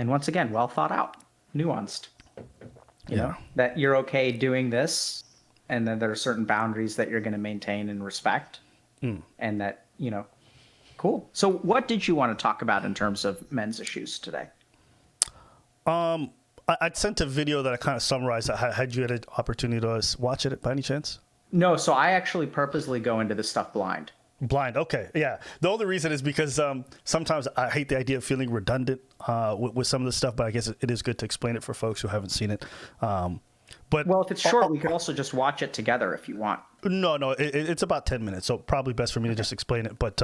And once again, well thought out, nuanced, Yeah. that you're okay doing this. And then there are certain boundaries that you're going to maintain and respect. And that, cool. So what did you want to talk about in terms of men's issues today? I'd sent a video that I kind of summarized. Had you had an opportunity to watch it by any chance? No, so I actually purposely go into this stuff blind. Blind. Okay. Yeah. The only reason is because sometimes I hate the idea of feeling redundant with some of the stuff, but I guess it is good to explain it for folks who haven't seen it. But Well, if it's short, we could also just watch it together if you want. no, it's about 10 minutes, so probably best for me to just explain it. But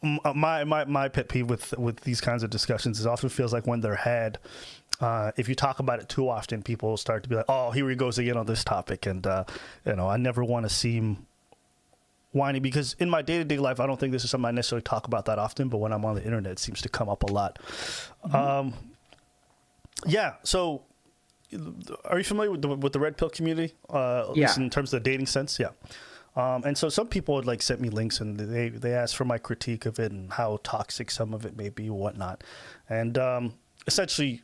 my pet peeve with these kinds of discussions is it often feels like when they're had, if you talk about it too often, people start to be like, oh, here he goes again on this topic. And, I never want to seem whiny, because in my day-to-day life, I don't think this is something I necessarily talk about that often, but when I'm on the internet, it seems to come up a lot. Yeah. So are you familiar with the red pill community? At least in terms of the dating sense? Yeah. And so some people would sent me links, and they asked for my critique of it and how toxic some of it may be, whatnot. And essentially,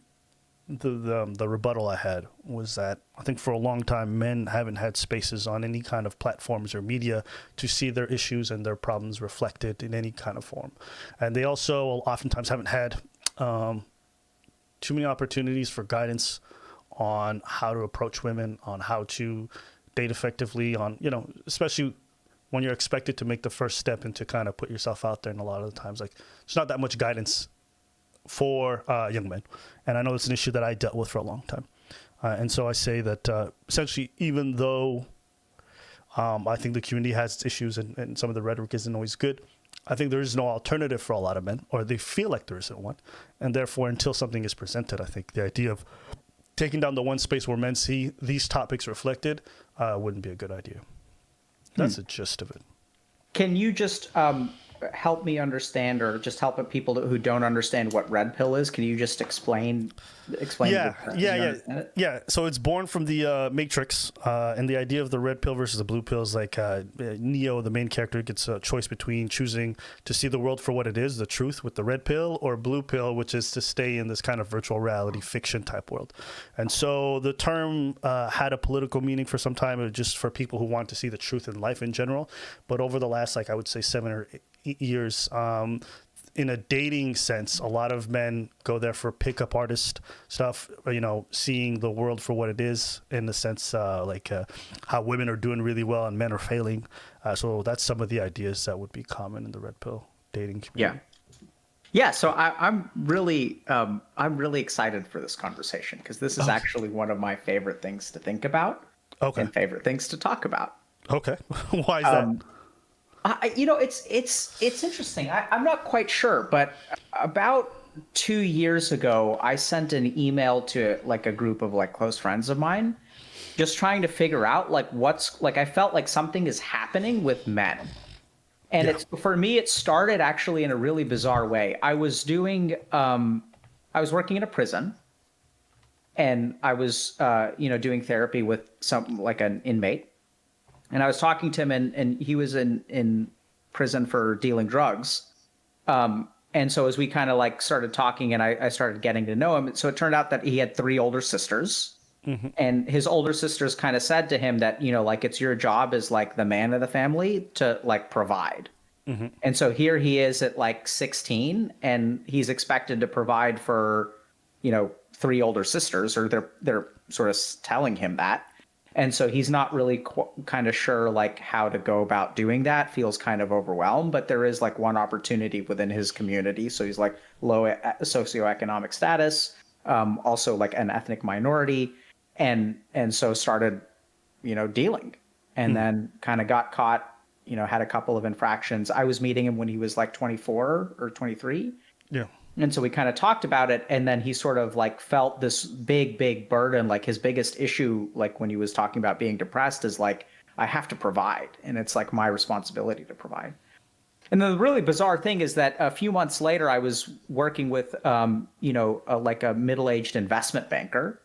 the rebuttal I had was that I think for a long time men haven't had spaces on any kind of platforms or media to see their issues and their problems reflected in any kind of form, and they also oftentimes haven't had too many opportunities for guidance on how to approach women, on how to date effectively, on especially when you're expected to make the first step and to kind of put yourself out there, and a lot of the times there's not that much guidance for young men. And I know it's an issue that I dealt with for a long time. And so I say that essentially, even though I think the community has its issues and some of the rhetoric isn't always good, I think there is no alternative for a lot of men, or they feel like there isn't one. And therefore, until something is presented, I think the idea of taking down the one space where men see these topics reflected wouldn't be a good idea. That's the gist of it. Can you just help me understand, or just help people who don't understand what red pill is? Can you just explain? Yeah. So it's born from the Matrix, and the idea of the red pill versus the blue pill is Neo, the main character, gets a choice between choosing to see the world for what it is, the truth, with the red pill, or blue pill, which is to stay in this kind of virtual reality fiction type world. And so the term had a political meaning for some time, just for people who want to see the truth in life in general. But over the last, I would say 7 or 8 years, in a dating sense, a lot of men go there for pickup artist stuff, seeing the world for what it is, in the sense how women are doing really well and men are failing. So that's some of the ideas that would be common in the red pill dating community. Yeah. So I'm really excited for this conversation, because this is actually one of my favorite things to think about. Okay. And favorite things to talk about. Okay. Why is that? It's interesting. I'm not quite sure, but about 2 years ago, I sent an email to a group of close friends of mine, just trying to figure out I felt like something is happening with men. And for me, it started actually in a really bizarre way. I was working in a prison, and I was, doing therapy with an inmate. And I was talking to him, and he was in prison for dealing drugs. And so as we kind of started talking, and I started getting to know him, so it turned out that he had 3 older sisters. Mm-hmm. And his older sisters kind of said to him that, it's your job as the man of the family to provide. Mm-hmm. And so here he is at 16, and he's expected to provide for, 3 older sisters, or they're sort of telling him that. And so he's not really kind of sure how to go about doing that, feels kind of overwhelmed, but there is one opportunity within his community. So he's low socioeconomic status, also an ethnic minority, and so started, dealing, and then kind of got caught, had a couple of infractions. I was meeting him when he was 24 or 23. Yeah. And so we kind of talked about it, and then he sort of felt this big burden. His biggest issue, when he was talking about being depressed, is I have to provide, and it's my responsibility to provide. And the really bizarre thing is that a few months later, I was working with, a middle-aged investment banker,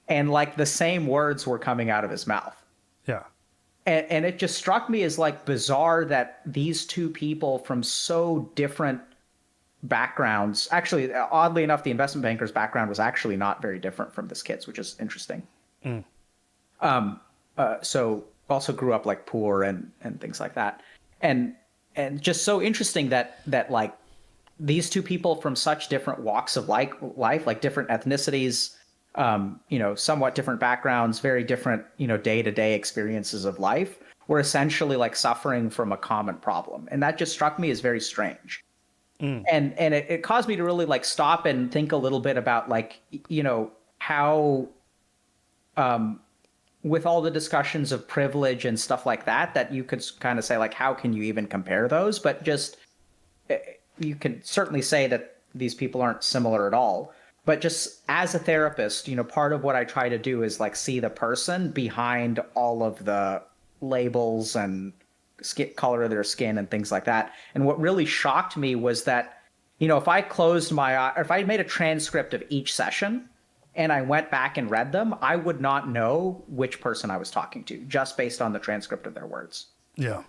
and the same words were coming out of his mouth. Yeah. And it just struck me as bizarre that these two people from so different backgrounds. Actually, oddly enough, the investment banker's background was actually not very different from this kid's, which is interesting. So also grew up like poor and things like that, and just so interesting that like these two people from such different walks of life, like different ethnicities, somewhat different backgrounds, very different, day to day experiences of life, were essentially like suffering from a common problem, and that just struck me as very strange. And it caused me to really like stop and think a little bit about like how with all the discussions of privilege and stuff like that you could kind of say like how can you even compare those, but just you can certainly say that these people aren't similar at all. But just as a therapist, part of what I try to do is like see the person behind all of the labels and color of their skin and things like that. And what really shocked me was that, if I closed my eye, or if I made a transcript of each session and I went back and read them, I would not know which person I was talking to just based on the transcript of their words. Yeah.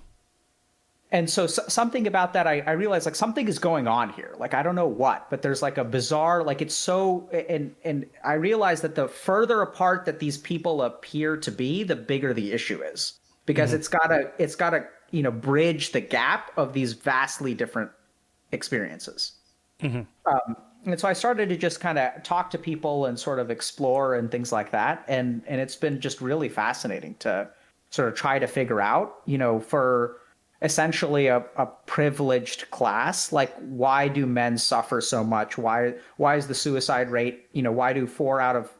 And so something about that, I realized like something is going on here. Like, I don't know what, but there's like a bizarre, like it's so, and I realized that the further apart that these people appear to be, the bigger the issue is, because it's gotta, bridge the gap of these vastly different experiences. And so I started to just kind of talk to people and sort of explore and things like that. And it's been just really fascinating to sort of try to figure out, for essentially a privileged class, like why do men suffer so much? Why is the suicide rate, why do 3 out of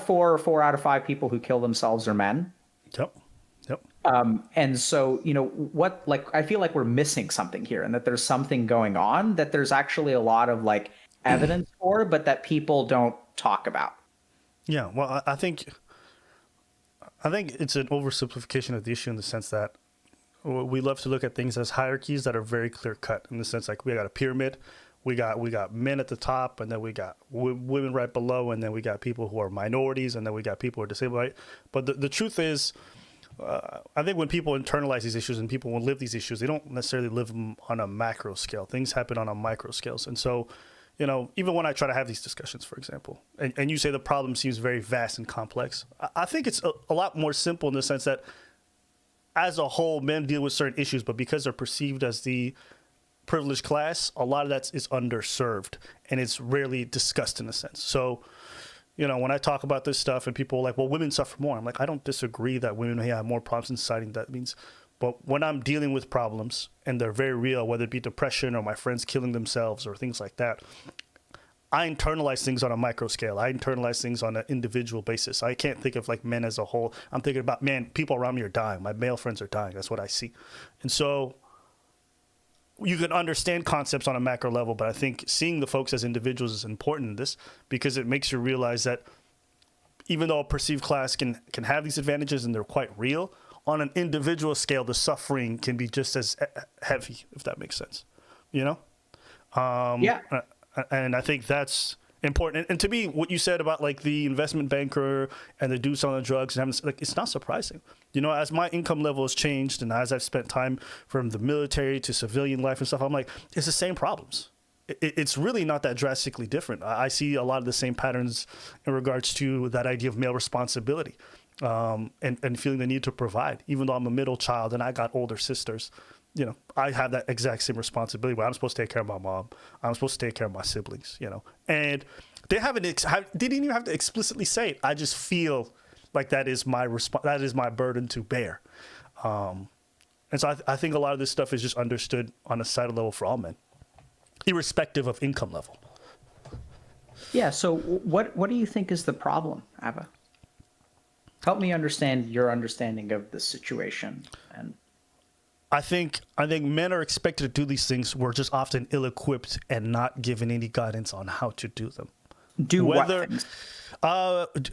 4 or 4 out of 5 people who kill themselves are men? Yep. And so, what, like, I feel like we're missing something here, and that there's something going on that there's actually a lot of like evidence for, but that people don't talk about. Yeah. Well, I think it's an oversimplification of the issue in the sense that we love to look at things as hierarchies that are very clear cut, in the sense like we got a pyramid, we got men at the top, and then we got women right below, and then we got people who are minorities, and then we got people who are disabled, right? But the truth is, I think when people internalize these issues and people will live these issues, they don't necessarily live them on a macro scale. Things happen on a micro scales. And so, even when I try to have these discussions, for example, and you say the problem seems very vast and complex, I think it's a lot more simple in the sense that as a whole, men deal with certain issues, but because they're perceived as the privileged class, a lot of that is underserved and it's rarely discussed in a sense. So, when I talk about this stuff and people are like, well, women suffer more. I'm like, I don't disagree that women may have more problems in society. That means, but when I'm dealing with problems and they're very real, whether it be depression or my friends killing themselves or things like that, I internalize things on a micro scale. I internalize things on an individual basis. I can't think of like men as a whole. I'm thinking about, man, people around me are dying. My male friends are dying. That's what I see. And so you can understand concepts on a macro level, but I think seeing the folks as individuals is important in this, because it makes you realize that even though a perceived class can have these advantages and they're quite real, on an individual scale, the suffering can be just as heavy, if that makes sense. Yeah. And I think that's important. And to me, what you said about like the investment banker and the dude selling drugs, and having, like, it's not surprising. As my income level has changed and as I've spent time from the military to civilian life and stuff, I'm like, it's the same problems. It's really not that drastically different. I see a lot of the same patterns in regards to that idea of male responsibility, and feeling the need to provide. Even though I'm a middle child and I got older sisters, I have that exact same responsibility where I'm supposed to take care of my mom. I'm supposed to take care of my siblings, and they didn't even have to explicitly say it. I just feel like that is my that is my burden to bear. And so I think a lot of this stuff is just understood on a societal level for all men, irrespective of income level. Yeah. So what do you think is the problem, Abba? Help me understand your understanding of the situation. And I think men are expected to do these things. We're just often ill-equipped and not given any guidance on how to do them. What things?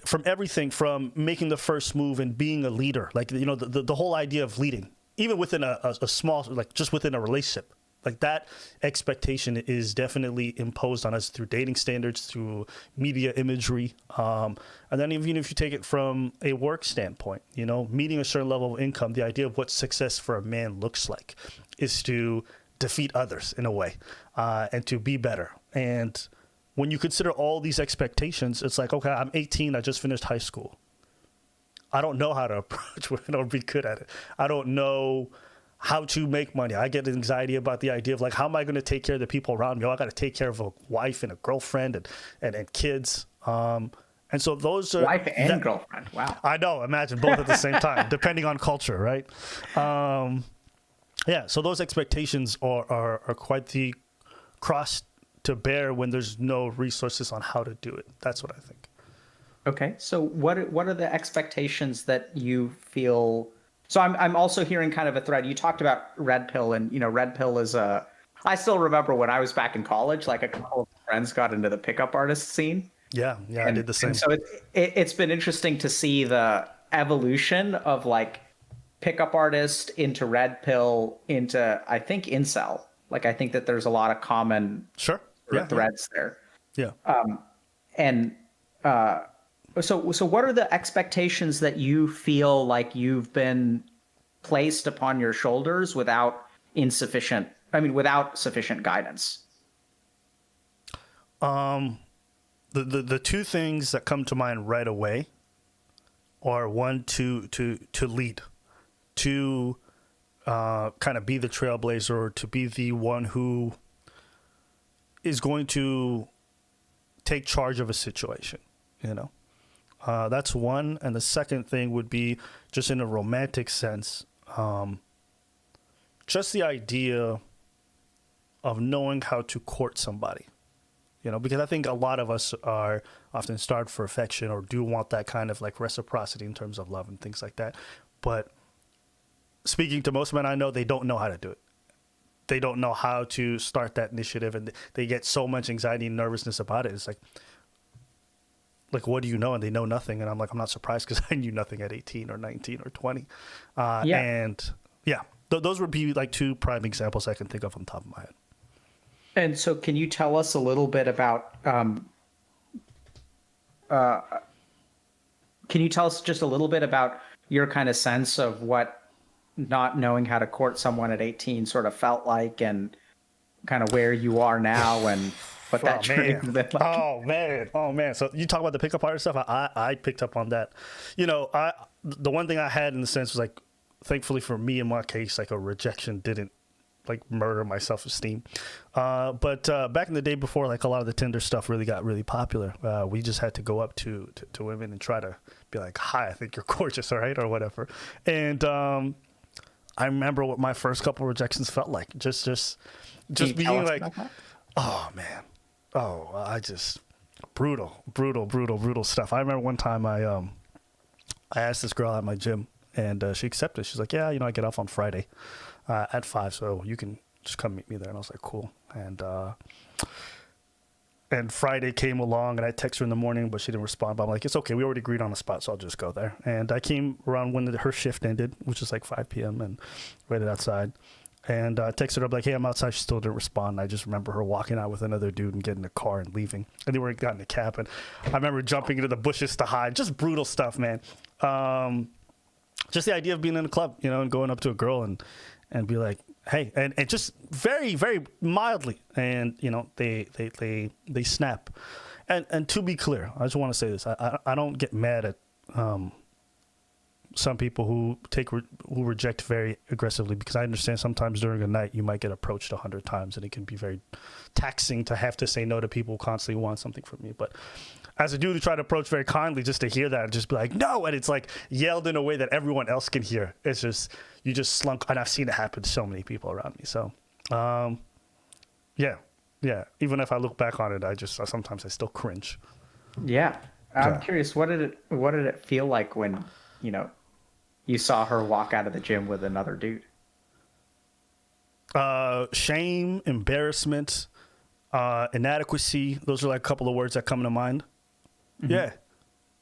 From everything from making the first move and being a leader, like the whole idea of leading, even within a small, like just within a relationship. Like that expectation is definitely imposed on us through dating standards, through media imagery. And then even if you take it from a work standpoint, meeting a certain level of income, the idea of what success for a man looks like is to defeat others in a way, and to be better. And when you consider all these expectations, it's like, okay, I'm 18, I just finished high school. I don't know how to approach women or be good at it. I don't know how to make money. I get anxiety about the idea of like, how am I going to take care of the people around me? Oh, I got to take care of a wife and a girlfriend and kids. And so those are wife and girlfriend. Wow. I know. Imagine both at the same time, depending on culture, right? Yeah. So those expectations are quite the cross to bear when there's no resources on how to do it. That's what I think. Okay. So what are the expectations that you feel? So I'm also hearing kind of a thread. You talked about Red Pill, and Red Pill is a. I still remember when I was back in college, like a couple of friends got into the pickup artist scene. Yeah, I did the same. And so it's been interesting to see the evolution of like pickup artist into Red Pill into, I think, incel. Like I think that there's a lot of common threads there. Yeah. And so what are the expectations that you feel like you've been placed upon your shoulders without sufficient guidance? The two things that come to mind right away are one, to lead, to kind of be the trailblazer, or to be the one who is going to take charge of a situation, that's one. And the second thing would be, just in a romantic sense, just the idea of knowing how to court somebody, because I think a lot of us are often starved for affection, or do want that kind of like reciprocity in terms of love and things like that. But speaking to most men I know, they don't know how to do it. They don't know how to start that initiative, and they get so much anxiety and nervousness about it. It's like, what do you know? And they know nothing. And I'm like, I'm not surprised, because I knew nothing at 18 or 19 or 20. And yeah, those would be like two prime examples I can think of on the top of my head. And so can you tell us a little bit about, can you tell us just a little bit about your kind of sense of what not knowing how to court someone at 18 sort of felt like, and kind of where you are now, and what that journey has been like? Oh man. So you talk about the pickup artist stuff. I picked up on that. The one thing I had in the sense was like, thankfully for me in my case, like a rejection didn't like murder my self-esteem. But back in the day, before like a lot of the Tinder stuff really got really popular, we just had to go up to women and try to be like, hi, I think you're gorgeous, all right, or whatever. And I remember what my first couple rejections felt like. Just being like, oh man, I just brutal stuff. I remember one time I asked this girl at my gym, and she accepted. She's like, yeah, I get off on Friday at 5, so you can just come meet me there. And I was like, cool. And Friday came along, and I texted her in the morning, but she didn't respond. But I'm like, it's okay. We already agreed on a spot, so I'll just go there. And I came around when her shift ended, which was like 5 p.m., and waited outside. And I texted her, like, hey, I'm outside. She still didn't respond. And I just remember her walking out with another dude and getting in a car and leaving. And they were got in a cab. And I remember jumping into the bushes to hide. Just brutal stuff, man. Just the idea of being in a club, and going up to a girl and be like, hey, and just very, very mildly. And, they snap. And to be clear, I just want to say this. I don't get mad at some people who reject very aggressively, because I understand sometimes during a night you might get approached 100 times, and it can be very taxing to have to say no to people who constantly want something from you. But as a dude who tried to approach very kindly, just to hear that and just be like, no, and it's like yelled in a way that everyone else can hear. It's just, you just slunk, and I've seen it happen to so many people around me. So, yeah. Even if I look back on it, sometimes I still cringe. Yeah. I'm curious, what did it feel like when, you saw her walk out of the gym with another dude? Shame, embarrassment, inadequacy. Those are like a couple of words that come to mind. Mm-hmm.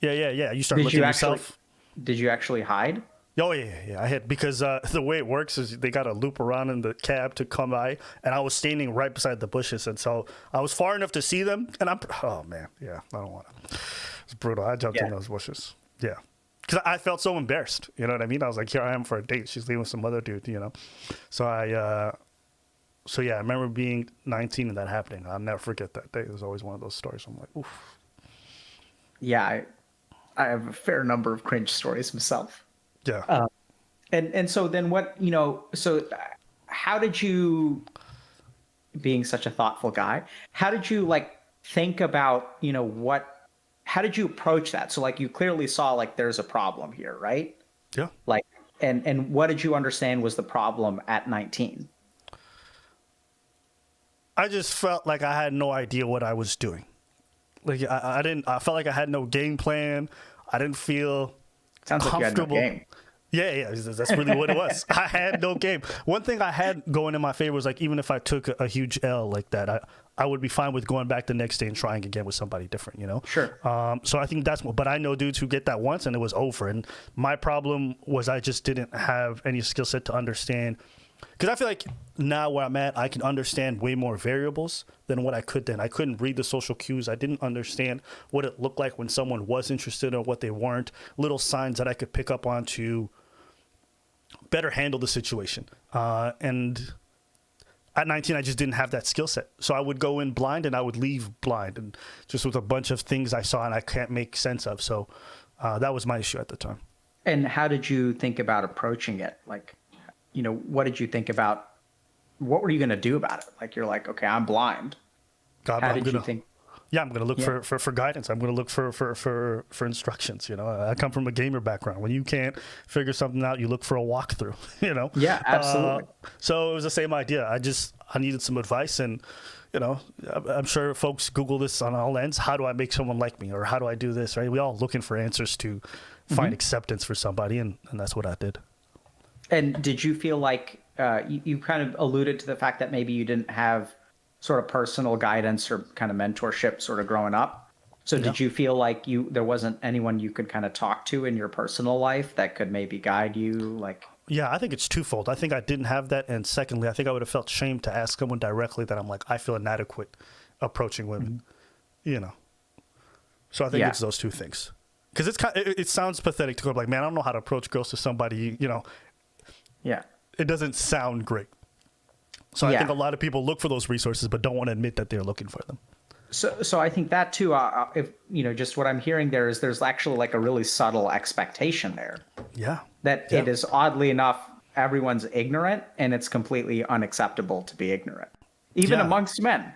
Yeah. You start looking at yourself. Did you actually hide? Oh, yeah. I had, because the way it works is they got to loop around in the cab to come by, and I was standing right beside the bushes, and so I was far enough to see them, and oh, man, yeah, I don't want to. It's brutal. I jumped in those bushes. Yeah. Because I felt so embarrassed, you know what I mean? I was like, here I am for a date. She's leaving with some other dude, So So yeah, I remember being 19 and that happening. I'll never forget that day. It was always one of those stories. I'm like, oof. Yeah, I have a fair number of cringe stories myself. Yeah. And so then what, so how did you, being such a thoughtful guy, how did you like think about, how did you approach that? So like you clearly saw like there's a problem here, right? Yeah. Like, and what did you understand was the problem at 19? I just felt like I had no idea what I was doing. Like I didn't. I felt like I had no game plan. I didn't feel Sounds like you had no comfortable. game. Yeah, that's really what it was. I had no game. One thing I had going in my favor was like even if I took a huge L like that, I would be fine with going back the next day and trying again with somebody different, Sure. So I think that's what. But I know dudes who get that once and it was over. And my problem was I just didn't have any skill set to understand. Because I feel like now where I'm at, I can understand way more variables than what I could then. I couldn't read the social cues. I didn't understand what it looked like when someone was interested or what they weren't. Little signs that I could pick up on to better handle the situation. And at 19, I just didn't have that skill set. So I would go in blind and I would leave blind, and just with a bunch of things I saw and I can't make sense of. So that was my issue at the time. And how did you think about approaching it? Like, what did you think about, what were you going to do about it? Like, you're like, okay, I'm blind. God, How did you think? Yeah, I'm going to look for guidance. I'm going to look for instructions. I come from a gamer background. When you can't figure something out, you look for a walkthrough, Yeah, absolutely. So it was the same idea. I needed some advice, and, I'm sure folks Google this on all ends. How do I make someone like me? Or how do I do this, right? We all looking for answers to find acceptance for somebody, and that's what I did. And did you feel like you kind of alluded to the fact that maybe you didn't have sort of personal guidance or kind of mentorship sort of growing up? So did you feel like there wasn't anyone you could kind of talk to in your personal life that could maybe guide you? Like, yeah, I think it's twofold. I think I didn't have that. And secondly, I think I would have felt shame to ask someone directly that I'm like, I feel inadequate approaching women, So I think it's those two things. Because it sounds pathetic to go like, man, I don't know how to approach girls to somebody, Yeah. It doesn't sound great. So I think a lot of people look for those resources, but don't want to admit that they're looking for them. So I think that too, if just what I'm hearing there is there's actually like a really subtle expectation there. Yeah. That it is, oddly enough, everyone's ignorant, and it's completely unacceptable to be ignorant. Even amongst men.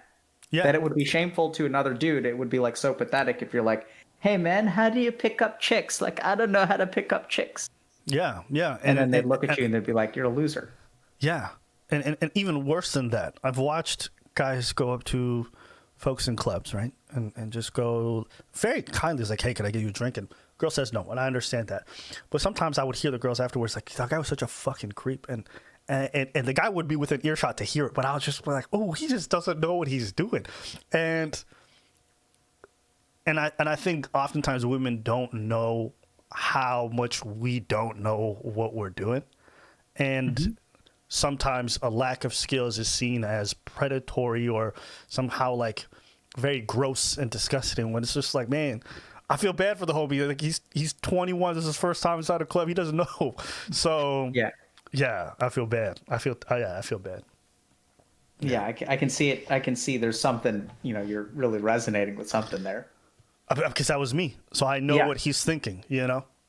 Yeah. That it would be shameful to another dude. It would be like so pathetic if you're like, hey man, how do you pick up chicks? Like, I don't know how to pick up chicks. Yeah. And then they'd look at you and they'd be like, you're a loser. Yeah. And even worse than that, I've watched guys go up to folks in clubs, right? And just go very kindly, it's like, hey, can I get you a drink? And girl says no, and I understand that. But sometimes I would hear the girls afterwards like, that guy was such a fucking creep. And the guy would be within earshot to hear it, but I was just like, oh, he just doesn't know what he's doing. And I think oftentimes women don't know how much we don't know what we're doing. And sometimes a lack of skills is seen as predatory or somehow like very gross and disgusting, when it's just like, man, I feel bad for the homie. Like he's 21. This is his first time inside a club. He doesn't know. So yeah, I feel bad. I feel bad. Yeah, I can see it. I can see there's something, you're really resonating with something there. Because that was me. So I know what he's thinking,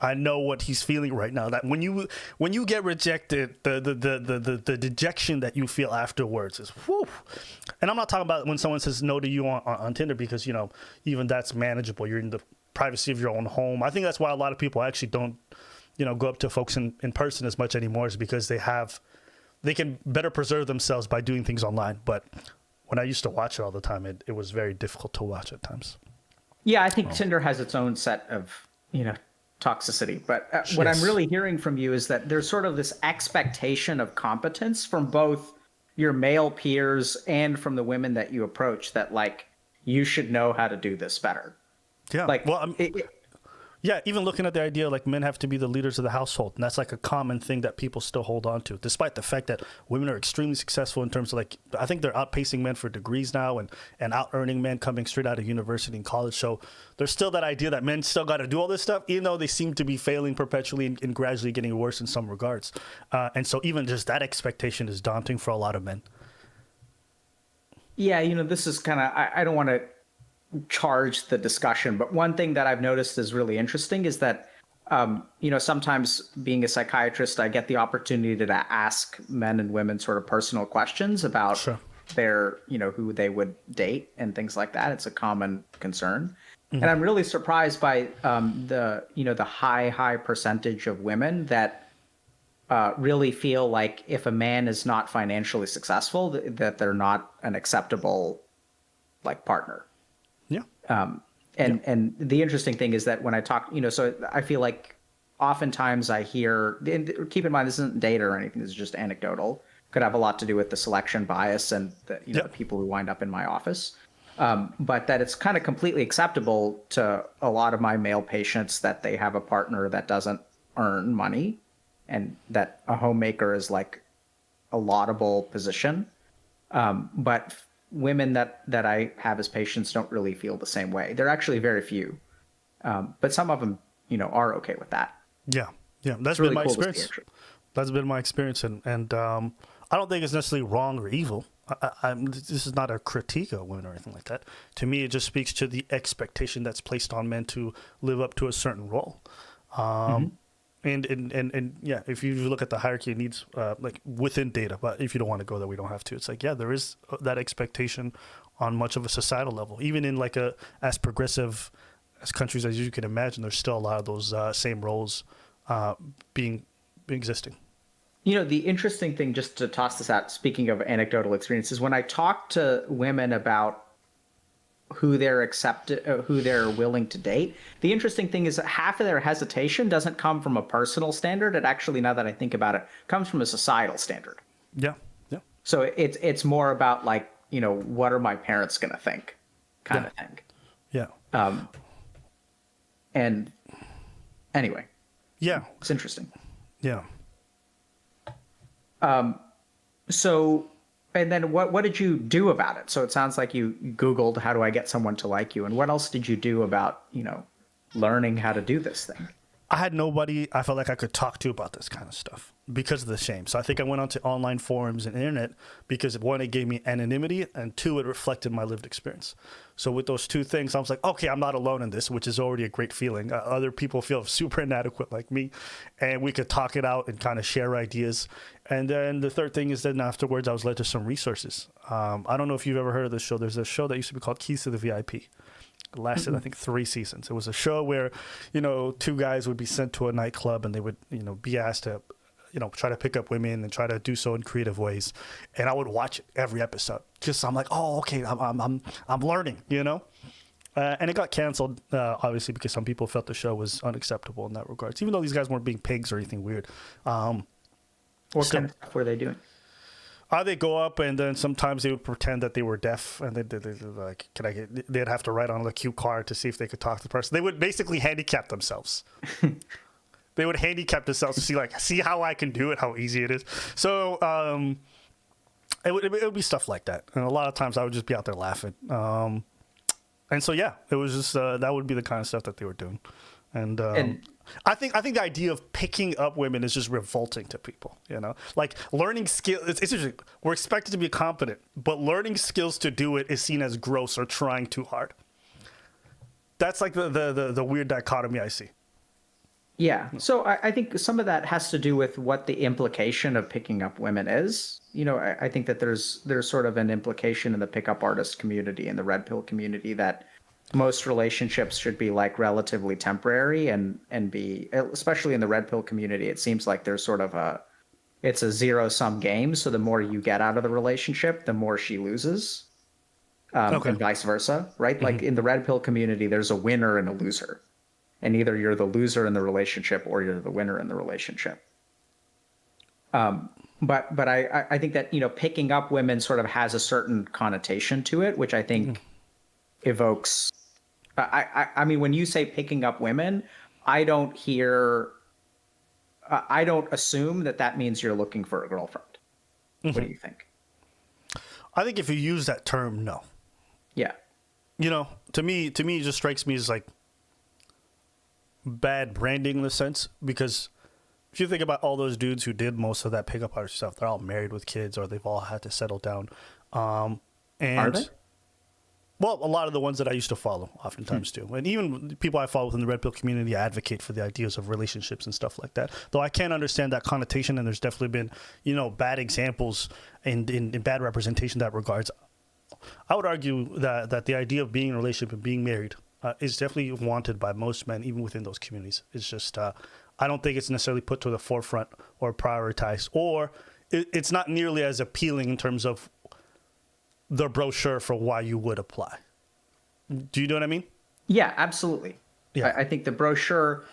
I know what he's feeling right now. That when you get rejected, the dejection that you feel afterwards is whew. And I'm not talking about when someone says no to you on Tinder, because even that's manageable. You're in the privacy of your own home. I think that's why a lot of people actually don't go up to folks in person as much anymore, is because they can better preserve themselves by doing things online. But when I used to watch it all the time, it was very difficult to watch at times. Yeah, I think Tinder has its own set of toxicity. But what I'm really hearing from you is that there's sort of this expectation of competence from both your male peers and from the women that you approach, that like, you should know how to do this better. Yeah. Like, well, yeah, even looking at the idea like men have to be the leaders of the household, and that's like a common thing that people still hold on to, despite the fact that women are extremely successful in terms of like, I think they're outpacing men for degrees now and out earning men coming straight out of university and college. So there's still that idea that men still got to do all this stuff, even though they seem to be failing perpetually and gradually getting worse in some regards. And so even just that expectation is daunting for a lot of men. Yeah, this is kind of, I don't want to charge the discussion, but one thing that I've noticed is really interesting is that, sometimes being a psychiatrist, I get the opportunity to ask men and women sort of personal questions about Sure. their, who they would date and things like that. It's a common concern. And Hmm. I'm really surprised by the high percentage of women that really feel like if a man is not financially successful, that they're not an acceptable like partner. Yeah. Yeah. And the interesting thing is that when I talk, so I feel like oftentimes I hear, and keep in mind this isn't data or anything, this is just anecdotal. Could have a lot to do with the selection bias and the Yep. people who wind up in my office. But that it's kind of completely acceptable to a lot of my male patients that they have a partner that doesn't earn money, and that a homemaker is like a laudable position. But women that I have as patients don't really feel the same way. They're actually very few, but some of them, are okay with that. Yeah. Yeah. That's It's been really my cool to see, experience. actually. That's been my experience, and I don't think it's necessarily wrong or evil. This is not a critique of women or anything like that. To me, it just speaks to the expectation that's placed on men to live up to a certain role. Hmm. And yeah, if you look at the hierarchy of needs, like within data, but if you don't want to go there, we don't have to. It's like, yeah, there is that expectation on much of a societal level, even in like as progressive as countries as you can imagine. There's still a lot of those same roles uh, being existing. The interesting thing, just to toss this out, speaking of anecdotal experiences, when I talk to women about who they're willing to date, the interesting thing is that half of their hesitation doesn't come from a personal standard. It actually, now that I think about it, comes from a societal standard. Yeah, yeah, So it's more about like, what are my parents going to think kind yeah, of thing. yeah, And anyway, yeah, it's interesting. yeah. So, and then what did you do about it? So it sounds like you Googled how do I get someone to like you, and what else did you do about, learning how to do this thing? I had nobody I felt like I could talk to about this kind of stuff because of the shame. So I think I went onto online forums and internet because one, it gave me anonymity, and two, it reflected my lived experience. So with those two things, I was like, okay, I'm not alone in this, which is already a great feeling. Other people feel super inadequate like me, and we could talk it out and kind of share ideas. And then the third thing is then afterwards, I was led to some resources. I don't know if you've ever heard of this show. There's a show that used to be called Keys to the VIP. It lasted, I think, 3 seasons. It was a show where, two guys would be sent to a nightclub and they would, be asked to, try to pick up women and try to do so in creative ways. And I would watch every episode. Just I'm like, oh, okay, I'm learning, And it got canceled, obviously, because some people felt the show was unacceptable in that regards. Even though these guys weren't being pigs or anything weird. What kind of stuff were they doing? They go up and then sometimes they would pretend that they were deaf and they'd like, they'd have to write on a cue card to see if they could talk to the person. They would basically handicap themselves. They would handicap themselves to see how I can do it, how easy it is. So it would be stuff like that. And a lot of times I would just be out there laughing. And so, yeah, it was just, that would be the kind of stuff that they were doing. And I think the idea of picking up women is just revolting to people, like learning skill. It's interesting. We're expected to be competent, but learning skills to do it is seen as gross or trying too hard. That's like the weird dichotomy I see. Yeah. So I think some of that has to do with what the implication of picking up women is. I think that there's sort of an implication in the pickup artist community and the red pill community that most relationships should be like relatively temporary and be, especially in the red pill community, it seems like there's sort of it's a zero sum game. So the more you get out of the relationship, the more she loses, Okay. and vice versa, right? Like in the red pill community, there's a winner and a loser, and either you're the loser in the relationship or you're the winner in the relationship. But I think that, picking up women sort of has a certain connotation to it, which I think evokes, I mean, when you say picking up women, I don't assume that means you're looking for a girlfriend. What do you think? I think if you use that term, no. Yeah. To me, it just strikes me as like bad branding in the sense, because if you think about all those dudes who did most of that pickup artist stuff, they're all married with kids or they've all had to settle down. Are And they? well, a lot of the ones that I used to follow oftentimes do. And even people I follow within the red pill community advocate for the ideas of relationships and stuff like that. Though I can't understand that connotation, and there's definitely been, bad examples and in bad representation in that regards. I would argue that the idea of being in a relationship and being married is definitely wanted by most men, even within those communities. It's just, I don't think it's necessarily put to the forefront or prioritized, or it's not nearly as appealing in terms of the brochure for why you would apply. Do you know what I mean? Yeah, absolutely. Yeah. I think the brochure.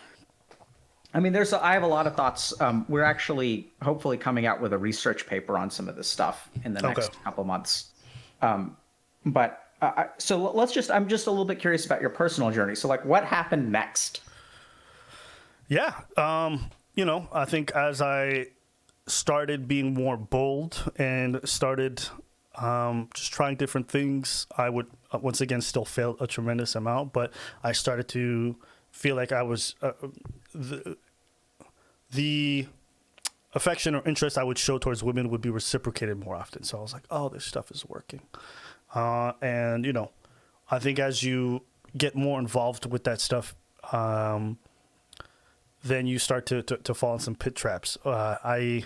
I mean, I have a lot of thoughts. We're actually hopefully coming out with a research paper on some of this stuff in the next Okay. couple months. But so I'm just a little bit curious about your personal journey. So like, what happened next? Yeah. I think as I started being more bold and started just trying different things, I would once again still fail a tremendous amount, but I started to feel like I was the affection or interest I would show towards women would be reciprocated more often. So I was like, oh, this stuff is working. And, I think as you get more involved with that stuff, then you start to fall in some pit traps. I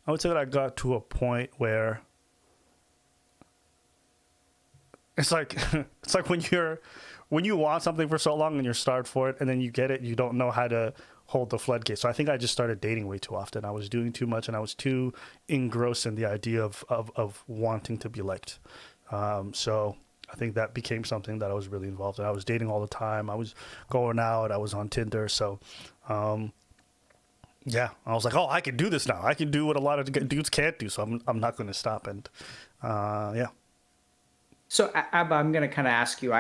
would say that I got to a point where it's like it's like when you want something for so long and you're starved for it, and then you get it, you don't know how to hold the floodgates. So I think I just started dating way too often. I was doing too much, and I was too engrossed in the idea of wanting to be liked. So I think that became something that I was really involved in. I was dating all the time. I was going out. I was on Tinder. So, yeah, I was like, oh, I can do this now. I can do what a lot of dudes can't do. So I'm not going to stop. And yeah. So Abba, I'm going to kind of ask you.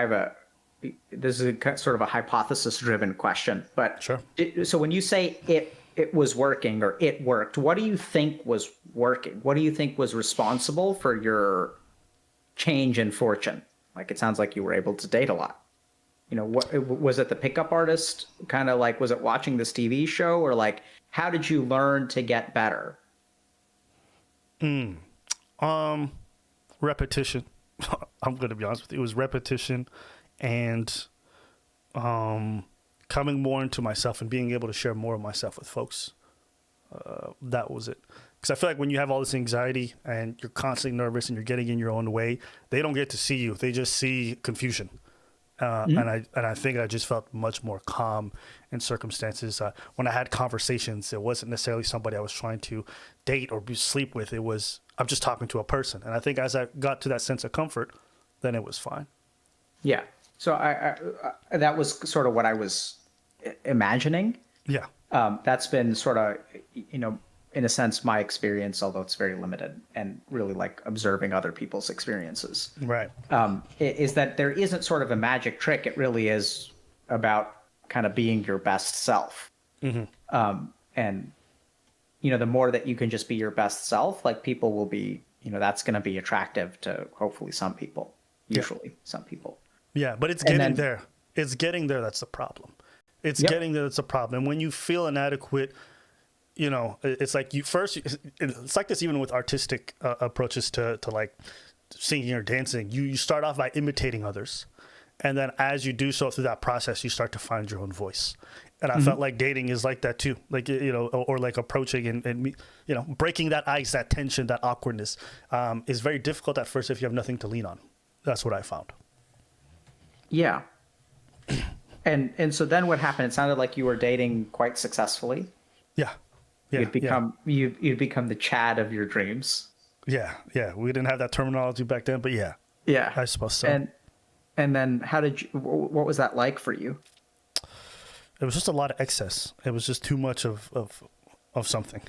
This is sort of a hypothesis-driven question, but Sure. So when you say it was working or it worked, what do you think was working? What do you think was responsible for your change in fortune? Like, it sounds like you were able to date a lot. What was it? The pickup artist kind of like, was it watching this TV show, or like, how did you learn to get better? Repetition. I'm going to be honest with you. It was repetition and coming more into myself and being able to share more of myself with folks. That was it. Because I feel like when you have all this anxiety and you're constantly nervous and you're getting in your own way, they don't get to see you. They just see confusion. And I think I just felt much more calm in circumstances. When I had conversations, it wasn't necessarily somebody I was trying to date or sleep with. It was, I'm just talking to a person. And I think as I got to that sense of comfort, then it was fine. Yeah. So I that was sort of what I was imagining. Yeah. That's been sort of, in a sense, my experience, although it's very limited, and really like observing other people's experiences. Right. Is that there isn't sort of a magic trick. It really is about kind of being your best self. And, the more that you can just be your best self, like, people will be, that's going to be attractive to hopefully some people, usually some people. Yeah, but it's getting there. It's getting there that's the problem. It's getting there that's the problem. And when you feel inadequate, it's like it's like this even with artistic approaches to like singing or dancing. You start off by imitating others. And then as you do so through that process, you start to find your own voice. And I felt like dating is like that too. Like, or like approaching and breaking that ice, that tension, that awkwardness is very difficult at first if you have nothing to lean on. That's what I found. Yeah. And so then what happened? It sounded like you were dating quite successfully. Yeah. You'd become the Chad of your dreams. Yeah. We didn't have that terminology back then, but yeah. Yeah. I suppose so. And then what was that like for you? It was just a lot of excess. It was just too much of something.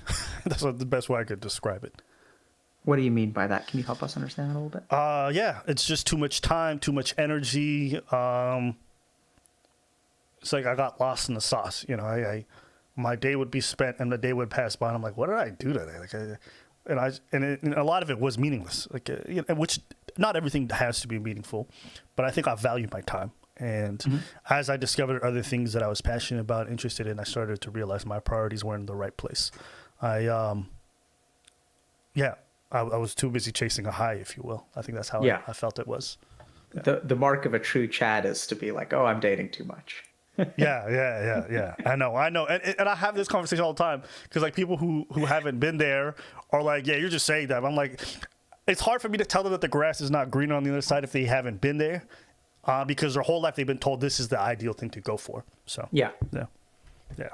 That's the best way I could describe it. What do you mean by that? Can you help us understand that a little bit? Yeah, it's just too much time, too much energy. It's like I got lost in the sauce. My day would be spent and the day would pass by, and I'm like, what did I do today? And a lot of it was meaningless. Which not everything has to be meaningful, but I think I valued my time. And as I discovered other things that I was passionate about, interested in, I started to realize my priorities were in the right place. I was too busy chasing a high, if you will. I think that's how Yeah. I felt it was. The mark of a true Chad is to be like, oh, I'm dating too much. Yeah. I know, and I have this conversation all the time because like people who haven't been there are like, yeah, you're just saying that. I'm like, it's hard for me to tell them that the grass is not greener on the other side if they haven't been there, because their whole life they've been told this is the ideal thing to go for. So Yeah. yeah.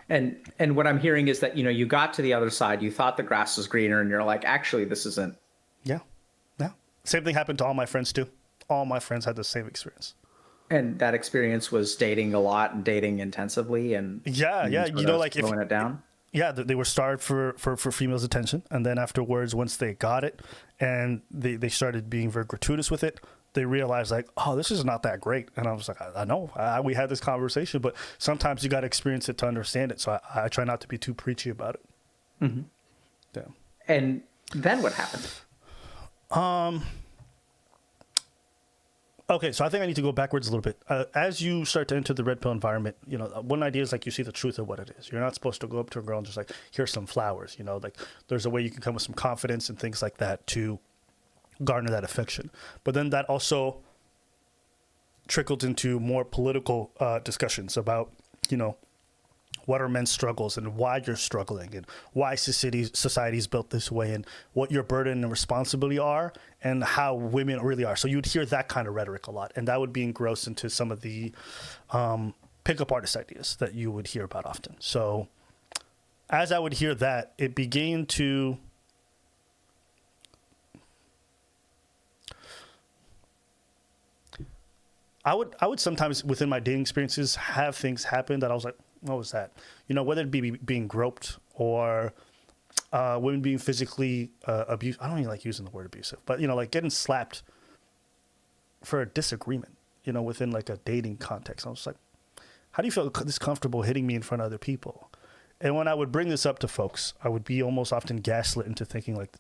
And what I'm hearing is that, you got to the other side, you thought the grass was greener, and you're like, actually, this isn't. Yeah. Same thing happened to all my friends too. All my friends had the same experience. And that experience was dating a lot and dating intensively and Yeah. sort of slowing it down. Yeah, they were starved for females' attention, and then afterwards, once they got it, and they started being very gratuitous with it, they realized like, oh, this is not that great. And I was like, I know, we had this conversation, but sometimes you got to experience it to understand it. So I try not to be too preachy about it. Mm-hmm. Yeah. And then what happened? Okay, so I think I need to go backwards a little bit. As you start to enter the red pill environment, one idea is like you see the truth of what it is. You're not supposed to go up to a girl and just like, here's some flowers, like there's a way you can come with some confidence and things like that to garner that affection. But then that also trickled into more political discussions about, what are men's struggles and why you're struggling and why society's built this way and what your burden and responsibility are and how women really are. So you'd hear that kind of rhetoric a lot, and that would be engrossed into some of the pickup artist ideas that you would hear about often. So as I would hear that, it began to I would sometimes within my dating experiences have things happen that I was like, what was that? Whether it be being groped or women being physically abused. I don't even like using the word abusive, but like getting slapped for a disagreement, within like a dating context. I was like, how do you feel this comfortable hitting me in front of other people? And when I would bring this up to folks, I would be almost often gaslit into thinking like,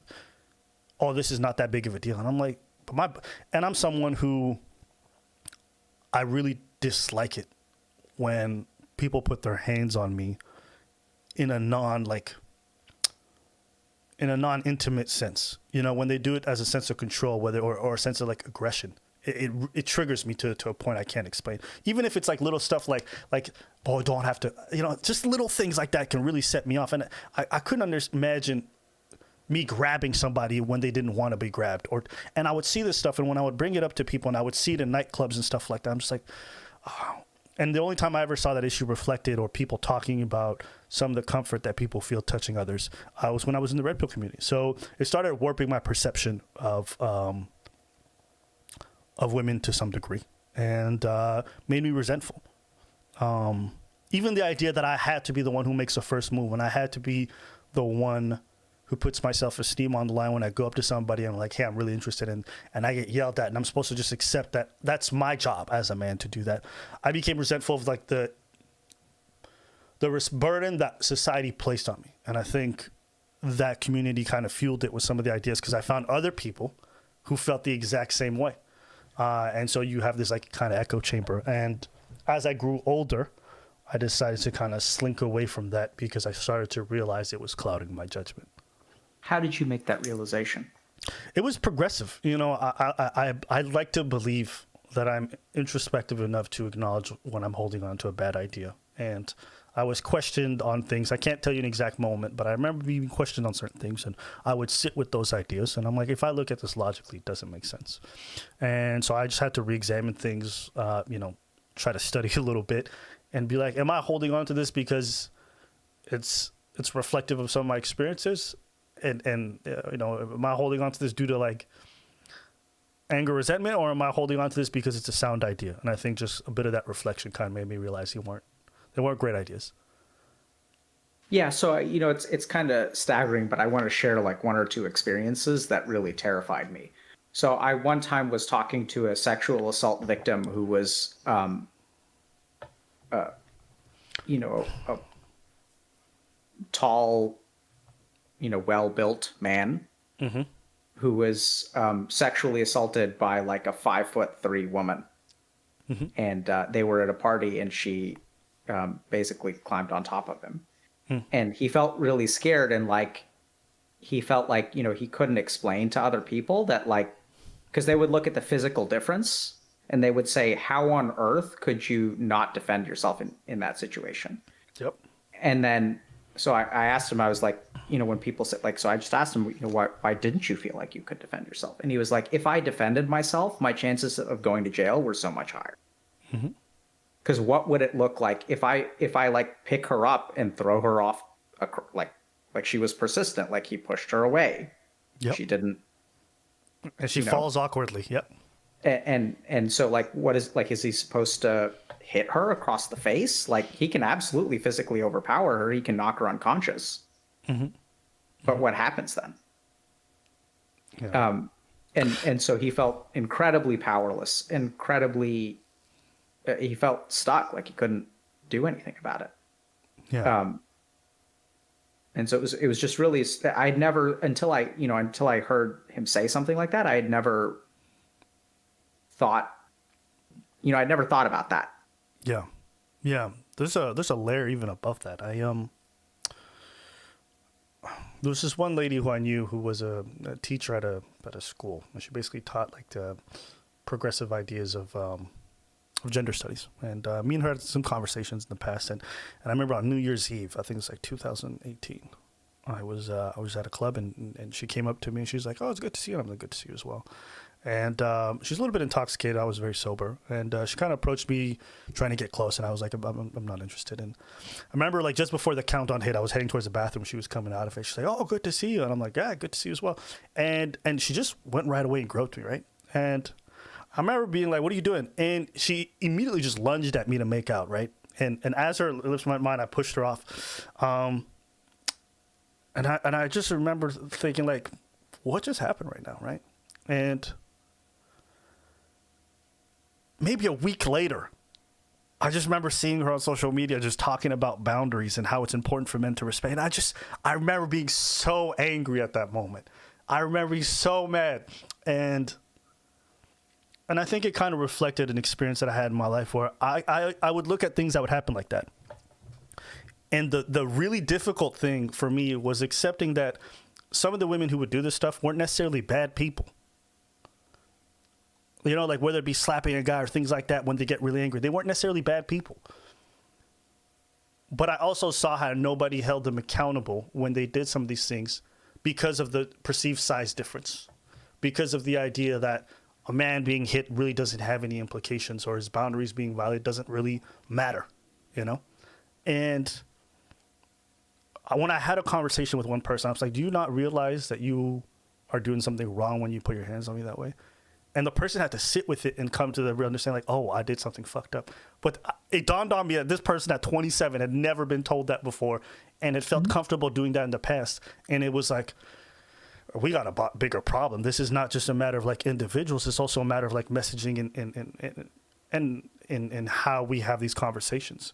oh, this is not that big of a deal. And I'm like, and I'm someone who I really dislike it when people put their hands on me in a non-intimate sense, when they do it as a sense of control, or a sense of like aggression. It triggers me to a point I can't explain. Even if it's like little stuff like, oh, don't have to, just little things like that can really set me off. And I couldn't imagine me grabbing somebody when they didn't want to be grabbed, and I would see this stuff, and when I would bring it up to people and I would see it in nightclubs and stuff like that, I'm just like, oh. And the only time I ever saw that issue reflected or people talking about some of the comfort that people feel touching others was when I was in the red pill community. So it started warping my perception of women to some degree, and made me resentful. Even the idea that I had to be the one who makes the first move, and I had to be the one who puts my self-esteem on the line when I go up to somebody and I'm like, hey, I'm really interested in, and I get yelled at, and I'm supposed to just accept that that's my job as a man to do that. I became resentful of like the burden that society placed on me. And I think that community kind of fueled it with some of the ideas, because I found other people who felt the exact same way. And so you have this like kind of echo chamber. And as I grew older, I decided to kind of slink away from that because I started to realize it was clouding my judgment. How did you make that realization? It was progressive. I like to believe that I'm introspective enough to acknowledge when I'm holding on to a bad idea. And I was questioned on things. I can't tell you an exact moment, but I remember being questioned on certain things, and I would sit with those ideas. And I'm like, if I look at this logically, it doesn't make sense. And so I just had to re-examine things, try to study a little bit and be like, am I holding on to this because it's reflective of some of my experiences? And am I holding on to this due to like anger, resentment, or am I holding on to this because it's a sound idea? And I think just a bit of that reflection kind of made me realize they weren't great ideas. Yeah, so it's kind of staggering, but I want to share like one or two experiences that really terrified me. So I one time was talking to a sexual assault victim who was, a tall, well-built man, mm-hmm. who was sexually assaulted by like a 5'3" woman, mm-hmm. and they were at a party, and she basically climbed on top of him, and he felt really scared, and like he felt like, he couldn't explain to other people that, like, because they would look at the physical difference and they would say, how on earth could you not defend yourself in that situation? Yep. And then, so I asked him, I was like, when people say, like, so I just asked him, why didn't you feel like you could defend yourself? And he was like, if I defended myself, my chances of going to jail were so much higher. Because what would it look like if I like pick her up and throw her off, like she was persistent, like he pushed her away. Yep. She didn't. And she falls awkwardly. Yep. And so, like, is he supposed to hit her across the face? Like, he can absolutely physically overpower her. He can knock her unconscious. But what happens then? Yeah. And so he felt incredibly powerless, he felt stuck, like he couldn't do anything about it. Yeah. And so it was just really, I'd never, until I heard him say something like that, I had never thought, I'd never thought about that. Yeah. Yeah. There's a layer even above that. There was this one lady who I knew who was a teacher at a school, and she basically taught like the progressive ideas of gender studies. And me and her had some conversations in the past, and I remember on New Year's Eve, I think it's like 2018, I was at a club, and she came up to me and she's like, "Oh, it's good to see you." And I'm like, "Good to see you as well." And she's a little bit intoxicated. I was very sober, and she kind of approached me trying to get close, and I was like, I'm not interested. And I remember, like, just before the countdown hit, I was heading towards the bathroom. She was coming out of it. She's like, "Oh, good to see you." And I'm like, "Yeah, good to see you as well." And she just went right away and groped me, right? And I remember being like, "What are you doing?" And she immediately just lunged at me to make out, right? And as her lips went mine, I pushed her off. And I just remember thinking, like, what just happened right now, right? And maybe a week later, I just remember seeing her on social media just talking about boundaries and how it's important for men to respect. And I remember being so angry at that moment. I remember being so mad. And I think it kind of reflected an experience that I had in my life where I would look at things that would happen like that. And the really difficult thing for me was accepting that some of the women who would do this stuff weren't necessarily bad people. Like whether it be slapping a guy or things like that when they get really angry. They weren't necessarily bad people. But I also saw how nobody held them accountable when they did some of these things because of the perceived size difference. Because of the idea that a man being hit really doesn't have any implications, or his boundaries being violated doesn't really matter, And when I had a conversation with one person, I was like, "Do you not realize that you are doing something wrong when you put your hands on me that way?" And the person had to sit with it and come to the real understanding, like, "Oh, I did something fucked up." But it dawned on me that this person at 27 had never been told that before, and had felt comfortable doing that in the past. And it was like, we got a bigger problem. This is not just a matter of like individuals. It's also a matter of like messaging and how we have these conversations.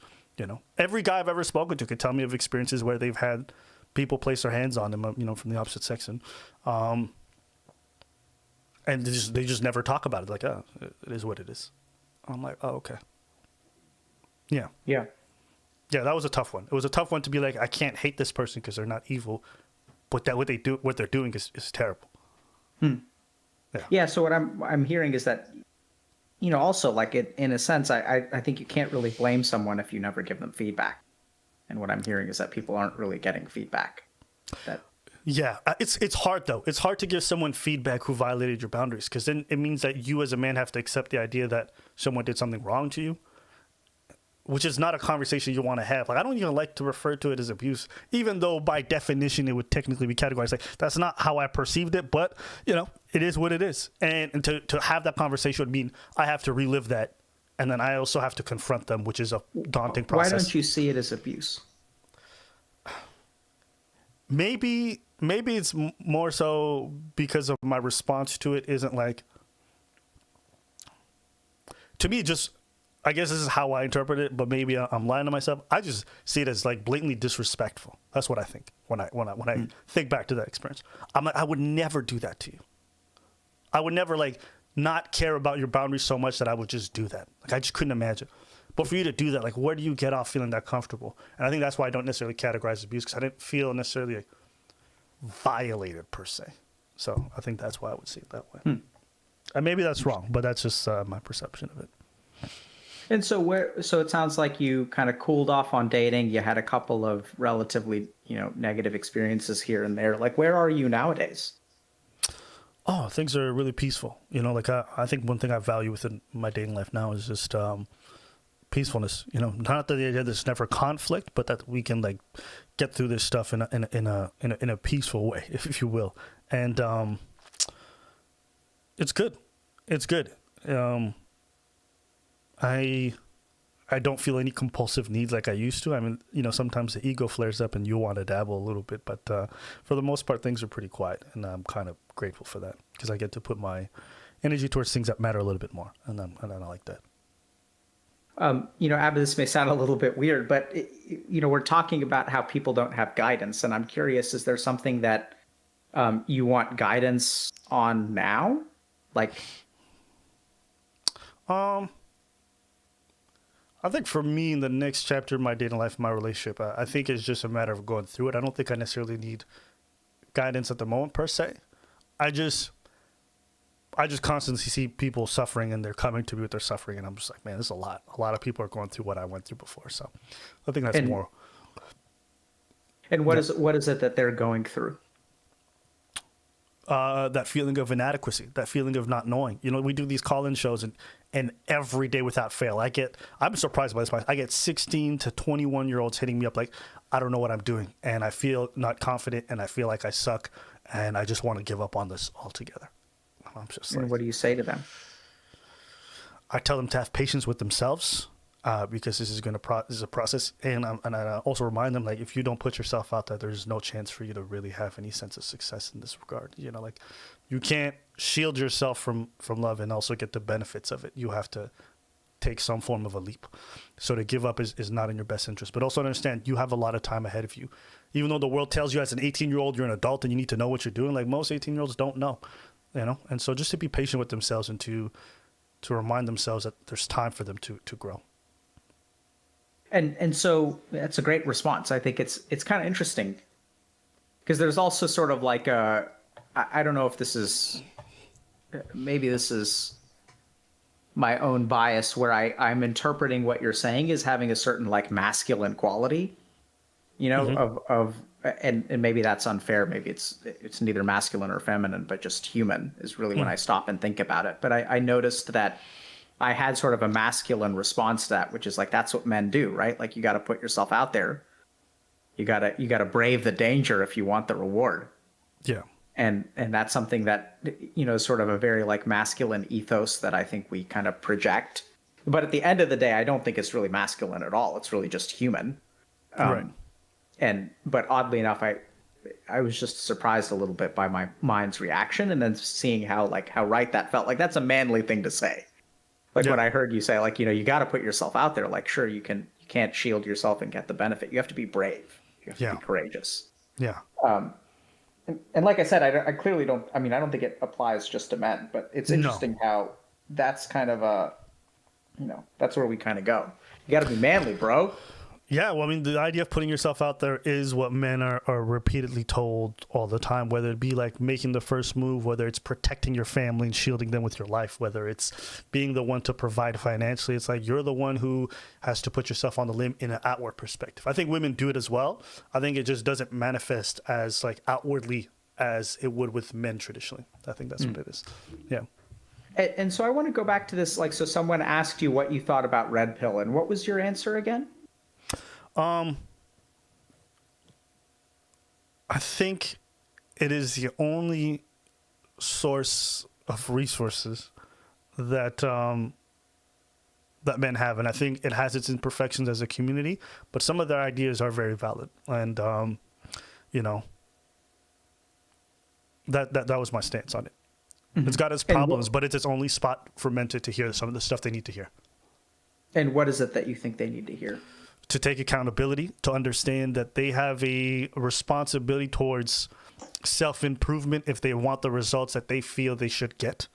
Every guy I've ever spoken to could tell me of experiences where they've had people place their hands on them, from the opposite sex. And they just never talk about it. Like, "Oh, it is what it is." I'm like, "Oh, okay." Yeah. Yeah. Yeah, that was a tough one. It was a tough one to be like, I can't hate this person because they're not evil, but that what they're doing is terrible. Yeah. So what I'm hearing is that, also, like, in a sense, I think you can't really blame someone if you never give them feedback. And what I'm hearing is that people aren't really getting feedback. Yeah, it's hard though. It's hard to give someone feedback who violated your boundaries, because then it means that you as a man have to accept the idea that someone did something wrong to you, which is not a conversation you want to have. Like, I don't even like to refer to it as abuse, even though by definition it would technically be categorized. Like, that's not how I perceived it, but it is what it is. And to have that conversation would mean I have to relive that, and then I also have to confront them, which is a daunting process. Why don't you see it as abuse? Maybe it's more so because of my response to it isn't like, to me, just, I guess this is how I interpret it, but maybe I'm lying to myself. I just see it as like blatantly disrespectful. That's what I think when I think back to that experience. I'm like, I would never do that to you. I would never like not care about your boundaries so much that I would just do that. Like, I just couldn't imagine. But for you to do that, like, where do you get off feeling that comfortable? And I think that's why I don't necessarily categorize abuse, because I didn't feel necessarily like violated per se. So I think that's why I would see it that way. And maybe that's wrong, but that's just my perception of it. And so it sounds like you kind of cooled off on dating. You had a couple of relatively, negative experiences here and there. Like, where are you nowadays? Oh, things are really peaceful. Like I think one thing I value within my dating life now is just peacefulness. Not that there's never conflict, but that we can like get through this stuff in a peaceful way, if you will. And it's good. It's good. I don't feel any compulsive needs like I used to. I mean, sometimes the ego flares up and you want to dabble a little bit, but for the most part, things are pretty quiet, and I'm kind of grateful for that because I get to put my energy towards things that matter a little bit more, and I like that. Abba, this may sound a little bit weird, but we're talking about how people don't have guidance, and I'm curious: is there something that you want guidance on now, like? I think for me, in the next chapter of my dating life, my relationship, I think it's just a matter of going through it. I don't think I necessarily need guidance at the moment per se. I just constantly see people suffering, and they're coming to me with their suffering, and I'm just like, man, this is a lot. A lot of people are going through what I went through before, so I think that's more. And what is it that they're going through? That feeling of inadequacy, that feeling of not knowing. We do these call-in shows, and every day without fail, I'm surprised by this. I get 16 to 21-year-olds hitting me up like, I don't know what I'm doing, and I feel not confident, and I feel like I suck, and I just want to give up on this altogether. I'm just like, and what do you say to them? I tell them to have patience with themselves, because this is a process, and I also remind them, like, if you don't put yourself out there, there's no chance for you to really have any sense of success in this regard. Like, you can't shield yourself from love and also get the benefits of it. You have to take some form of a leap. So to give up is not in your best interest. But also understand you have a lot of time ahead of you. Even though the world tells you as an 18-year-old you're an adult and you need to know what you're doing, like most 18-year-olds don't know. And so just to be patient with themselves and to remind themselves that there's time for them to grow. And so that's a great response. I think it's kind of interesting because there's also sort of like I don't know if maybe this is my own bias where I'm interpreting what you're saying as having a certain like masculine quality, of and maybe that's unfair. Maybe it's neither masculine or feminine, but just human is really when I stop and think about it. But I noticed that I had sort of a masculine response to that, which is like, that's what men do, right? Like, you got to put yourself out there. You gotta brave the danger if you want the reward. Yeah. And that's something that, is sort of a very like masculine ethos that I think we kind of project. But at the end of the day, I don't think it's really masculine at all. It's really just human. Right. But oddly enough, I was just surprised a little bit by my mind's reaction, and then seeing how right that felt. Like, that's a manly thing to say. Like, when I heard you say, like, you got to put yourself out there. Like, sure, you can't shield yourself and get the benefit. You have to be brave. You have to be courageous. Yeah. And like I said, I clearly don't. I mean, I don't think it applies just to men, but it's interesting how that's kind of that's where we kind of go. You got to be manly, bro. Yeah, well, I mean, the idea of putting yourself out there is what men are repeatedly told all the time, whether it be like making the first move, whether it's protecting your family and shielding them with your life, whether it's being the one to provide financially. It's like you're the one who has to put yourself on the limb in an outward perspective. I think women do it as well. I think it just doesn't manifest as like outwardly as it would with men traditionally. I think that's what it is. Yeah. And so I want to go back to this. Like, so someone asked you what you thought about Red Pill, and what was your answer again? I think it is the only source of resources that that men have, and I think it has its imperfections as a community, but some of their ideas are very valid, and that was my stance on it. Mm-hmm. It's got its problems, but it's its only spot for men to hear some of the stuff they need to hear. And what is it that you think they need to hear? To take accountability, to understand that they have a responsibility towards self-improvement if they want the results that they feel they should get,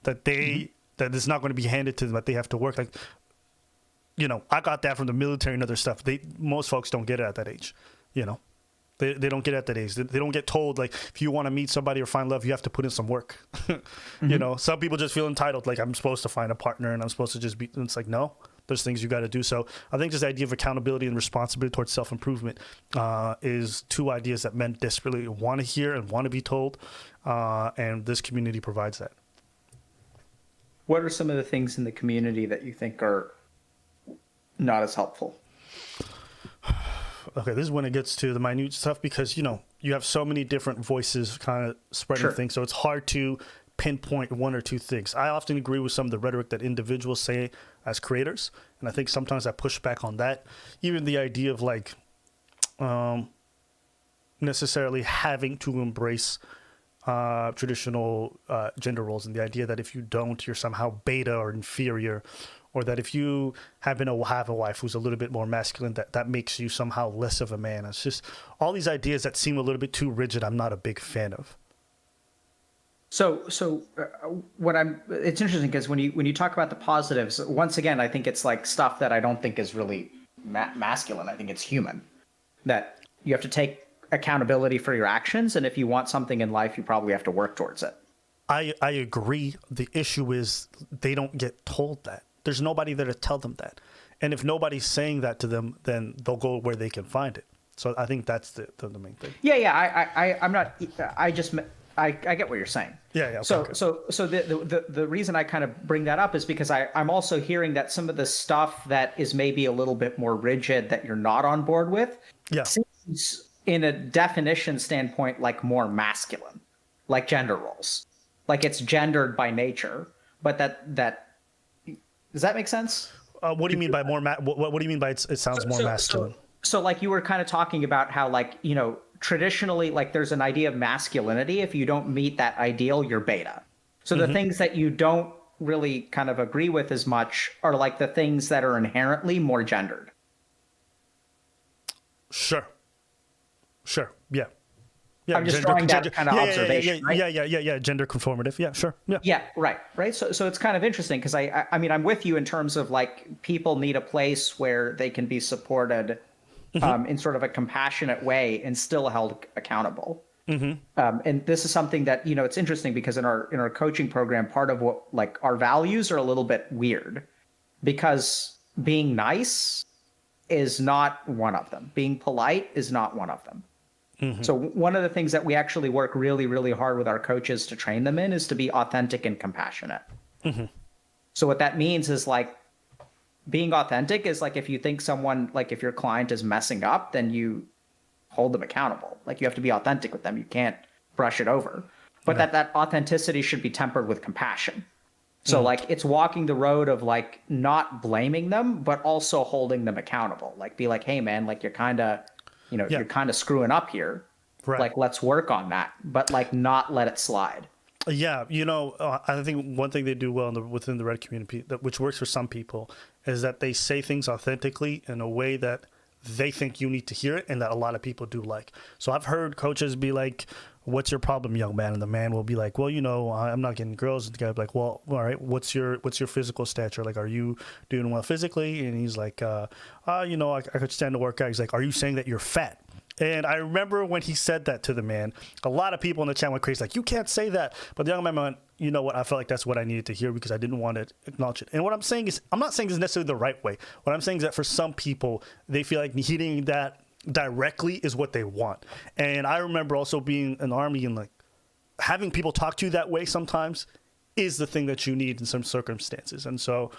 that that it's not going to be handed to them, that they have to work. Like, I got that from the military and other stuff. Most folks don't get it at that age, They don't get at that age. They don't get told, like, if you want to meet somebody or find love, you have to put in some work. You know, some people just feel entitled, like, I'm supposed to find a partner and I'm supposed to just be. It's like, no, there's things you got to do. So I think this idea of accountability and responsibility towards self-improvement is two ideas that men desperately want to hear and want to be told. And this community provides that. What are some of the things in the community that you think are not as helpful? Okay, this is when it gets to the minute stuff, because, you know, you have so many different voices kind of spreading things. So it's hard to pinpoint one or two things. I often agree with some of the rhetoric that individuals say as creators. And I think sometimes I push back on that. Even the idea of, like, necessarily having to embrace traditional gender roles, and the idea that if you don't, you're somehow beta or inferior, or that if you have a wife who's a little bit more masculine, that makes you somehow less of a man. It's just all these ideas that seem a little bit too rigid. I'm not a big fan of. So it's interesting because when you talk about the positives, once again, I think it's like stuff that I don't think is really masculine. I think it's human, that you have to take accountability for your actions, and if you want something in life, you probably have to work towards it. I agree. The issue is they don't get told that. There's nobody there to tell them that. And if nobody's saying that to them, then they'll go where they can find it. So I think that's the main thing. Yeah. I'm not. I get what you're saying. Yeah. So the reason I kind of bring that up is because I'm also hearing that some of the stuff that is maybe a little bit more rigid that you're not on board with, seems in a definition standpoint like more masculine, like gender roles, like it's gendered by nature. But that does that make sense? What do you mean by more? What do you mean by it sounds more masculine? So like you were kind of talking about how, like, you know, traditionally, like, there's an idea of masculinity. If you don't meet that ideal, you're beta. So the things that you don't really kind of agree with as much are like the things that are inherently more gendered. Sure. Yeah. I'm just drawing that kind of observation. Yeah. Gender conformative. Yeah, sure. Yeah, right. So it's kind of interesting because I mean, I'm with you in terms of, like, people need a place where they can be supported in sort of a compassionate way and still held accountable. And this is something that, you know, it's interesting because in our coaching program, part of what, like, our values are a little bit weird because being nice is not one of them. Being polite is not one of them. So one of the things that we actually work really, really hard with our coaches to train them in is to be authentic and compassionate. So what that means is, like, being authentic is like if you think someone, like if your client is messing up, then you hold them accountable. Like, you have to be authentic with them. You can't brush it over. But that authenticity should be tempered with compassion. So like it's walking the road of, like, not blaming them, but also holding them accountable. Like, be like, hey man, like, you're kind of screwing up here. Right. Like, let's work on that, but, like, not let it slide. Yeah, you know, I think one thing they do well within the Red community, which works for some people, is that they say things authentically in a way that they think you need to hear it, and that a lot of people do like. So I've heard coaches be like, "What's your problem, young man?" And the man will be like, "Well, you know, I'm not getting girls." And the guy will be like, "Well, all right, what's your physical stature? Like, are you doing well physically?" And he's like, you know, I could stand to work out." He's like, "Are you saying that you're fat?" And I remember when he said that to the man, a lot of people in the chat went crazy, like, "You can't say that." But the young man went, "You know what? I felt like that's what I needed to hear because I didn't want to acknowledge it." And what I'm saying is, I'm not saying it's necessarily the right way. What I'm saying is that for some people, they feel like hearing that directly is what they want. And I remember also being in the Army and, like, having people talk to you that way sometimes is the thing that you need in some circumstances. And so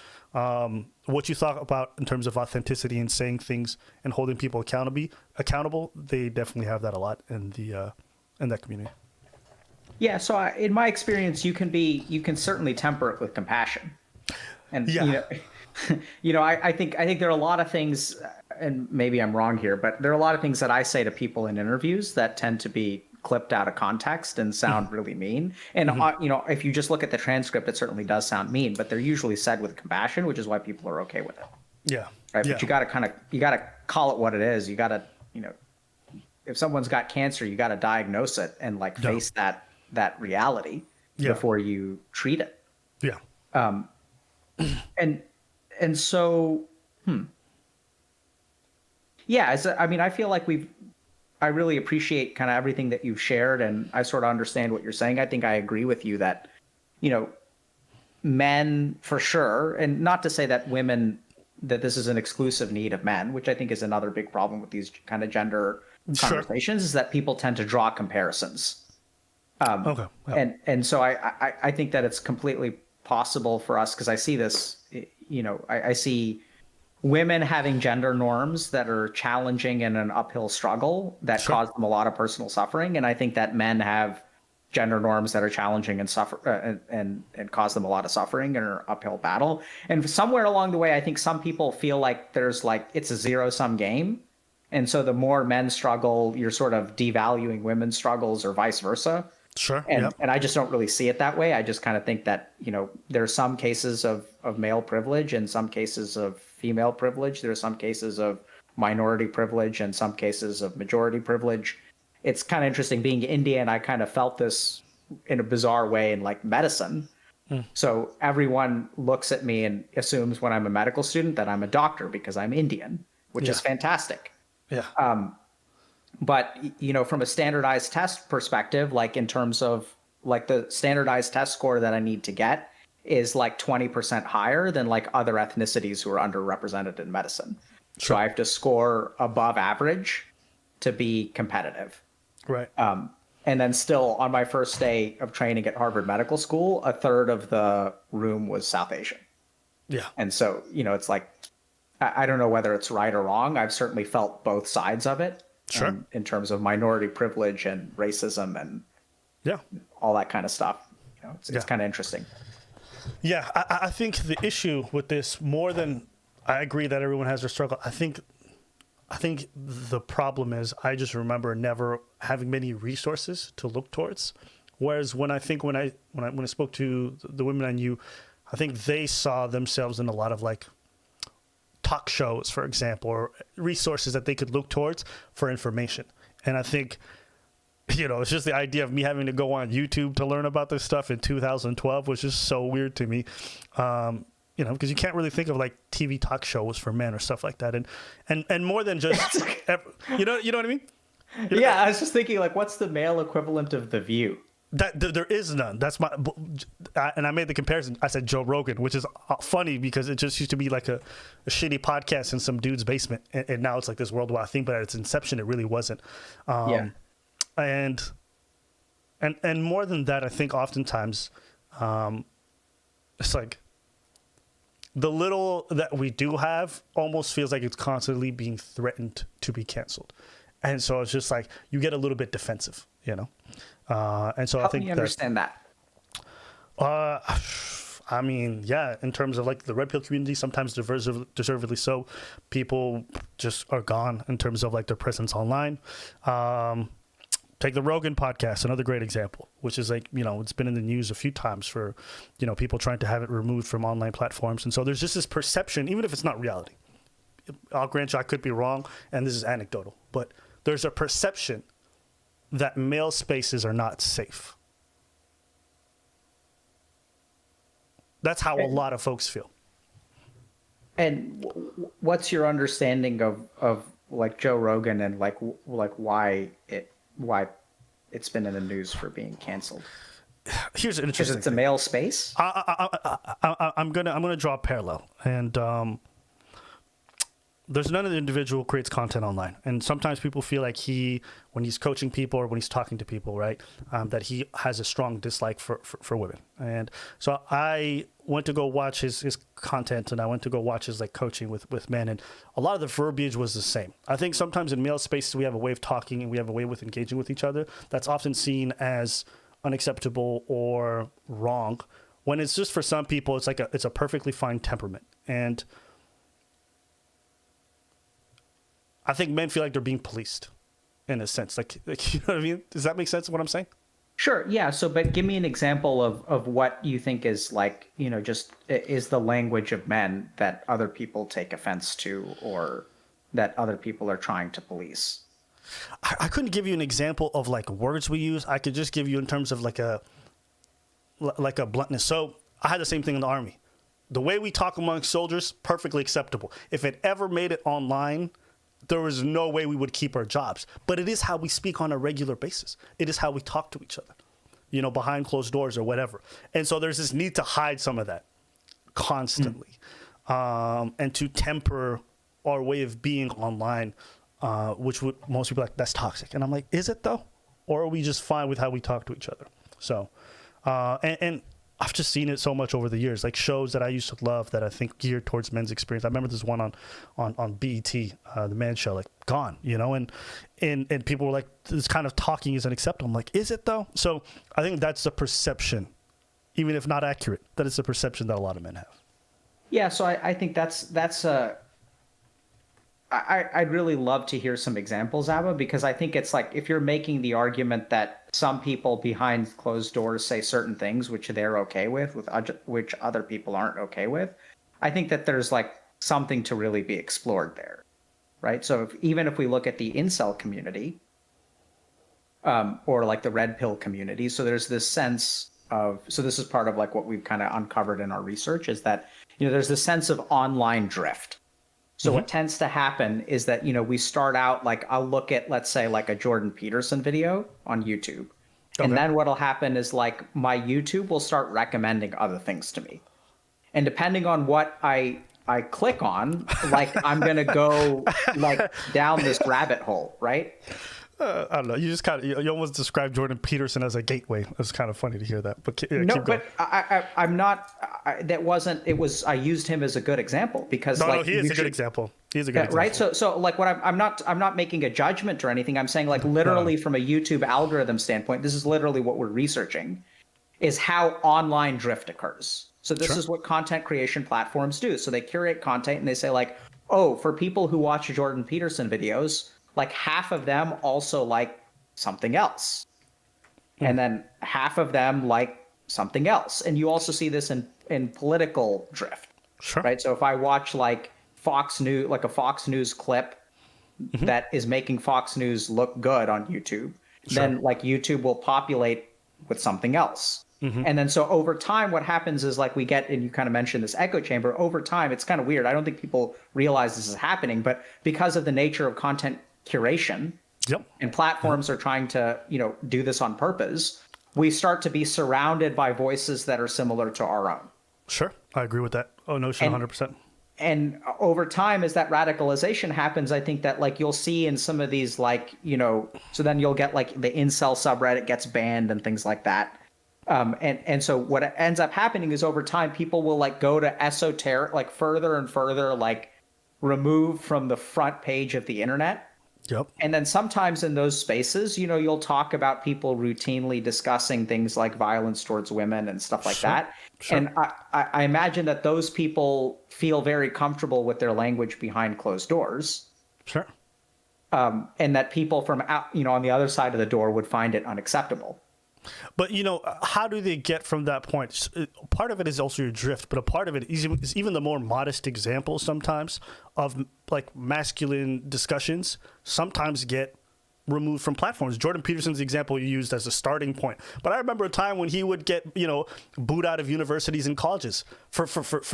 what you thought about in terms of authenticity and saying things and holding people accountable, they definitely have that a lot in that community. Yeah. So in my experience, you can certainly temper it with compassion. And, I think there are a lot of things, and maybe I'm wrong here, but there are a lot of things that I say to people in interviews that tend to be clipped out of context and sound really mean. And, if you just look at the transcript, it certainly does sound mean, but they're usually said with compassion, which is why people are okay with it. Yeah. Right. Yeah. But you got to call it what it is. You got to, if someone's got cancer, you got to diagnose it and, like, face that reality before you treat it. Yeah. And so, I feel like I really appreciate kind of everything that you've shared, and I sort of understand what you're saying. I think I agree with you that, you know, men for sure, and not to say that women, that this is an exclusive need of men, which I think is another big problem with these kind of gender Sure. conversations, is that people tend to draw comparisons. Okay. Yeah. And so I think that it's completely possible for us, because I see this, you know, I see women having gender norms that are challenging in an uphill struggle that Sure. cause them a lot of personal suffering, and I think that men have gender norms that are challenging and suffer and cause them a lot of suffering in an uphill battle. And somewhere along the way, I think some people feel like there's like it's a zero sum game, and so the more men struggle, you're sort of devaluing women's struggles, or vice versa. Sure. And Yep. I just don't really see it that way. I just kind of think that, you know, there are some cases of male privilege and some cases of female privilege. There are some cases of minority privilege and some cases of majority privilege. It's kind of interesting being Indian. I kind of felt this in a bizarre way in like medicine. So everyone looks at me and assumes when I'm a medical student that I'm a doctor because I'm Indian, which Yeah. is fantastic. Yeah. But, you know, from a standardized test perspective, like in terms of like the standardized test score that I need to get is like 20% higher than like other ethnicities who are underrepresented in medicine. So Sure. I have to score above average to be competitive. Right. And then still on my first day of training at Harvard Medical School, a third of the room was South Asian. Yeah. And so, you know, it's like, I don't know whether it's right or wrong. I've certainly felt both sides of it. Sure. In terms of minority privilege and racism and Yeah. all that kind of stuff. You know, it's Yeah. kind of interesting. Yeah, I think the issue with this, more than I agree that everyone has their struggle, I think the problem is I just remember never having many resources to look towards. Whereas when I spoke to the women I knew, I think they saw themselves in a lot of like talk shows, for example, or resources that they could look towards for information. And I think, you know, it's just the idea of me having to go on YouTube to learn about this stuff in 2012 was just so weird to me. You know, because you can't really think of like TV talk shows for men or stuff like that. And more than just, you know what I mean? Yeah, I was just thinking, like, what's the male equivalent of The View? There is none. That's and I made the comparison. I said Joe Rogan, which is funny because it just used to be like a shitty podcast in some dude's basement, and now it's like this worldwide thing. But at its inception, it really wasn't. Yeah. And more than that, I think oftentimes it's like the little that we do have almost feels like it's constantly being threatened to be canceled, and so it's just like you get a little bit defensive, you know. And so I Help think me understand that. I mean, yeah, in terms of like the red pill community, sometimes deservedly so, people just are gone in terms of like their presence online. Take the Rogan podcast, another great example, which is like, you know, it's been in the news a few times for, you know, people trying to have it removed from online platforms. And so there's just this perception, even if it's not reality. I'll grant you I could be wrong, and this is anecdotal, but there's a perception that male spaces are not safe. That's how a lot of folks feel. And what's your understanding of like Joe Rogan and like why it's been in the news for being canceled? Here's an Because interesting it's a thing. male space? I'm gonna draw a parallel, and there's none of the individual creates content online, and sometimes people feel like when he's coaching people or when he's talking to people, right, that he has a strong dislike for women. And so I went to go watch his content, and I went to go watch his like coaching with men, and a lot of the verbiage was the same. I think sometimes in male spaces we have a way of talking and we have a way with engaging with each other that's often seen as unacceptable or wrong, when it's just for some people it's like it's a perfectly fine temperament. And I think men feel like they're being policed in a sense. Like you know what I mean? Does that make sense what I'm saying? Sure. Yeah. So, but give me an example of what you think is like, you know, just is the language of men that other people take offense to or that other people are trying to police. I couldn't give you an example of like words we use. I could just give you in terms of like a bluntness. So I had the same thing in the Army. The way we talk among soldiers, perfectly acceptable. If it ever made it online, there was no way we would keep our jobs. But it is how we speak on a regular basis. It is how we talk to each other, you know, behind closed doors or whatever. And so there's this need to hide some of that constantly, and to temper our way of being online, which would most people like, that's toxic. And I'm like, is it though? Or are we just fine with how we talk to each other? So, and I've just seen it so much over the years, like shows that I used to love that I think geared towards men's experience. I remember this one on BET, the Man Show, like gone, you know, and people were like, this kind of talking isn't acceptable. I'm like, is it though? So I think that's the perception, even if not accurate, that it's a perception that a lot of men have. Yeah, so I think I'd really love to hear some examples, Abba, because I think it's like if you're making the argument that some people behind closed doors say certain things which they're okay with which other people aren't okay with, I think that there's like something to really be explored there, right? So even if we look at the incel community, or like the red pill community, so there's this sense of, so this is part of like what we've kind of uncovered in our research, is that, you know, there's this sense of online drift. So what tends to happen is that, you know, we start out like, I'll look at, let's say, like a Jordan Peterson video on YouTube. Okay. And then what'll happen is like my YouTube will start recommending other things to me. And depending on what I click on, like I'm going to go like down this rabbit hole, right? I don't know. You just kind of, you almost described Jordan Peterson as a gateway. It was kind of funny to hear that. But no, but I'm not. That wasn't. It was. I used him as a good example because no, he is a good example. He's a good example, right? So like what I'm not making a judgment or anything. I'm saying like literally from a YouTube algorithm standpoint, this is literally what we're researching, is how online drift occurs. So this is what content creation platforms do. So they curate content and they say like, oh, for people who watch Jordan Peterson videos, like half of them also like something else. And then half of them like something else. And you also see this in political drift, right? So if I watch like Fox News, like a Fox News clip that is making Fox News look good on YouTube, then like YouTube will populate with something else. And then so over time, what happens is like we get, and you kind of mentioned this echo chamber, over time, it's kind of weird. I don't think people realize this is happening, but because of the nature of content curation, and platforms are trying to, you know, do this on purpose, we start to be surrounded by voices that are similar to our own. Sure, I agree with that. Oh, no, 100%. And over time, as that radicalization happens, I think that like you'll see in some of these, like, you know, so then you'll get like the incel subreddit gets banned and things like that. And so what ends up happening is over time, people will like go to esoteric, like further and further, like removed from the front page of the internet. And then sometimes in those spaces, you know, you'll talk about people routinely discussing things like violence towards women and stuff like that. And I imagine that those people feel very comfortable with their language behind closed doors. And that people from out, you know, on the other side of the door would find it unacceptable. But, you know, how do they get from that point? Part of it is also your drift, but a part of it is even the more modest examples sometimes of like masculine discussions sometimes get removed from platforms. Jordan Peterson's the example you used as a starting point. But I remember a time when he would get, you know, booed out of universities and colleges for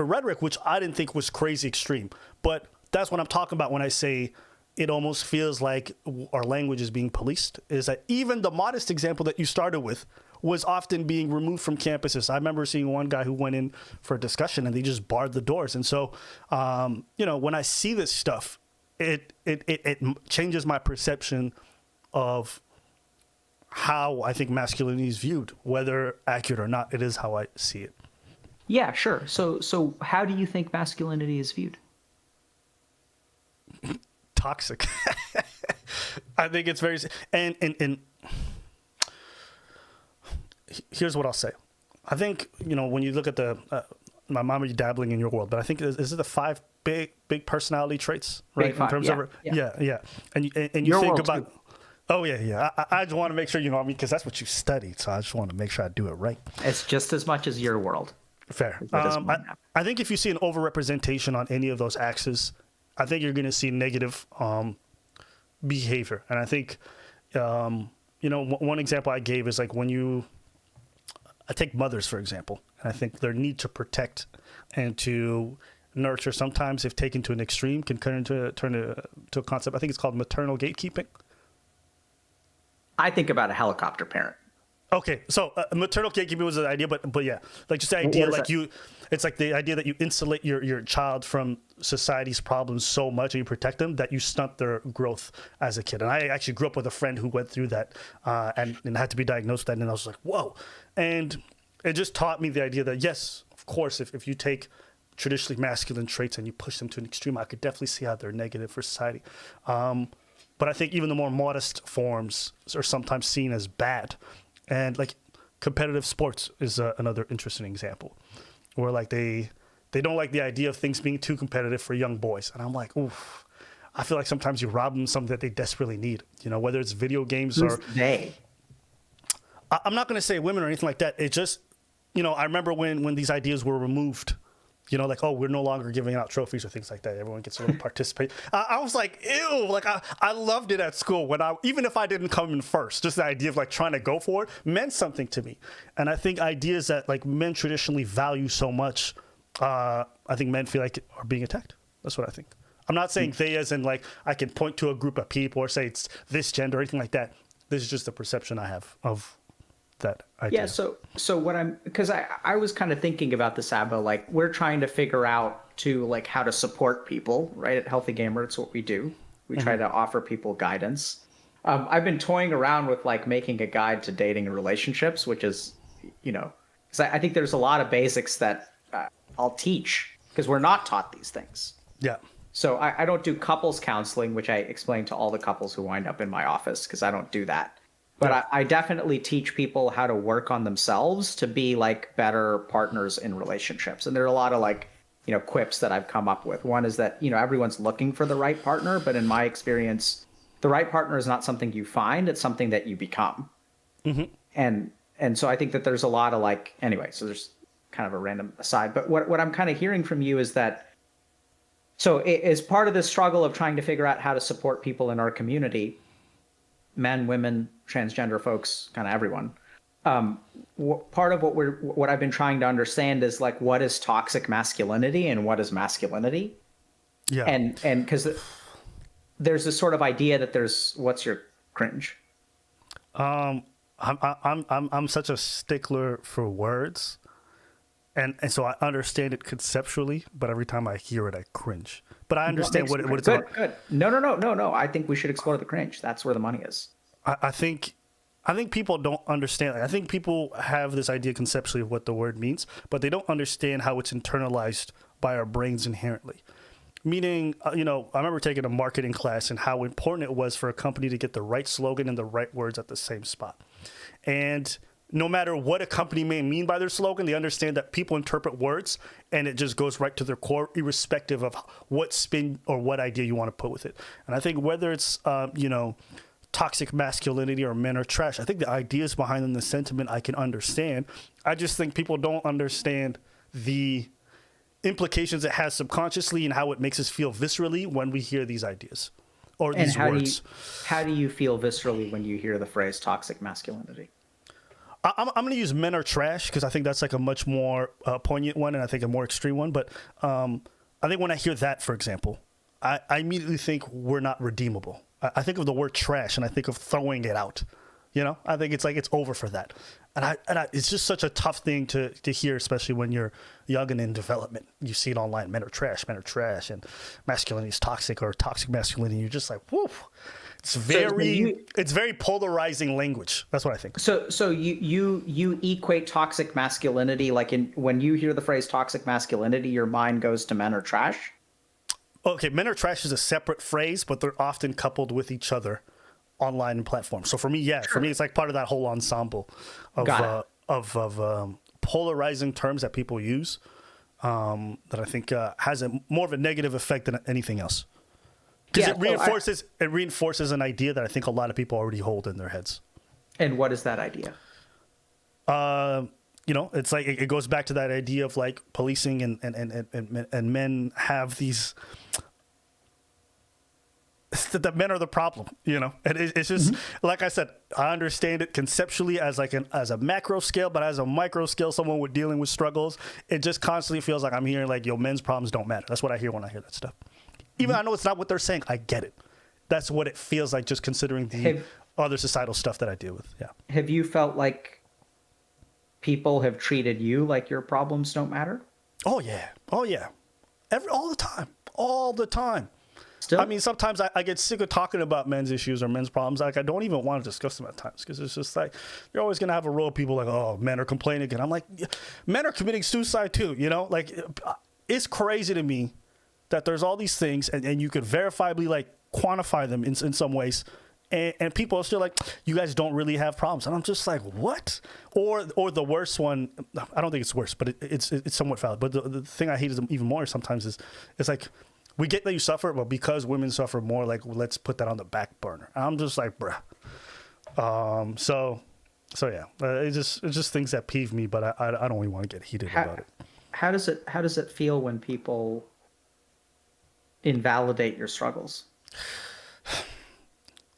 rhetoric, which I didn't think was crazy extreme. But that's what I'm talking about when I say it almost feels like our language is being policed, is that even the modest example that you started with was often being removed from campuses. I remember seeing one guy who went in for a discussion and they just barred the doors. And so, you know, when I see this stuff, it changes my perception of how I think masculinity is viewed, whether accurate or not. It is how I see it. Yeah, sure. So how do you think masculinity is viewed? Toxic. I think it's very, and here's what I'll say. I think, you know, when you look at the my mom, are you dabbling in your world, but I think is it the 5 big personality traits, right? Big 5, in terms of yeah. And you your think world about too. Oh yeah. I just want to make sure, you know what I mean, because that's what you studied, so I just want to make sure I do it right. It's just as much as your world. Fair. I think if you see an overrepresentation on any of those axes, I think you're going to see negative behavior. And I think, you know, one example I gave is like when I take mothers, for example, and I think their need to protect and to nurture, sometimes if taken to an extreme, can turn into a concept. I think it's called maternal gatekeeping. I think about a helicopter parent. Okay, so maternal gatekeeping was the idea, but yeah, like just the idea, like that? It's like the idea that you insulate your child from society's problems so much, and you protect them that you stunt their growth as a kid. And I actually grew up with a friend who went through that and had to be diagnosed with that, and I was like, whoa. And it just taught me the idea that, yes, of course, if you take traditionally masculine traits and you push them to an extreme, I could definitely see how they're negative for society. But I think even the more modest forms are sometimes seen as bad. And like competitive sports is another interesting example, where like they don't like the idea of things being too competitive for young boys. And I'm like, oof, I feel like sometimes you rob them something that they desperately need, you know, whether it's video games or they. I'm not going to say women or anything like that. It just, you know, I remember when these ideas were removed, you know, like, oh, we're no longer giving out trophies or things like that. Everyone gets a little participate. I was like, ew, like I loved it at school even if I didn't come in first, just the idea of like trying to go for it meant something to me. And I think ideas that like men traditionally value so much, I think men feel like are being attacked. That's what I think. I'm not saying they as in like I can point to a group of people or say it's this gender or anything like that. This is just the perception I have of that idea. Yeah, so what because I was kind of thinking about this, Abba, like we're trying to figure out to like how to support people, right? At Healthy Gamer, it's what we do. We try to offer people guidance. I've been toying around with like making a guide to dating and relationships, which is, you know, because I think there's a lot of basics that I'll teach because we're not taught these things. Yeah. So I don't do couples counseling, which I explain to all the couples who wind up in my office because I don't do that. But I definitely teach people how to work on themselves to be like better partners in relationships. And there are a lot of like, you know, quips that I've come up with. One is that, you know, everyone's looking for the right partner, but in my experience, the right partner is not something you find, it's something that you become. Mm-hmm. And so I think that there's a lot of like, anyway, so there's kind of a random aside, but what I'm kind of hearing from you is that, so as part of this struggle of trying to figure out how to support people in our community, men, women, transgender folks, kind of everyone. Part of what I've been trying to understand is like, what is toxic masculinity and what is masculinity? Yeah. And because there's this sort of idea that what's your cringe? I'm such a stickler for words, and so I understand it conceptually, but every time I hear it, I cringe. But I understand what it's about. Good. No. I think we should explore the cringe. That's where the money is. I think people don't understand. I think people have this idea conceptually of what the word means, but they don't understand how it's internalized by our brains inherently. Meaning, you know, I remember taking a marketing class and how important it was for a company to get the right slogan and the right words at the same spot. And no matter what a company may mean by their slogan, they understand that people interpret words and it just goes right to their core, irrespective of what spin or what idea you want to put with it. And I think whether it's, you know, toxic masculinity or men are trash, I think the ideas behind them, the sentiment I can understand. I just think people don't understand the implications it has subconsciously and how it makes us feel viscerally when we hear these ideas or these words. How do you feel viscerally when you hear the phrase toxic masculinity? I'm going to use men are trash because I think that's like a much more poignant one and I think a more extreme one. But I think when I hear that, for example, I immediately think we're not redeemable. I think of the word trash and I think of throwing it out. You know, I think it's like it's over for that. And it's just such a tough thing to hear, especially when you're young and in development. You see it online. Men are trash, and masculinity is toxic or toxic masculinity. You're just like, whoa. It's very polarizing language. That's what I think. So you equate toxic masculinity, like when you hear the phrase toxic masculinity, your mind goes to men are trash? Okay, men are trash is a separate phrase, but they're often coupled with each other online platforms. So for me, yeah, sure. For me, it's like part of that whole ensemble of polarizing terms that people use that I think has more of a negative effect than anything else. Because it reinforces an idea that I think a lot of people already hold in their heads. And what is that idea? You know, it's like it goes back to that idea of like policing and men have these. that men are the problem, you know. And it's just like I said, I understand it conceptually as like as a macro scale, but as a micro scale, someone with dealing with struggles, it just constantly feels like I'm hearing like, yo, men's problems don't matter. That's what I hear when I hear that stuff. Even I know it's not what they're saying, I get it. That's what it feels like, just considering the other societal stuff that I deal with. Yeah. Have you felt like people have treated you like your problems don't matter? Oh yeah. Oh yeah. All the time. All the time. Still? I mean, sometimes I get sick of talking about men's issues or men's problems. Like, I don't even want to discuss them at times because it's just like, you're always going to have a row of people like, oh, men are complaining. And I'm like, yeah, men are committing suicide too, you know? Like, it's crazy to me that there's all these things and you could verifiably, like, quantify them in some ways. And people are still like, you guys don't really have problems. And I'm just like, what? Or the worst one, I don't think it's worse, but it's somewhat valid. But the thing I hate is even more sometimes is it's like, we get that you suffer, but because women suffer more, like, let's put that on the back burner. I'm just like, bruh. So yeah, it's just things that peeve me, but I don't really want to get heated about it. How does it feel when people invalidate your struggles?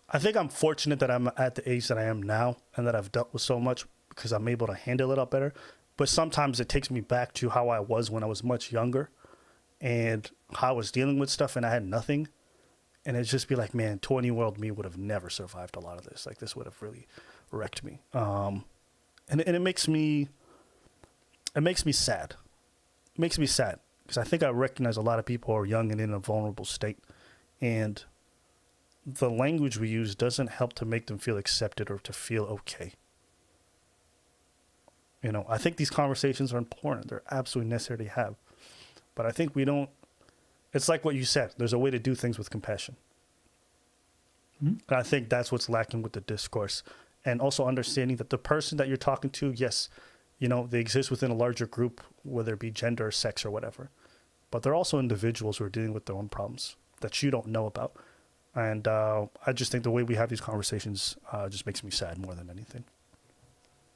I think I'm fortunate that I'm at the age that I am now and that I've dealt with so much because I'm able to handle it up better. But sometimes it takes me back to how I was when I was much younger and how I was dealing with stuff and I had nothing. And it'd just be like, man, 20-year-old me would have never survived a lot of this. Like, this would have really wrecked me. And it makes me sad. It makes me sad because I think I recognize a lot of people are young and in a vulnerable state. And the language we use doesn't help to make them feel accepted or to feel okay. You know, I think these conversations are important. They're absolutely necessary to have. But I think we don't, it's like what you said, there's a way to do things with compassion. Mm-hmm. And I think that's what's lacking with the discourse. And also understanding that the person that you're talking to, yes, you know, they exist within a larger group, whether it be gender or sex or whatever. But they're also individuals who are dealing with their own problems that you don't know about. And I just think the way we have these conversations just makes me sad more than anything.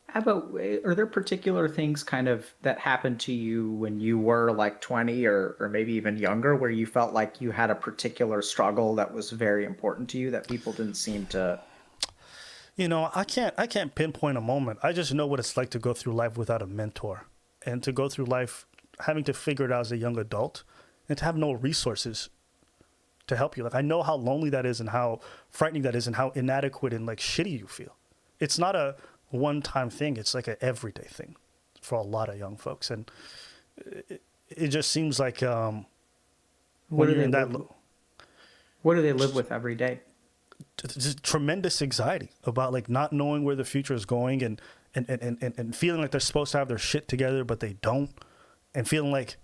How about, are there particular things kind of that happened to you when you were like 20 or maybe even younger where you felt like you had a particular struggle that was very important to you that people didn't seem to? You know, I can't pinpoint a moment. I just know what it's like to go through life without a mentor and to go through life having to figure it out as a young adult and to have no resources to help you. Like, I know how lonely that is and how frightening that is and how inadequate and like shitty you feel. It's not a one-time thing. It's like an everyday thing for a lot of young folks. And it just seems like what do they live with every day? Just tremendous anxiety about like not knowing where the future is going and feeling like they're supposed to have their shit together, but they don't. And feeling like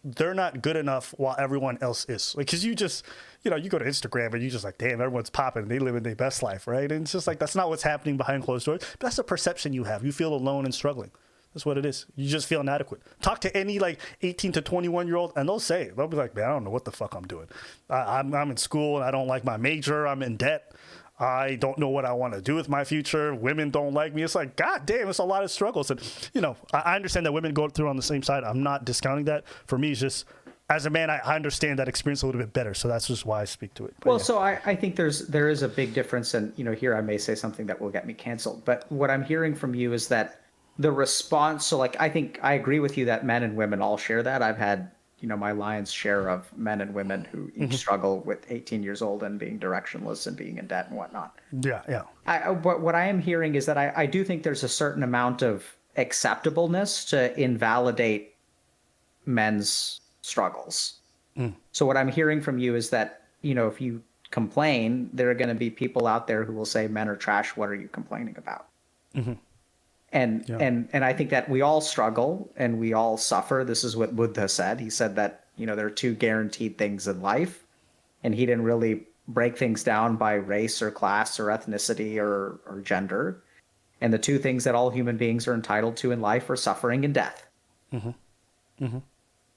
they're not good enough while everyone else is. Like, cause you just, you know, you go to Instagram and you just like, damn, everyone's popping and they live in their best life, right? And it's just like, that's not what's happening behind closed doors. But that's the perception you have. You feel alone and struggling. That's what it is. You just feel inadequate. Talk to any like 18 to 21-year-old and they'll say it. They'll be like, man, I don't know what the fuck I'm doing. I'm in school and I don't like my major. I'm in debt. I don't know what I want to do with my future. Women don't like me. It's like, God damn, it's a lot of struggles. And, you know, I understand that women go through on the same side. I'm not discounting that. For me, it's just, as a man, I understand that experience a little bit better. So that's just why I speak to it. But well, yeah. so I think there is a big difference. And, you know, here I may say something that will get me canceled. But what I'm hearing from you is that the response, so like, I think I agree with you that men and women all share that. I've had, you know, my lion's share of men and women who each struggle with 18 years old and being directionless and being in debt and whatnot. Yeah, yeah. What I am hearing is that I do think there's a certain amount of acceptableness to invalidate men's struggles. So what I'm hearing from you is that, you know, if you complain, there are going to be people out there who will say men are trash. What are you complaining about? And I think that we all struggle and we all suffer. This is what Buddha said. He said that, you know, there are two guaranteed things in life, and he didn't really break things down by race or class or ethnicity or gender. And the two things that all human beings are entitled to in life are suffering and death.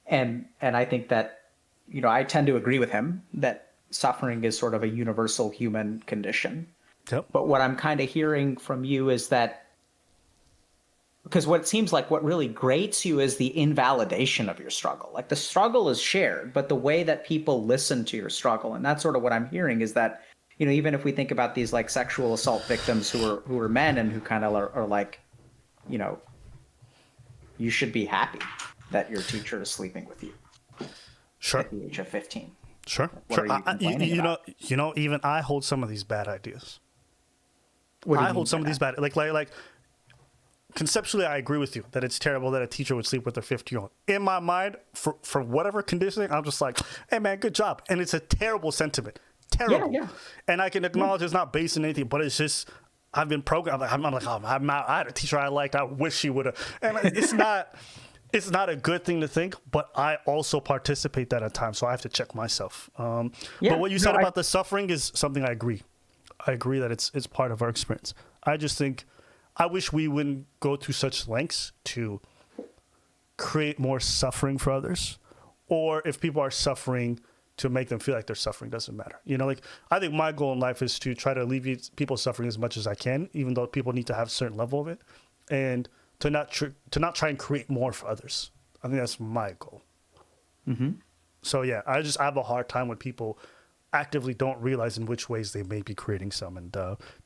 And I think that, you know, I tend to agree with him that suffering is sort of a universal human condition. Yep. But what I'm kind of hearing from you is that because what it seems like what really grates you is the invalidation of your struggle. Like the struggle is shared, but the way that people listen to your struggle, and that's sort of what I'm hearing is that, even if we think about these like sexual assault victims who are men and who kind of are like, you know, you should be happy that your teacher is sleeping with you Sure. at the age of 15. Sure. What Sure. are you complaining about? Even I hold some of these bad ideas. What do you I mean hold by some of these that? bad, like conceptually, I agree with you that it's terrible that a teacher would sleep with their 15-year-old. In my mind, for whatever conditioning, I'm just like, hey man, good job. And it's a terrible sentiment. Terrible. Yeah. And I can acknowledge it's not based on anything, but it's just, I've been programmed. I'm like, oh, I had a teacher I liked. I wish she would have. And it's not, it's not a good thing to think, but I also participate that at times. So I have to check myself. But what you said about the suffering is something I agree. I agree that it's part of our experience. I just think, I wish we wouldn't go to such lengths to create more suffering for others, or if people are suffering, to make them feel like they're suffering doesn't matter. Like I think my goal in life is to try to alleviate people's suffering as much as I can, even though people need to have a certain level of it, and to not try and create more for others. I think that's my goal. Mm-hmm. So yeah, I have a hard time when people actively don't realize in which ways they may be creating some and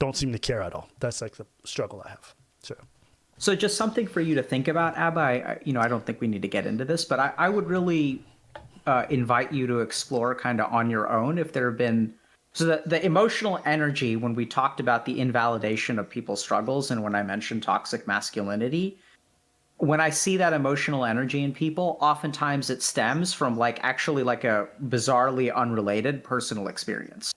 don't seem to care at all. That's like the struggle I have. So just something for you to think about, Abba. I don't think we need to get into this, but I would really invite you to explore kind of on your own if there have been. So the emotional energy, when we talked about the invalidation of people's struggles and when I mentioned toxic masculinity, when I see that emotional energy in people, oftentimes it stems from actually a bizarrely unrelated personal experience.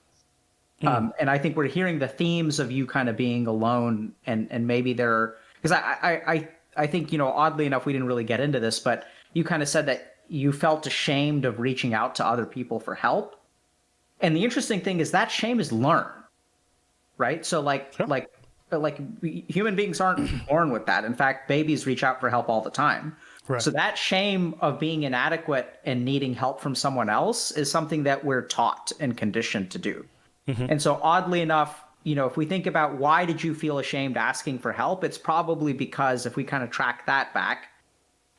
And I think we're hearing the themes of you kind of being alone and maybe because I think, oddly enough, we didn't really get into this, but you kind of said that you felt ashamed of reaching out to other people for help. And the interesting thing is that shame is learned, right? So human beings aren't born with that. In fact, babies reach out for help all the time. Right. So that shame of being inadequate and needing help from someone else is something that we're taught and conditioned to do. Mm-hmm. And so oddly enough, if we think about why did you feel ashamed asking for help, it's probably because if we kind of track that back,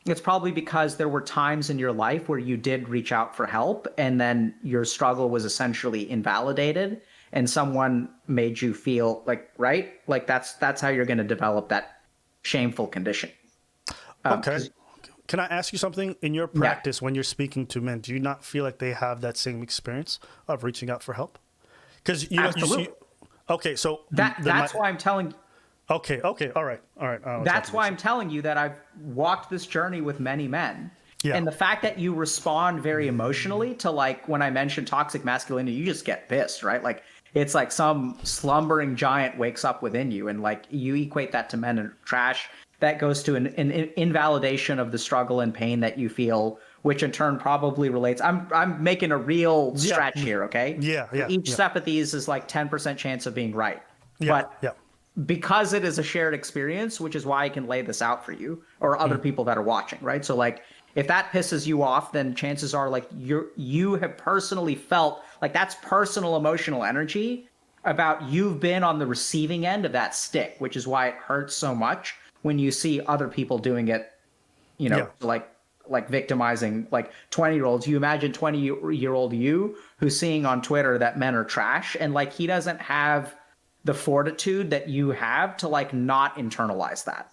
it's probably because there were times in your life where you did reach out for help and then your struggle was essentially invalidated and someone made you feel right? That's how you're going to develop that shameful condition. Okay. Can I ask you something? In your practice, when you're speaking to men, do you not feel like they have that same experience of reaching out for help? Because Absolutely. Okay, so that's why I'm telling. Okay, all right. That's why I'm telling you that I've walked this journey with many men. Yeah. And the fact that you respond very emotionally to when I mention toxic masculinity, you just get pissed, right? It's like some slumbering giant wakes up within you and you equate that to men and trash. That goes to an invalidation of the struggle and pain that you feel, which in turn probably relates. I'm making a real stretch here, okay? Yeah. Each step of these is 10% chance of being right. Yeah. Because it is a shared experience, which is why I can lay this out for you or other people that are watching, right? So if that pisses you off, then chances are you have personally felt that's personal emotional energy about you've been on the receiving end of that stick, which is why it hurts so much when you see other people doing it, victimizing 20-year-olds. You imagine 20-year-old you who's seeing on Twitter that men are trash and he doesn't have the fortitude that you have to not internalize that.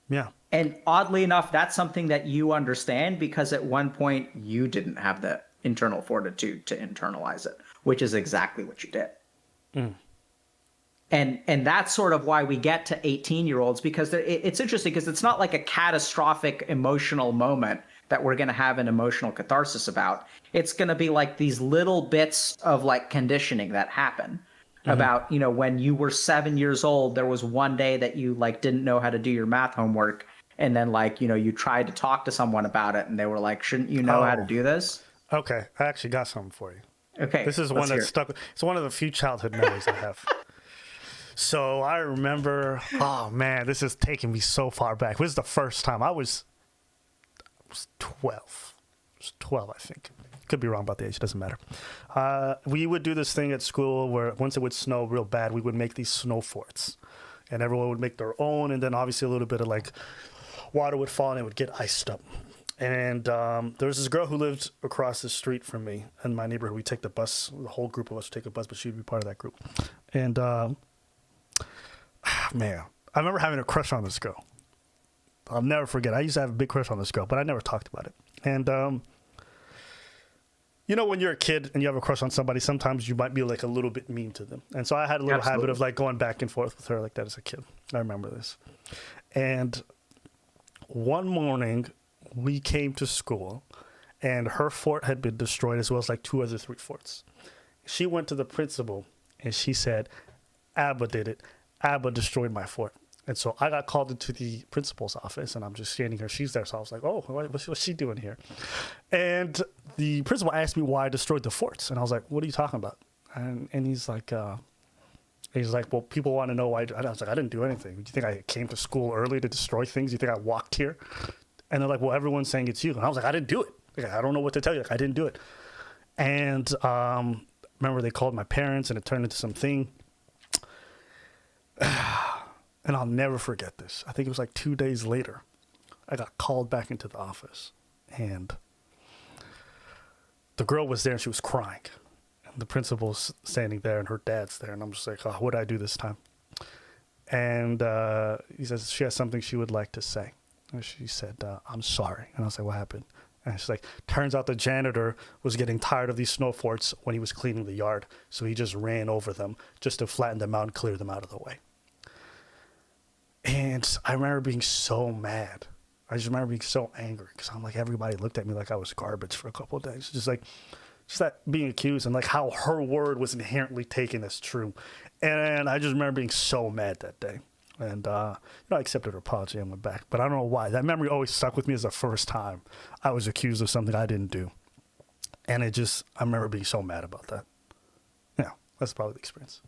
Yeah. And oddly enough, that's something that you understand because at one point you didn't have the internal fortitude to internalize it, which is exactly what you did. And that's sort of why we get to 18-year-olds because it's interesting because it's not like a catastrophic emotional moment that we're going to have an emotional catharsis about. It's going to be these little bits of conditioning that happen. About, when you were 7 years old, there was one day that you didn't know how to do your math homework. And then you tried to talk to someone about it and they were like, shouldn't you know how to do this? Okay. I actually got something for you. Okay. This is one that's stuck. It's one of the few childhood memories I have. So I remember, oh man, this is taking me so far back. This is the first time I was 12. I was 12, I think. Could be wrong about the age. It doesn't matter. We would do this thing at school where once it would snow real bad, we would make these snow forts. and everyone would make their own, and then obviously a little bit of like water would fall and it would get iced up. And there was this girl who lived across the street from me in my neighborhood. We take the bus, the whole group of us would take a bus, but she'd be part of that group. And man, I remember having a crush on this girl. I'll never forget. I used to have a big crush on this girl, but I never talked about it. And you know, when you're a kid and you have a crush on somebody, sometimes you might be like a little bit mean to them. And so I had a little habit of like going back and forth with her like that as a kid. I remember this. And one morning we came to school and her fort had been destroyed, as well as like 3 forts. She went to the principal and she said, Abba did it. Abba destroyed my fort. And so I got called into the principal's office, and I'm just standing here. She's there, so I was like, oh, what's she doing here? And the principal asked me why I destroyed the forts. And I was like, what are you talking about? And he's like, well, people want to know why. I was like, I didn't do anything. Do you think I came to school early to destroy things? Do you think I walked here? And they're like, well, everyone's saying it's you. And I was like, I didn't do it. Like, I don't know what to tell you. Like, I didn't do it. And remember, they called my parents, and it turned into something. And I'll never forget this. I think it was like 2 days later, I got called back into the office, and the girl was there and she was crying. And the principal's standing there and her dad's there. And I'm just like, oh, what did I do this time? And he says she has something she would like to say. And she said, I'm sorry. And I was like, what happened? And she's like, turns out the janitor was getting tired of these snow forts when he was cleaning the yard. So he just ran over them just to flatten them out and clear them out of the way. And I remember being so mad. I just remember being so angry because I'm like, everybody looked at me like I was garbage for a couple of days. Just that being accused and like how her word was inherently taken as true. And I just remember being so mad that day. And, I accepted her apology and went back. But I don't know why. That memory always stuck with me as the first time I was accused of something I didn't do. And I remember being so mad about that. Yeah, that's probably the experience.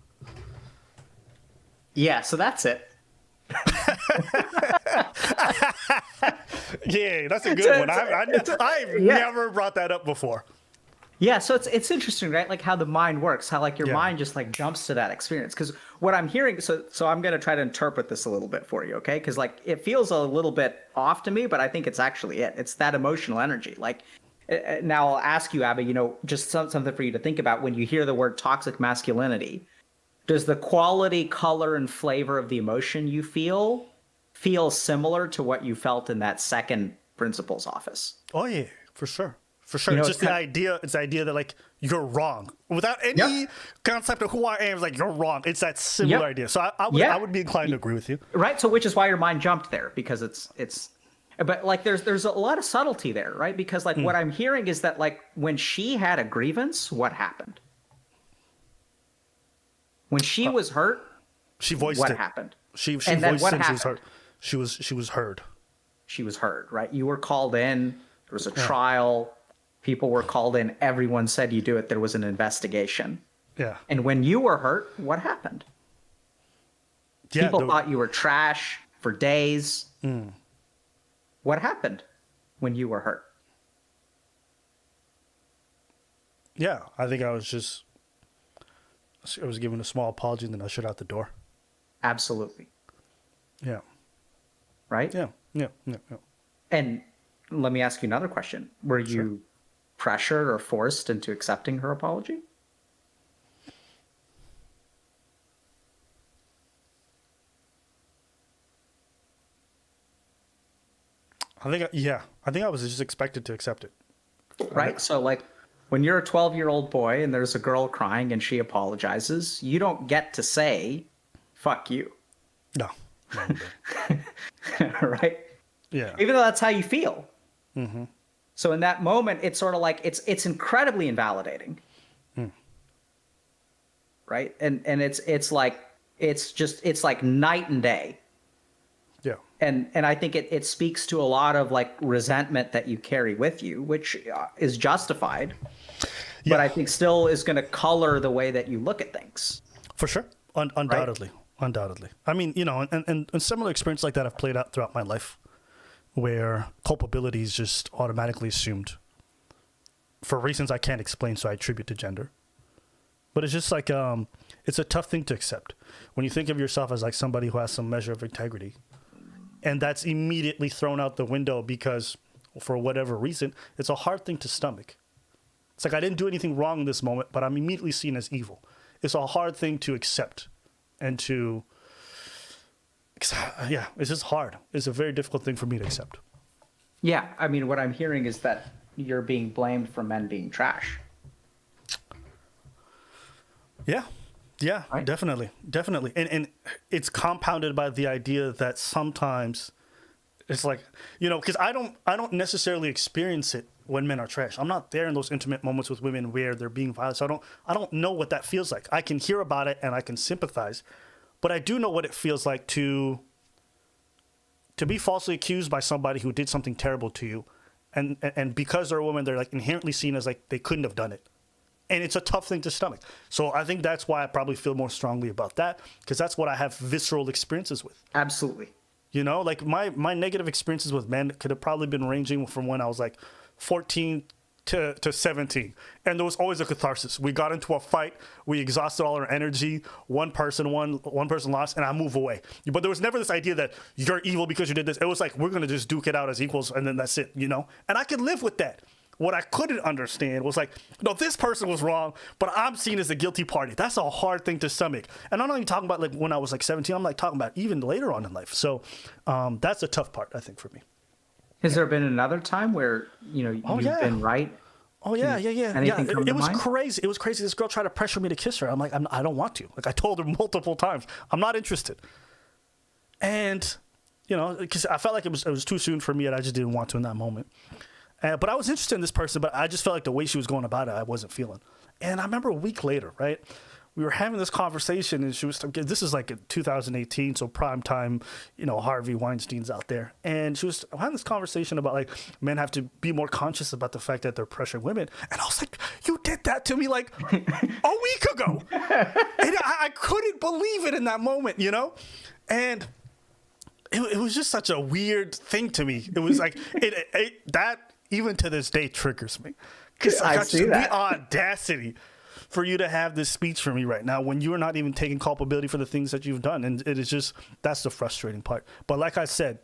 Yeah, so that's it. Yeah, that's a good one. I've never brought that up before. Yeah, so it's interesting, right? Like how the mind works, how like your mind just like jumps to that experience. Because what I'm hearing, so I'm gonna try to interpret this a little bit for you, okay? Because like it feels a little bit off to me, but I think it's actually it. It's that emotional energy. Like now I'll ask you, Abby, just something for you to think about when you hear the word toxic masculinity. Does the quality, color, and flavor of the emotion you feel similar to what you felt in that second principal's office? Oh yeah, for sure. For sure. It's just the idea that like you're wrong. Without any concept of who I am, it's like you're wrong. It's that similar idea. So I would be inclined to agree with you. Right. So which is why your mind jumped there, because it's but like there's a lot of subtlety there, right? Because like what I'm hearing is that like when she had a grievance, what happened? When she was hurt, she voiced what it. happened? She and then voiced what it. happened? She was heard. She was heard, right? You were called in. There was a trial. People were called in. Everyone said you do it. There was an investigation. Yeah. And when you were hurt, what happened? Yeah, People thought you were trash for days. What happened when you were hurt? Yeah, I think I was given a small apology and then ushered out the door. Absolutely. Yeah. Right? Yeah. And let me ask you another question. Were you pressured or forced into accepting her apology? I think I was just expected to accept it. Right? So like when you're a 12-year-old boy and there's a girl crying and she apologizes, you don't get to say, fuck you. No. Right? Yeah. Even though that's how you feel. Mm-hmm. So in that moment, it's sort of like it's incredibly invalidating. Right? And it's like night and day. Yeah. And I think it speaks to a lot of like resentment that you carry with you, which is justified, but I think still is going to color the way that you look at things. For sure. Undoubtedly. Right? Undoubtedly. I mean, and similar experience like that have played out throughout my life, where culpability is just automatically assumed for reasons I can't explain, so I attribute to gender. But it's just like It's a tough thing to accept when you think of yourself as like somebody who has some measure of integrity, and that's immediately thrown out the window because for whatever reason, it's a hard thing to stomach. It's like I didn't do anything wrong in this moment, but I'm immediately seen as evil. It's a hard thing to accept and to, yeah, it's just hard. It's a very difficult thing for me to accept. Yeah, I mean, what I'm hearing is that you're being blamed for men being trash. Yeah. Yeah, Right? definitely. Definitely. And it's compounded by the idea that sometimes it's like, you know, because I don't necessarily experience it when men are trash. I'm not there in those intimate moments with women where they're being violent. So I don't know what that feels like. I can hear about it and I can sympathize, but I do know what it feels like to be falsely accused by somebody who did something terrible to you, and because they're a woman, they're like inherently seen as like they couldn't have done it. And it's a tough thing to stomach. So I think that's why I probably feel more strongly about that, because that's what I have visceral experiences with. Absolutely. You know, like my negative experiences with men could have probably been ranging from when I was like 14 to 17. And there was always a catharsis. We got into a fight. We exhausted all our energy. One person won, one person lost, and I move away. But there was never this idea that you're evil because you did this. It was like, we're going to just duke it out as equals, and then that's it, you know? And I could live with that. What I couldn't understand was like, no, this person was wrong, but I'm seen as the guilty party. That's a hard thing to stomach. And I'm not even talking about like when I was like 17. I'm like talking about even later on in life. So that's a tough part, I think, for me. Has there been another time where, you've been right? Oh, yeah. Anything come to It was mind? crazy. It was crazy. This girl tried to pressure me to kiss her. I'm like, I don't want to. Like I told her multiple times, I'm not interested. And, you know, because I felt like it was too soon for me and I just didn't want to in that moment. But I was interested in this person, but I just felt like the way she was going about it, I wasn't feeling. And I remember a week later, right? We were having this conversation, and she was, this is like in 2018, so prime time, you know, Harvey Weinstein's out there. And she was having this conversation about like men have to be more conscious about the fact that they're pressuring women. And I was like, you did that to me like a week ago. And I couldn't believe it in that moment, you know? And it was just such a weird thing to me. It was like, that even to this day triggers me. Because I see that. The audacity for you to have this speech for me right now when you are not even taking culpability for the things that you've done. And it is just, that's the frustrating part. But like I said,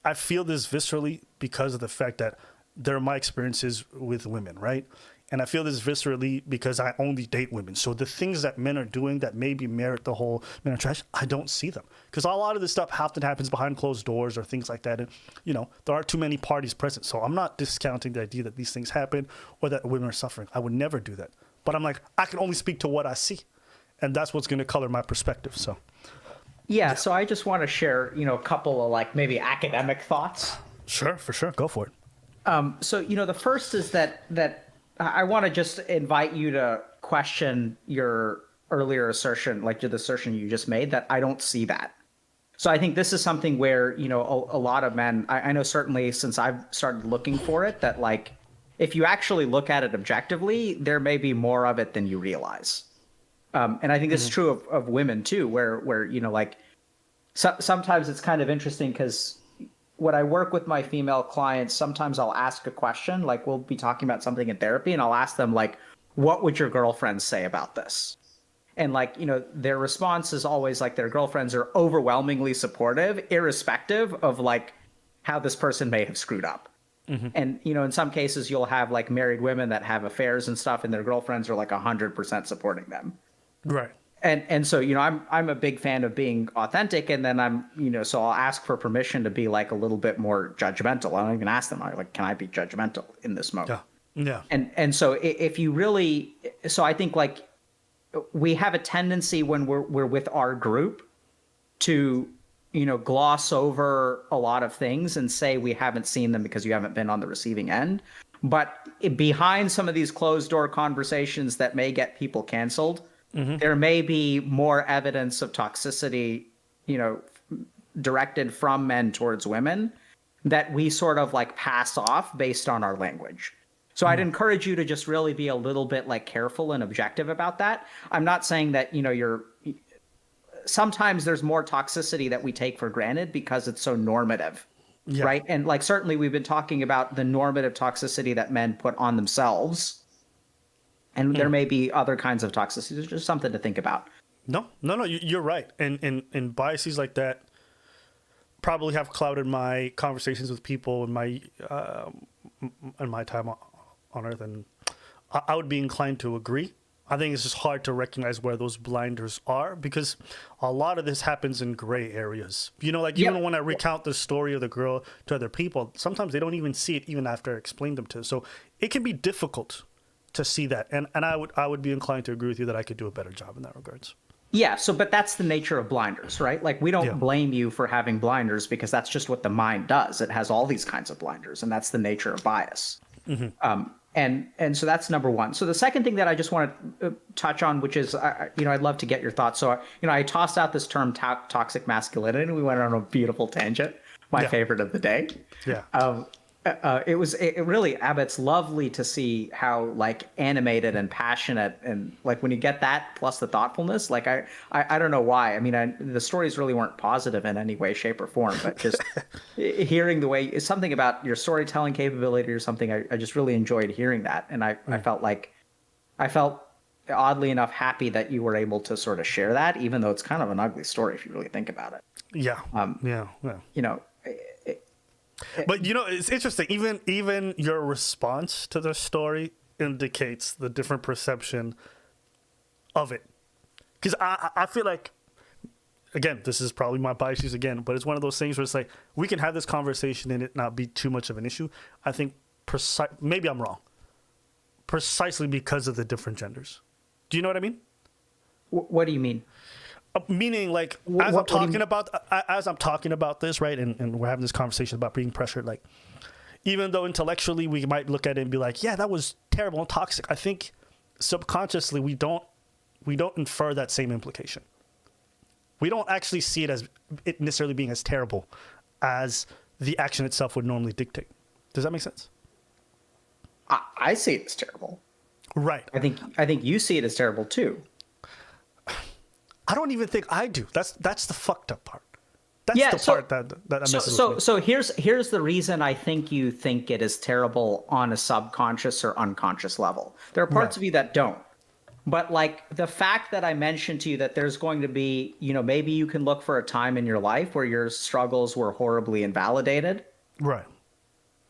I feel this viscerally because of the fact that they're my experiences with women, right? And I feel this viscerally because I only date women. So the things that men are doing that maybe merit the whole men are trash, I don't see them. Because a lot of this stuff often happens behind closed doors or things like that. And, you know, there aren't too many parties present. So I'm not discounting the idea that these things happen or that women are suffering. I would never do that. But I'm like, I can only speak to what I see. And that's what's going to color my perspective. So, yeah. So I just want to share, a couple of like maybe academic thoughts. Sure, for sure. Go for it. So, the first is that I want to just invite you to question your earlier assertion, like the assertion you just made, that I don't see that. So I think this is something where, a lot of men, I know certainly since I've started looking for it, that like, if you actually look at it objectively, there may be more of it than you realize. And I think this is true of women too, where like sometimes it's kind of interesting because when I work with my female clients, sometimes I'll ask a question, like we'll be talking about something in therapy and I'll ask them like, what would your girlfriends say about this? And like, their response is always like their girlfriends are overwhelmingly supportive, irrespective of like how this person may have screwed up. Mm-hmm. And, in some cases you'll have like married women that have affairs and stuff and their girlfriends are like 100% supporting them. Right. And so, I'm a big fan of being authentic, and then so I'll ask for permission to be like a little bit more judgmental. I don't even ask them, I'm like, can I be judgmental in this moment? Yeah. And so if you really, so I think like we have a tendency when we're with our group to, gloss over a lot of things and say we haven't seen them because you haven't been on the receiving end. But behind some of these closed door conversations that may get people canceled, there may be more evidence of toxicity, directed from men towards women that we sort of like pass off based on our language. So I'd encourage you to just really be a little bit like careful and objective about that. I'm not saying that, sometimes there's more toxicity that we take for granted because it's so normative, right? And like, certainly we've been talking about the normative toxicity that men put on themselves. And there may be other kinds of toxicity. It's just something to think about. No, you're right. And biases like that probably have clouded my conversations with people in my time on Earth, and I would be inclined to agree. I think it's just hard to recognize where those blinders are because a lot of this happens in gray areas. You know, like even when I recount the story of the girl to other people, sometimes they don't even see it even after I explain them to. So it can be difficult to see that, and I would be inclined to agree with you that I could do a better job in that regards. Yeah, so but that's the nature of blinders, right? Like we don't blame you for having blinders because that's just what the mind does. It has all these kinds of blinders, and that's the nature of bias. And so that's number one. So the second thing that I just want to touch on, which is, I'd love to get your thoughts. So, I tossed out this term toxic masculinity, and we went on a beautiful tangent. My favorite of the day. Yeah. It really, Abba, it's lovely to see how like animated and passionate, and like when you get that plus the thoughtfulness, like I don't know why. I mean, the stories really weren't positive in any way, shape, or form, but just hearing the way it's something about your storytelling capability or something, I just really enjoyed hearing that, and I felt oddly enough happy that you were able to sort of share that, even though it's kind of an ugly story if you really think about it. Yeah. Yeah. You know. But it's interesting. Even your response to the story indicates the different perception of it. Because I feel like, again, this is probably my biases again, but it's one of those things where it's like we can have this conversation and it not be too much of an issue. I think maybe I'm wrong. Precisely because of the different genders. Do you know what I mean? What do you mean? Meaning, like, as I'm talking about this, right, and we're having this conversation about being pressured, like, even though intellectually we might look at it and be like, yeah, that was terrible and toxic, I think subconsciously we don't infer that same implication. We don't actually see it as it necessarily being as terrible as the action itself would normally dictate. Does that make sense? I see it as terrible. Right. I think you see it as terrible too. I don't even think I do. That's the fucked up part. That's the part that messes with me. So here's the reason I think you think it is terrible on a subconscious or unconscious level. There are parts of you that don't. But like the fact that I mentioned to you that there's going to be, maybe you can look for a time in your life where your struggles were horribly invalidated. Right.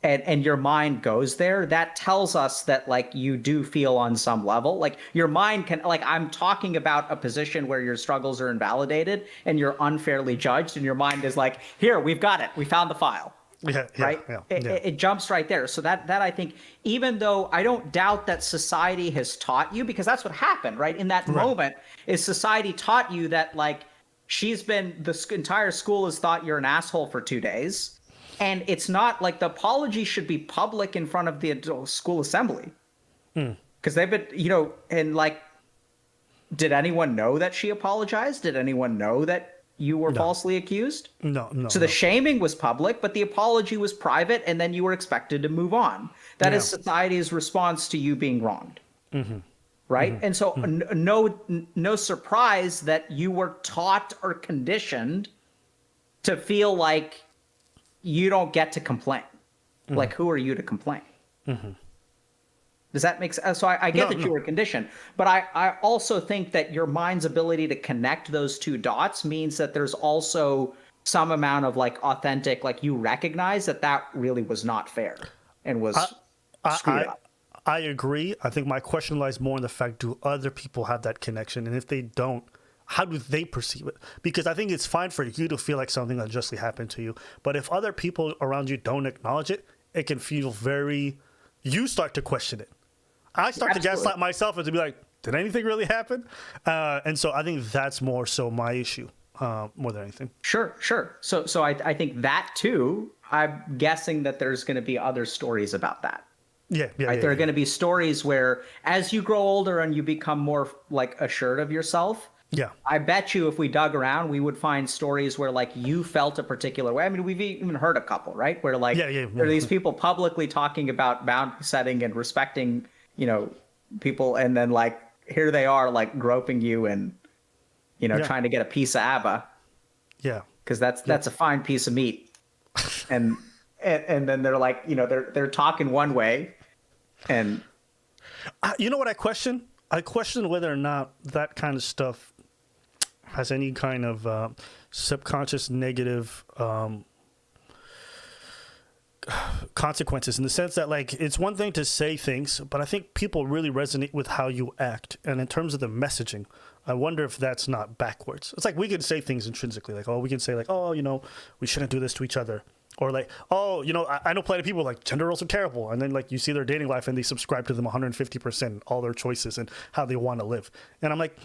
And your mind goes there, that tells us that like you do feel on some level, like your mind can, like I'm talking about a position where your struggles are invalidated and you're unfairly judged, and your mind is like, here, we've got it, we found the file. Right. It jumps right there. So that I think, even though I don't doubt that society has taught you, because that's what happened, right? In that moment is society taught you that like the entire school has thought you're an asshole for 2 days. And it's not like the apology should be public in front of the school assembly. Because they've been, and like, did anyone know that she apologized? Did anyone know that you were falsely accused? No. So the shaming was public, but the apology was private, and then you were expected to move on. That is society's response to you being wronged. Right? And so no surprise that you were taught or conditioned to feel like you don't get to complain. Like, who are you to complain? Does that make sense? So I get that you were conditioned, but I also think that your mind's ability to connect those two dots means that there's also some amount of like authentic, like you recognize that really was not fair and was screwed up. I agree. I think my question lies more in the fact, do other people have that connection? And if they don't, how do they perceive it? Because I think it's fine for you to feel like something unjustly happened to you. But if other people around you don't acknowledge it, it can feel you start to question it. I start to gaslight myself and to be like, did anything really happen? And so I think that's more so my issue, more than anything. Sure. So I think that too, I'm guessing that there's going to be other stories about that. There are going to be stories where as you grow older and you become more like assured of yourself, I bet you if we dug around, we would find stories where like you felt a particular way. I mean, we've even heard a couple, right? Where like there are these people publicly talking about boundary setting and respecting, people, and then like here they are like groping you and, trying to get a piece of ABBA. Because that's a fine piece of meat. And then they're like, they're talking one way, and You know what I question? I question whether or not that kind of stuff has any kind of subconscious negative consequences, in the sense that, like, it's one thing to say things, but I think people really resonate with how you act. And in terms of the messaging, I wonder if that's not backwards. It's like we can say things intrinsically, like, oh, we can say, like, oh, you know, we shouldn't do this to each other. Or like, oh, you know, I know plenty of people like gender roles are terrible. And then like you see their dating life and they subscribe to them 150%, all their choices and how they want to live. And I'm like,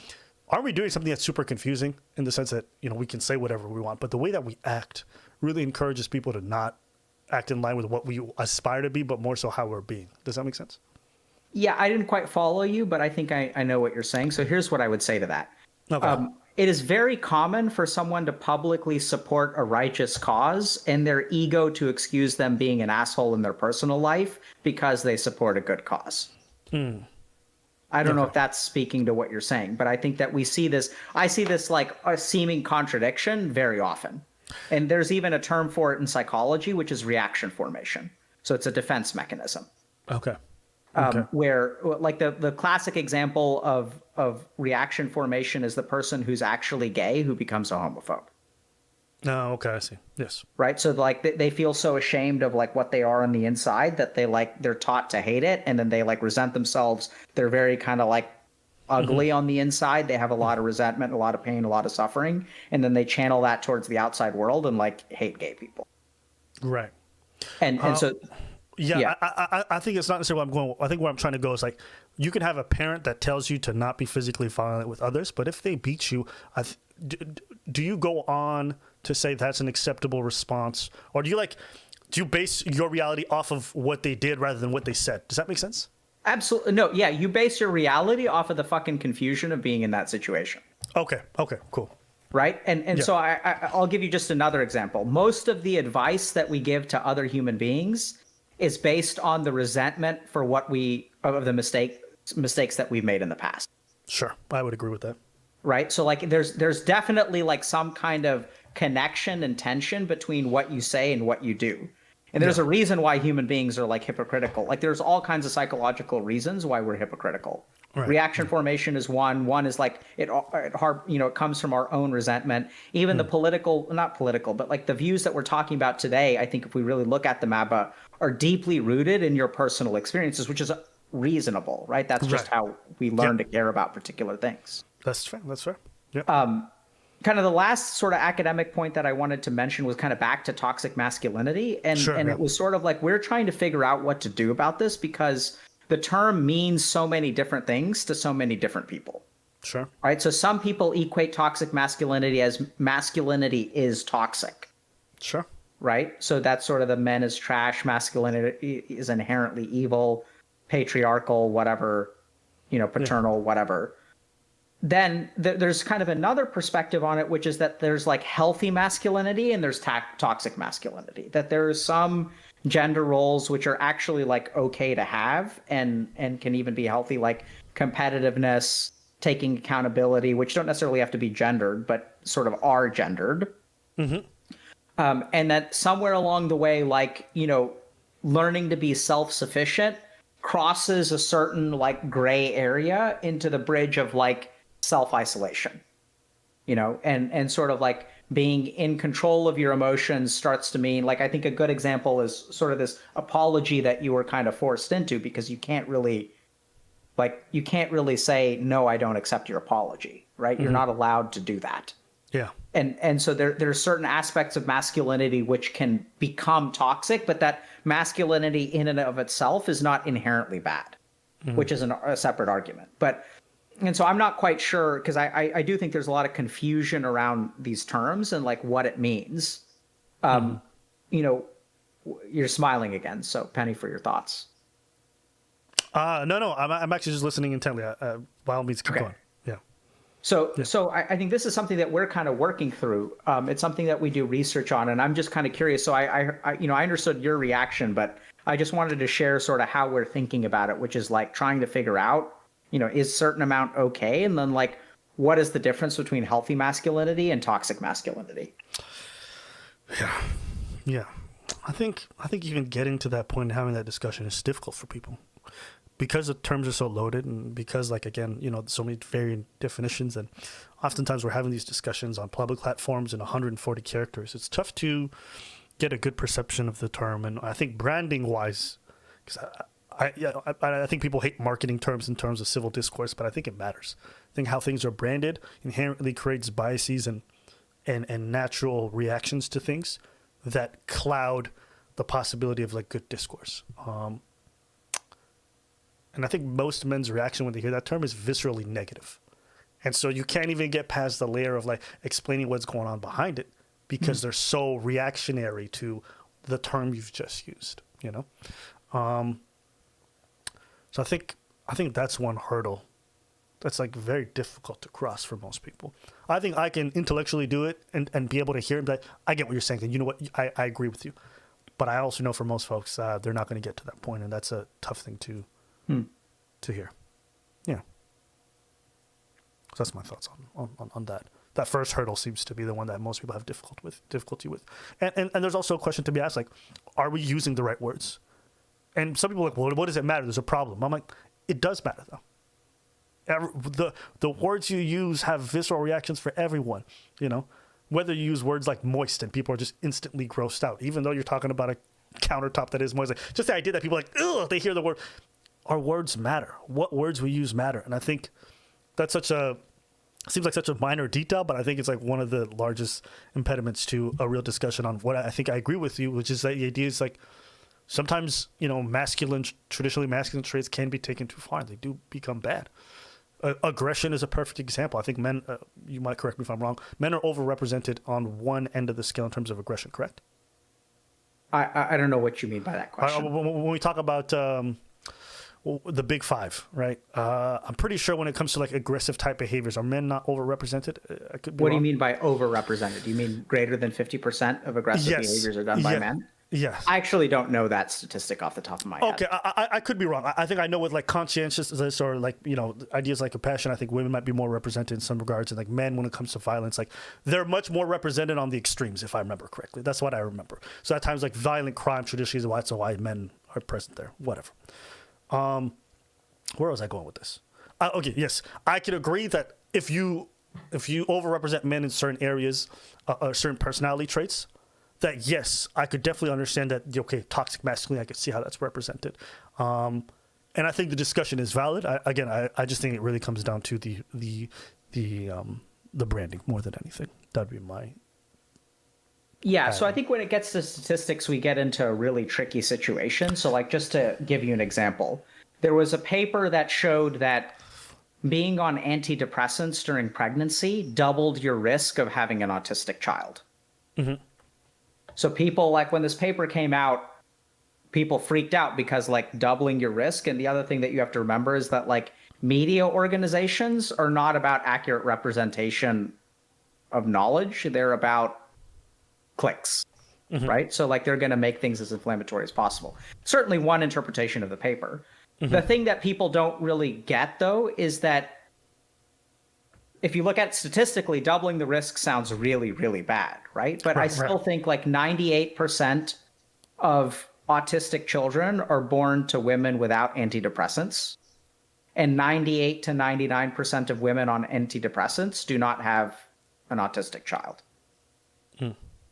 aren't we doing something that's super confusing, in the sense that, you know, we can say whatever we want, but the way that we act really encourages people to not act in line with what we aspire to be, but more so how we're being. Does that make sense? Yeah, I didn't quite follow you, but I think I know what you're saying. So here's what I would say to that. Okay. It is very common for someone to publicly support a righteous cause and their ego to excuse them being an asshole in their personal life because they support a good cause. I don't know if that's speaking to what you're saying, but I think that I see this like a seeming contradiction very often. And there's even a term for it in psychology, which is reaction formation. So it's a defense mechanism. Okay. Where like the classic example of reaction formation is the person who's actually gay who becomes a homophobe. Oh, okay, I see. Yes. Right. So like they feel so ashamed of like what they are on the inside that they're taught to hate it, and then they like resent themselves. They're very kind of like ugly on the inside. They have a lot of resentment, a lot of pain, a lot of suffering, and then they channel that towards the outside world and like hate gay people. Right. And so yeah. I think it's not necessarily what I'm going. I think where I'm trying to go is like, you can have a parent that tells you to not be physically violent with others, but if they beat you, do you go on to say that's an acceptable response, or do you base your reality off of what they did rather than what they said? Does that make sense? Absolutely. No, yeah, you base your reality off of the fucking confusion of being in that situation. Okay, cool. Right? And so I'll give you just another example. Most of the advice that we give to other human beings is based on the resentment for of the mistakes that we've made in the past. Sure, I would agree with that. Right? So like there's definitely like some kind of connection and tension between what you say and what you do. And there's a reason why human beings are like hypocritical. Like there's all kinds of psychological reasons why we're hypocritical. Right. Reaction formation is one. One is like it comes from our own resentment. Even the not political, but like the views that we're talking about today, I think if we really look at them, Abba, are deeply rooted in your personal experiences, which is reasonable, right? That's just how we learn to care about particular things. That's fair. Yeah. Kind of the last sort of academic point that I wanted to mention was kind of back to toxic masculinity. And it was sort of like, we're trying to figure out what to do about this because the term means so many different things to so many different people. Sure. Right. So some people equate toxic masculinity as masculinity is toxic. Sure. Right. So that's sort of the men is trash, masculinity is inherently evil, patriarchal, whatever, paternal, whatever. Then there's kind of another perspective on it, which is that there's like healthy masculinity and there's toxic masculinity, that there are some gender roles which are actually like okay to have and can even be healthy, like competitiveness, taking accountability, which don't necessarily have to be gendered, but sort of are gendered. And that somewhere along the way, like, learning to be self-sufficient crosses a certain like gray area into the bridge of like self-isolation, and sort of like being in control of your emotions starts to mean, like, I think a good example is sort of this apology that you were kind of forced into because you can't really say, no, I don't accept your apology, right? You're not allowed to do that. Yeah. And so there are certain aspects of masculinity which can become toxic, but that masculinity in and of itself is not inherently bad, which is a separate argument. And so I'm not quite sure, because I do think there's a lot of confusion around these terms and like what it means. You're smiling again, so Penny, for your thoughts. No, I'm actually just listening intently. By all means, keep going. Yeah. So I think this is something that we're kind of working through. It's something that we do research on, and I'm just kind of curious. So I understood your reaction, but I just wanted to share sort of how we're thinking about it, which is like trying to figure out, is certain amount okay? And then like, what is the difference between healthy masculinity and toxic masculinity? Yeah. I think even getting to that point and having that discussion is difficult for people because the terms are so loaded, and because, like, again, so many varying definitions, and oftentimes we're having these discussions on public platforms in 140 characters, it's tough to get a good perception of the term. And I think branding wise, because I think people hate marketing terms in terms of civil discourse, but I think it matters. I think how things are branded inherently creates biases and natural reactions to things that cloud the possibility of like good discourse. And I think most men's reaction when they hear that term is viscerally negative. And so you can't even get past the layer of like explaining what's going on behind it because they're so reactionary to the term you've just used, So I think that's one hurdle that's like very difficult to cross for most people. I think I can intellectually do it and be able to hear and be like, I get what you're saying, and you know what, I agree with you. But I also know for most folks, they're not going to get to that point, and that's a tough thing to hear. Yeah. So that's my thoughts on that. That first hurdle seems to be the one that most people have difficulty with. And there's also a question to be asked, like, are we using the right words? And some people are like, well, what does it matter? There's a problem. I'm like, it does matter, though. The words you use have visceral reactions for everyone, Whether you use words like moist and people are just instantly grossed out, even though you're talking about a countertop that is moist. Like, just the idea that people are like, ugh, they hear the word. Our words matter. What words we use matter. And I think that's seems like such a minor detail, but I think it's like one of the largest impediments to a real discussion on what I think I agree with you, which is that the idea is like sometimes, traditionally masculine traits can be taken too far and they do become bad. Aggression is a perfect example. I think men, you might correct me if I'm wrong, men are overrepresented on one end of the scale in terms of aggression, correct? I don't know what you mean by that question. When we talk about the big five, right? I'm pretty sure when it comes to like aggressive type behaviors, are men not overrepresented? What do you mean by overrepresented? Do you mean greater than 50% of aggressive behaviors are done by men? Yes. I actually don't know that statistic off the top of my head. Okay, I could be wrong. I think I know with like conscientiousness or like, ideas like compassion, I think women might be more represented in some regards. And like men, when it comes to violence, like they're much more represented on the extremes, if I remember correctly. That's what I remember. So at times like violent crime traditionally is why men are present there. Whatever. Where was I going with this? Okay, yes. I could agree that if you overrepresent men in certain areas, certain personality traits, that yes, I could definitely understand that. Okay, toxic masculinity, I could see how that's represented, and I think the discussion is valid. I just think it really comes down to the branding more than anything. That'd be my. Yeah, so I think when it gets to statistics, we get into a really tricky situation. So, like, just to give you an example, there was a paper that showed that being on antidepressants during pregnancy doubled your risk of having an autistic child. Mm-hmm. So people, like, when this paper came out, people freaked out because, like, doubling your risk. And the other thing that you have to remember is that, like, media organizations are not about accurate representation of knowledge. They're about clicks, right? So, like, they're going to make things as inflammatory as possible. Certainly one interpretation of the paper. The thing that people don't really get, though, is that if you look at it statistically, doubling the risk sounds really, really bad, right? But I still think like 98% of autistic children are born to women without antidepressants. And 98 to 99% of women on antidepressants do not have an autistic child.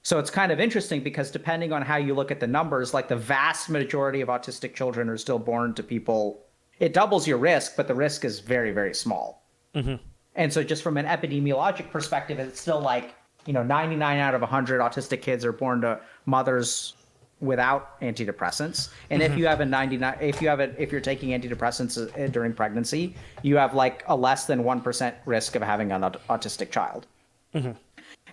So it's kind of interesting because depending on how you look at the numbers, like the vast majority of autistic children are still born to people. It doubles your risk, but the risk is very, very small. And so just from an epidemiologic perspective, it's still like, 99 out of 100 autistic kids are born to mothers without antidepressants. And if you have if you're taking antidepressants during pregnancy, you have like a less than 1% risk of having an autistic child.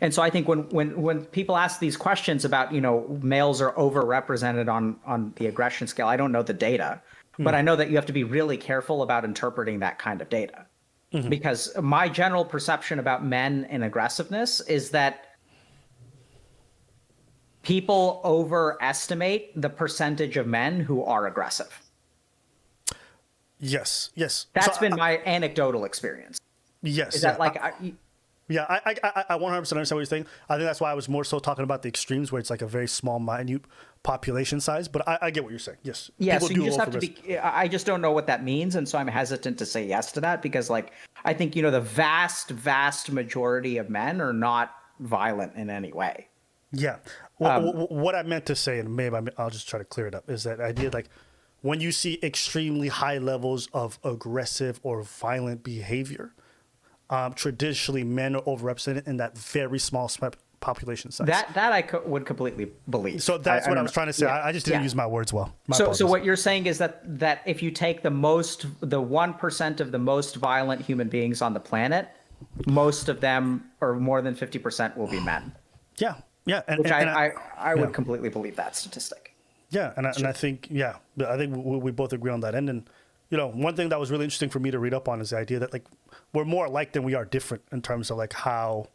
And so I think when people ask these questions about, males are overrepresented on the aggression scale, I don't know the data, but I know that you have to be really careful about interpreting that kind of data. Because my general perception about men and aggressiveness is that people overestimate the percentage of men who are aggressive. Yes. That's been my anecdotal experience. Yes. Is that Yeah, I 100% understand what you're saying. I think that's why I was more so talking about the extremes where it's like a very small, minute population size. But I get what you're saying. Yes. Yeah, People so you do just have to over-risk. be. I just don't know what that means, and so I'm hesitant to say yes to that because, like, I think the vast majority of men are not violent in any way. Yeah. What I meant to say, and maybe I'll just try to clear it up, is that idea like when you see extremely high levels of aggressive or violent behavior, traditionally men are overrepresented in that very small population size. That would completely believe. So that's what I don't was know. trying to say. Yeah, I just didn't yeah. use my words well. My So apologies. what you're saying is that if you take the 1% of the most violent human beings on the planet, most of them, or more than 50%, will be men. Yeah, yeah, Which I yeah. would completely believe that statistic. Yeah, and I think I think we both agree on that end. And one thing that was really interesting for me to read up on is the idea that like we're more alike than we are different in terms of like how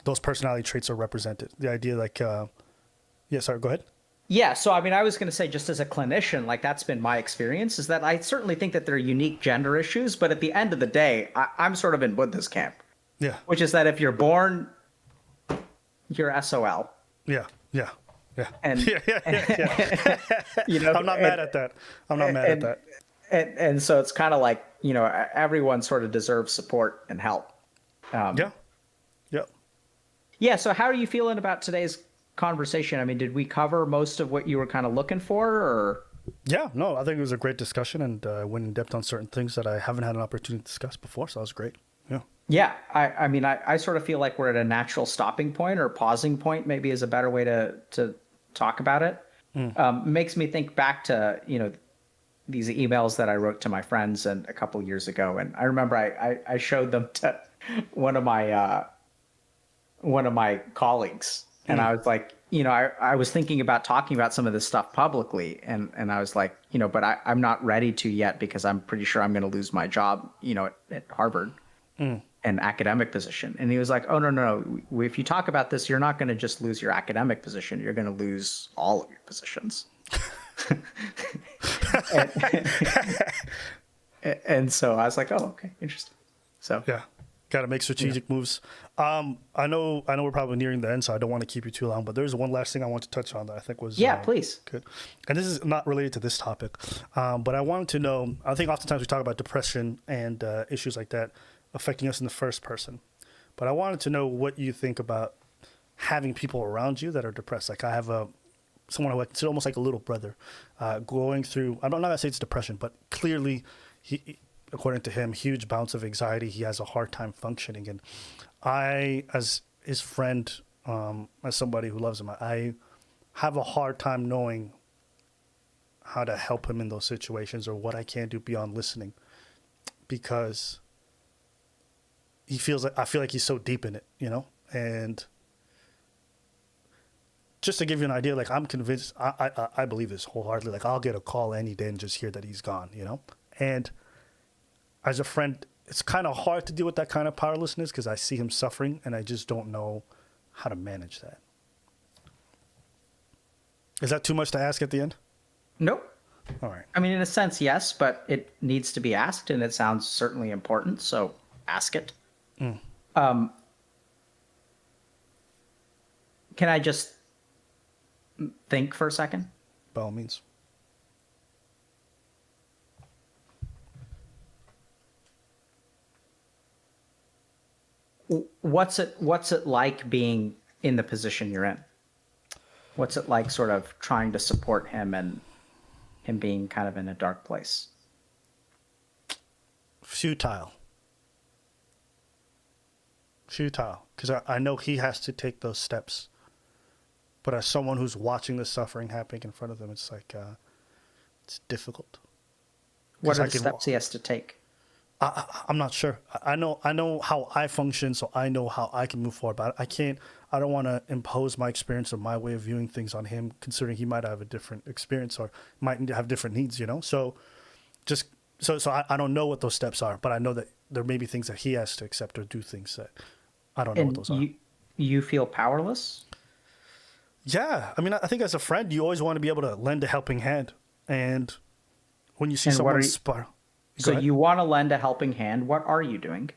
those personality traits are represented. The idea like yeah, sorry, go ahead. Yeah, so I mean, I was going to say, just as a clinician, like that's been my experience, is that I certainly think that there are unique gender issues, but at the end of the day, I'm sort of in Buddha's camp, Yeah, which is that if you're born, you're SOL. yeah, yeah, yeah, And yeah. I'm not mad at that. I'm not mad at that. And so it's kind of like, everyone sort of deserves support and help. Yeah, yeah. Yeah. So how are you feeling about today's conversation? I mean, did we cover most of what you were kind of looking for, or? Yeah, no, I think it was a great discussion and went in depth on certain things that I haven't had an opportunity to discuss before. So that was great. Yeah. Yeah. I mean, I sort of feel like we're at a natural stopping point, or pausing point, maybe is a better way to talk about it. Makes me think back to, these emails that I wrote to my friends a couple years ago. And I remember I showed them to one of my colleagues. And I was like, I was thinking about talking about some of this stuff publicly. And I was like, but I'm not ready to yet because I'm pretty sure I'm going to lose my job, at Harvard, an academic position. And he was like, oh, no. If you talk about this, you're not going to just lose your academic position. You're going to lose all of your positions. and so I was like, oh, okay, interesting. So yeah. Got to make strategic moves. I know we're probably nearing the end, so I don't want to keep you too long. But there's one last thing I want to touch on that I think was please. Good. And this is not related to this topic, but I wanted to know. I think oftentimes we talk about depression and issues like that affecting us in the first person, but I wanted to know what you think about having people around you that are depressed. Like I have someone who I consider almost like a little brother, going through. I'm not gonna say it's depression, but clearly he, according to him, huge bouts of anxiety. He has a hard time functioning. And I, as his friend, as somebody who loves him, I have a hard time knowing how to help him in those situations or what I can do beyond listening, because I feel like he's so deep in it, and just to give you an idea, like I'm convinced, I believe this wholeheartedly. Like I'll get a call any day and just hear that he's gone, and as a friend, it's kind of hard to deal with that kind of powerlessness because I see him suffering and I just don't know how to manage that. Is that too much to ask at the end? Nope. All right. I mean, in a sense, yes, but it needs to be asked, and it sounds certainly important, so ask it. Can I just think for a second? By all means. What's it like being in the position you're in? What's it like sort of trying to support him and him being kind of in a dark place? Futile. Because I know he has to take those steps. But as someone who's watching the suffering happening in front of them, it's like, it's difficult. What are the steps he has to take? I'm not sure. I know how I function, so I know how I can move forward. But I don't want to impose my experience or my way of viewing things on him, considering he might have a different experience or might have different needs, So I don't know what those steps are, but I know that there may be things that he has to accept or do things that I don't know what those are. You feel powerless? Yeah. I mean, I think as a friend, you always want to be able to lend a helping hand. And when you see someone spiral. So you want to lend a helping hand. What are you doing?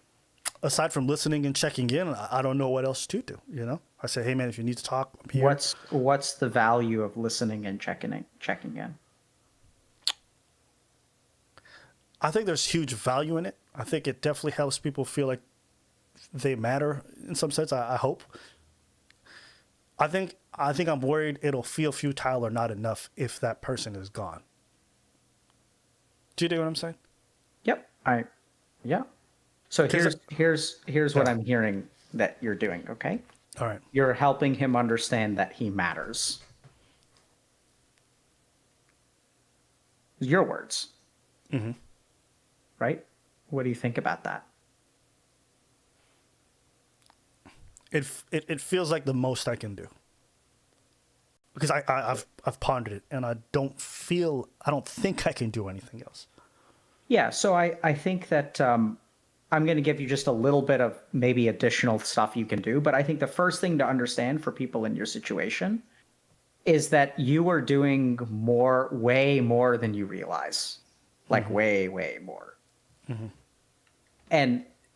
aside from listening and checking in, I don't know what else to do. You know, I say, hey man, if you need to talk, I'm here. What's the value of listening and checking in? I think there's huge value in it. I think it definitely helps people feel like they matter in some sense. I hope. I think I'm worried it'll feel futile or not enough if that person is gone. Do you know what I'm saying? Yep. Yeah. So here's what I'm hearing that you're doing, okay? All right. You're helping him understand that he matters. Your words. Mm-hmm. Right? What do you think about that? It feels like the most I can do. Because I've pondered it and I don't think I can do anything else. Yeah, so I think that I'm going to give you just a little bit of maybe additional stuff you can do, but I think the first thing to understand for people in your situation is that you are doing way more than you realize. Like way, way more. Mm-hmm.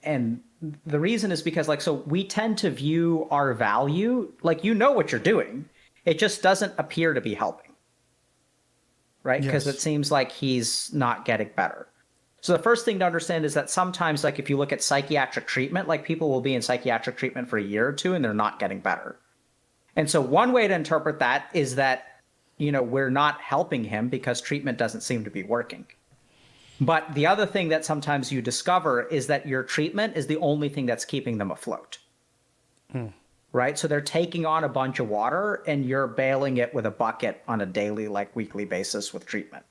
And the reason is because so we tend to view our value, like what you're doing. It just doesn't appear to be helping. Right? Because it seems like he's not getting better. So the first thing to understand is that sometimes, like if you look at psychiatric treatment, like people will be in psychiatric treatment for a year or two and they're not getting better. And so one way to interpret that is that, we're not helping him because treatment doesn't seem to be working. But the other thing that sometimes you discover is that your treatment is the only thing that's keeping them afloat. Right? So they're taking on a bunch of water and you're bailing it with a bucket on a daily, weekly basis with treatment.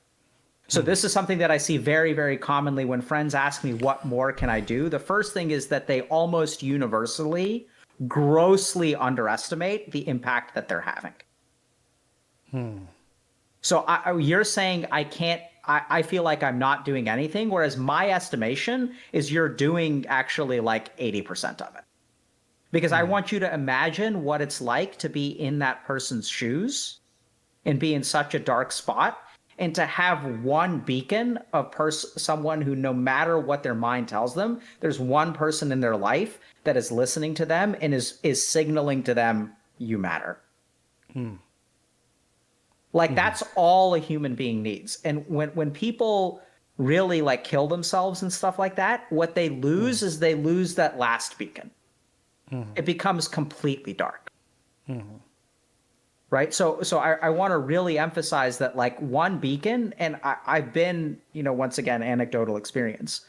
So this is something that I see very, very commonly when friends ask me, what more can I do? The first thing is that they almost universally grossly underestimate the impact that they're having. So you're saying I feel like I'm not doing anything, whereas my estimation is you're doing actually 80% of it. Because I want you to imagine what it's like to be in that person's shoes and be in such a dark spot, and to have one beacon of someone who, no matter what their mind tells them, there's one person in their life that is listening to them and is signaling to them, you matter. That's all a human being needs. And when people really kill themselves and stuff like that, what they lose is they lose that last beacon. It becomes completely dark. Right? So I want to really emphasize that one beacon, and I've been, once again, anecdotal experience,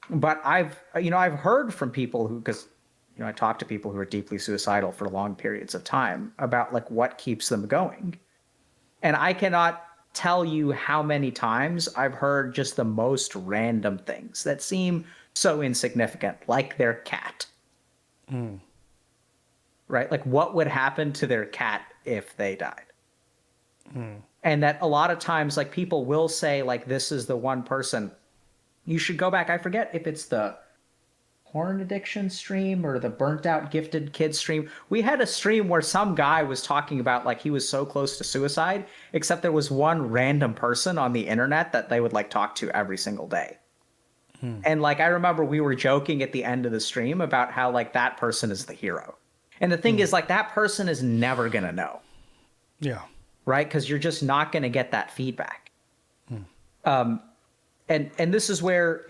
but I've heard from people who, because, I talk to people who are deeply suicidal for long periods of time about what keeps them going. And I cannot tell you how many times I've heard just the most random things that seem so insignificant, like their cat. Right? What would happen to their cat if they died? And that a lot of times, people will say, this is the one person. You should go back. I forget if it's the porn addiction stream or the burnt out gifted kids stream. We had a stream where some guy was talking about he was so close to suicide, except there was one random person on the internet that they would talk to every single day. And I remember we were joking at the end of the stream about how that person is the hero. And the thing is that person is never going to know. Yeah. Right? Because you're just not going to get that feedback. And this is where,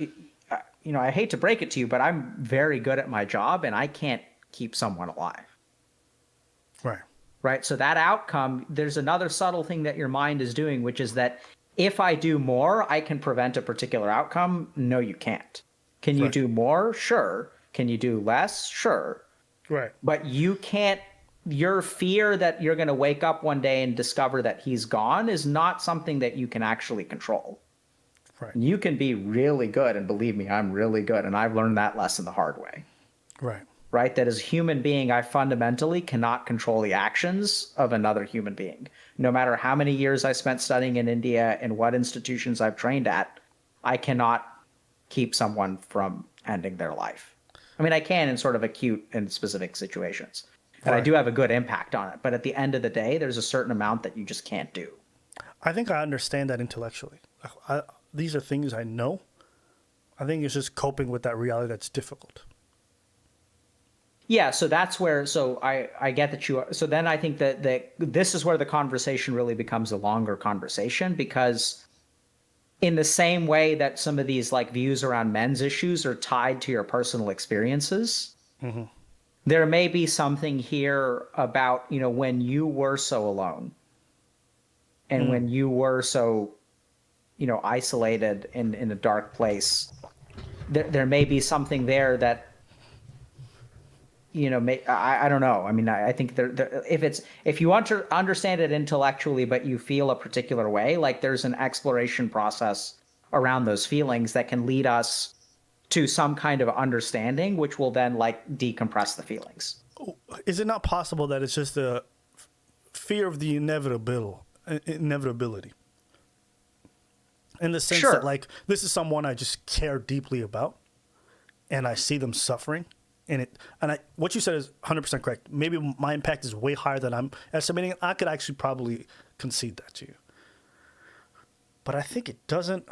I hate to break it to you, but I'm very good at my job and I can't keep someone alive. Right. Right? So that outcome, there's another subtle thing that your mind is doing, which is that if I do more, I can prevent a particular outcome. No, you can't. Can you do more? Sure. Can you do less? Sure. Right. But you can't, your fear that you're going to wake up one day and discover that he's gone is not something that you can actually control. Right. You can be really good, and believe me, I'm really good, and I've learned that lesson the hard way. Right. Right? That as a human being, I fundamentally cannot control the actions of another human being. No matter how many years I spent studying in India and what institutions I've trained at, I cannot keep someone from ending their life. I mean, I can in sort of acute and specific situations. And I do have a good impact on it. But at the end of the day, there's a certain amount that you just can't do. I think I understand that intellectually. These are things I know. I think it's just coping with that reality that's difficult. Yeah, so that's where, so I get that you are, so then I think that this is where the conversation really becomes a longer conversation, because in the same way that some of these like views around men's issues are tied to your personal experiences, Hmm. there may be something here about, when you were so alone and Mm. when you were so, isolated in a dark place, there may be something there that, I don't know. I mean, I think if you want to understand it intellectually, but you feel a particular way, like there's an exploration process around those feelings that can lead us to some kind of understanding, which will then like decompress the feelings. Is it not possible that it's just the fear of the inevitability, in the sense that Sure. like this is someone I just care deeply about, and I see them suffering, and what you said is 100% correct. Maybe my impact is way higher than I'm estimating. I could actually probably concede that to you, but I think it doesn't.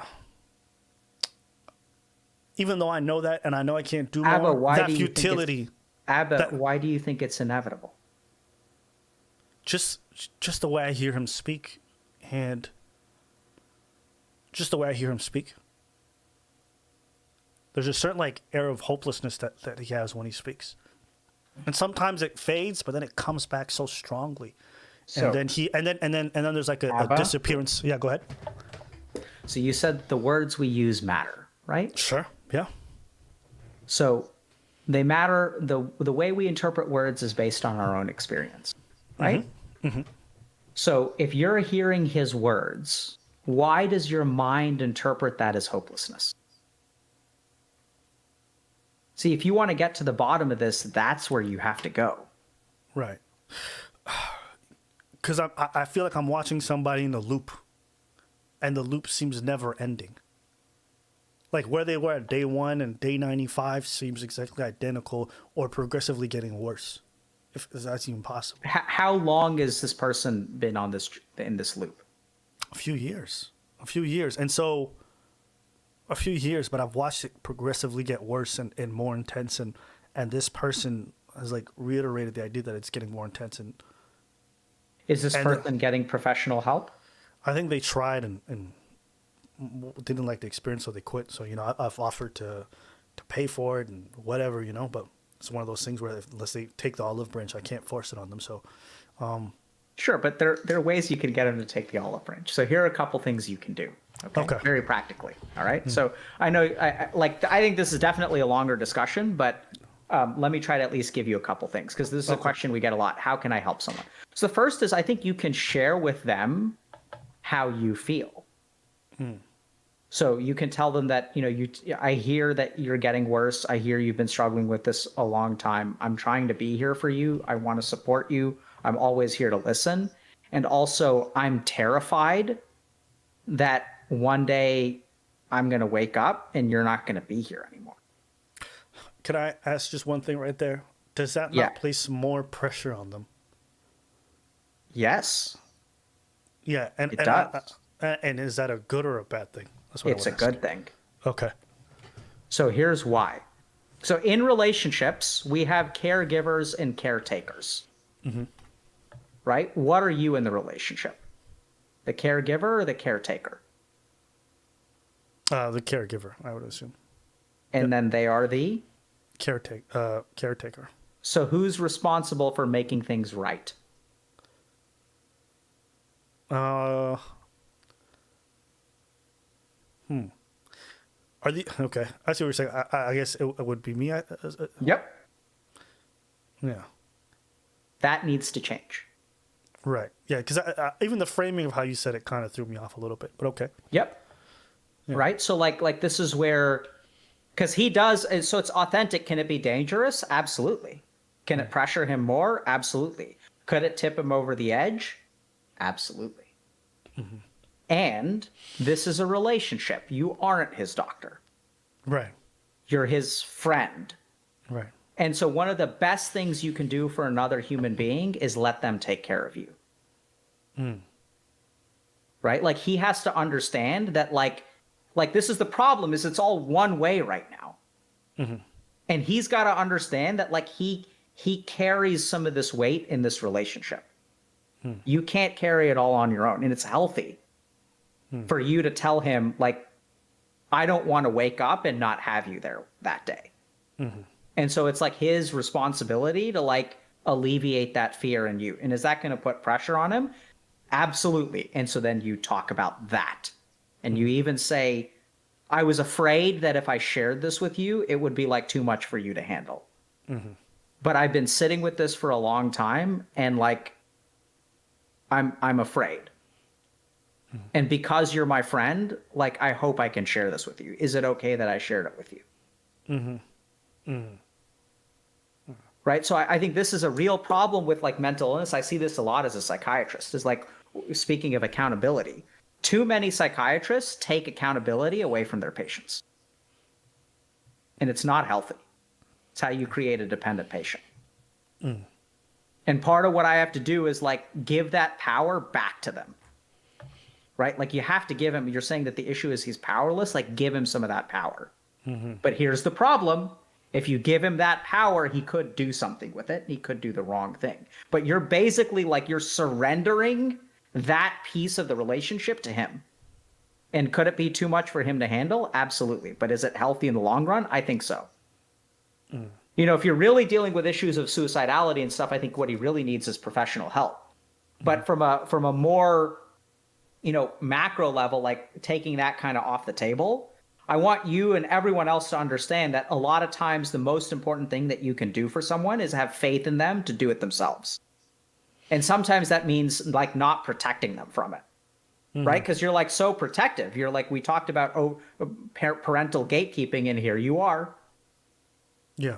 Even though I know that, and I know I can't do Abba, more, why that do you think it's futility, Abba, that why do you think it's inevitable? just just the way I hear him speak, and just the way I hear him speak. There's a certain like air of hopelessness that he has when he speaks, and sometimes it fades, but then it comes back so strongly, and So, then and then there's like a Abba, disappearance. Yeah, go ahead. so you said the words we use matter, right? Sure. Yeah. So they matter. The way we interpret words is based on our own experience, right? So if you're hearing his words, why does your mind interpret that as hopelessness? See, if you want to get to the bottom of this, that's where you have to go. Right. Because I feel like I'm watching somebody in a loop, and the loop seems never ending. Like where they were at day one and day 95 seems exactly identical or progressively getting worse, if that's even possible. How long has this person been on this in this loop? A few years. A few years. And so, a few years, but I've watched it progressively get worse and more intense. And this person has like reiterated the idea that it's getting more intense. Is this And person getting professional help? I think they tried and didn't like the experience, so they quit. So, I've offered to pay for it and whatever, but it's one of those things where unless they take the olive branch, I can't force it on them. So, Sure, but there are ways you can get them to take the olive branch. So here are a couple things you can do. Okay, okay. very practically. All right. So I know I think this is definitely a longer discussion, but let me try to at least give you a couple things, because this is a question we get a lot. How can I help someone? So the first is, I think you can share with them how you feel. So you can tell them that, I hear that you're getting worse. I hear you've been struggling with this a long time. I'm trying to be here for you. I want to support you. I'm always here to listen. And also, I'm terrified that one day I'm going to wake up and you're not going to be here anymore. Can I ask just one thing right there? Does that Yeah. not place more pressure on them? Yes, Yeah, it does. And is that a good or a bad thing? That's what It's I a want to ask. good thing. Okay. So here's why. So in relationships, we have caregivers and caretakers. Right? What are you in the relationship? The caregiver or the caretaker? The caregiver, I would assume. And then they are the. Caretaker. So who's responsible for making things right? Uh, Are the okay? I see what you're saying. I guess it would be me. Yep. Yeah. That needs to change. Right. Yeah. Because even the framing of how you said it kind of threw me off a little bit. But okay. Yep. Yeah. Right? So like this is where, because he does, so it's authentic. Can it be dangerous? Absolutely. Can it pressure him more? Absolutely. Could it tip him over the edge? Absolutely. And this is a relationship. You aren't his doctor. Right. You're his friend. Right. And so one of the best things you can do for another human being is let them take care of you. Right? Like he has to understand that like this is the problem, is it's all one way right now. And he's got to understand that like he carries some of this weight in this relationship. You can't carry it all on your own, and it's healthy for you to tell him, like, I don't want to wake up and not have you there that day. And so it's like his responsibility to like alleviate that fear in you. And is that going to put pressure on him? Absolutely. And so then you talk about that. And you even say, I was afraid that if I shared this with you, it would be like too much for you to handle. But I've been sitting with this for a long time, and like, I'm afraid. And because you're my friend, like, I hope I can share this with you. Is it okay that I shared it with you? Right. So I think this is a real problem with like mental illness. I see this a lot as a psychiatrist, is like, speaking of accountability, too many psychiatrists take accountability away from their patients. And it's not healthy. It's how you create a dependent patient. And part of what I have to do is like give that power back to them. Right? Like you have to give him, you're saying that the issue is he's powerless, like give him some of that power. But here's the problem. If you give him that power, he could do something with it. He could do the wrong thing. But you're basically like, you're surrendering that piece of the relationship to him. And could it be too much for him to handle? Absolutely. But is it healthy in the long run? I think so. You know, if you're really dealing with issues of suicidality and stuff, I think what he really needs is professional help. But from a more, you know, macro level, like taking that kind of off the table, I want you and everyone else to understand that a lot of times the most important thing that you can do for someone is have faith in them to do it themselves. And sometimes that means like not protecting them from it. Right? Because you're like so protective. You're like, we talked about parental gatekeeping in here. You are. Yeah.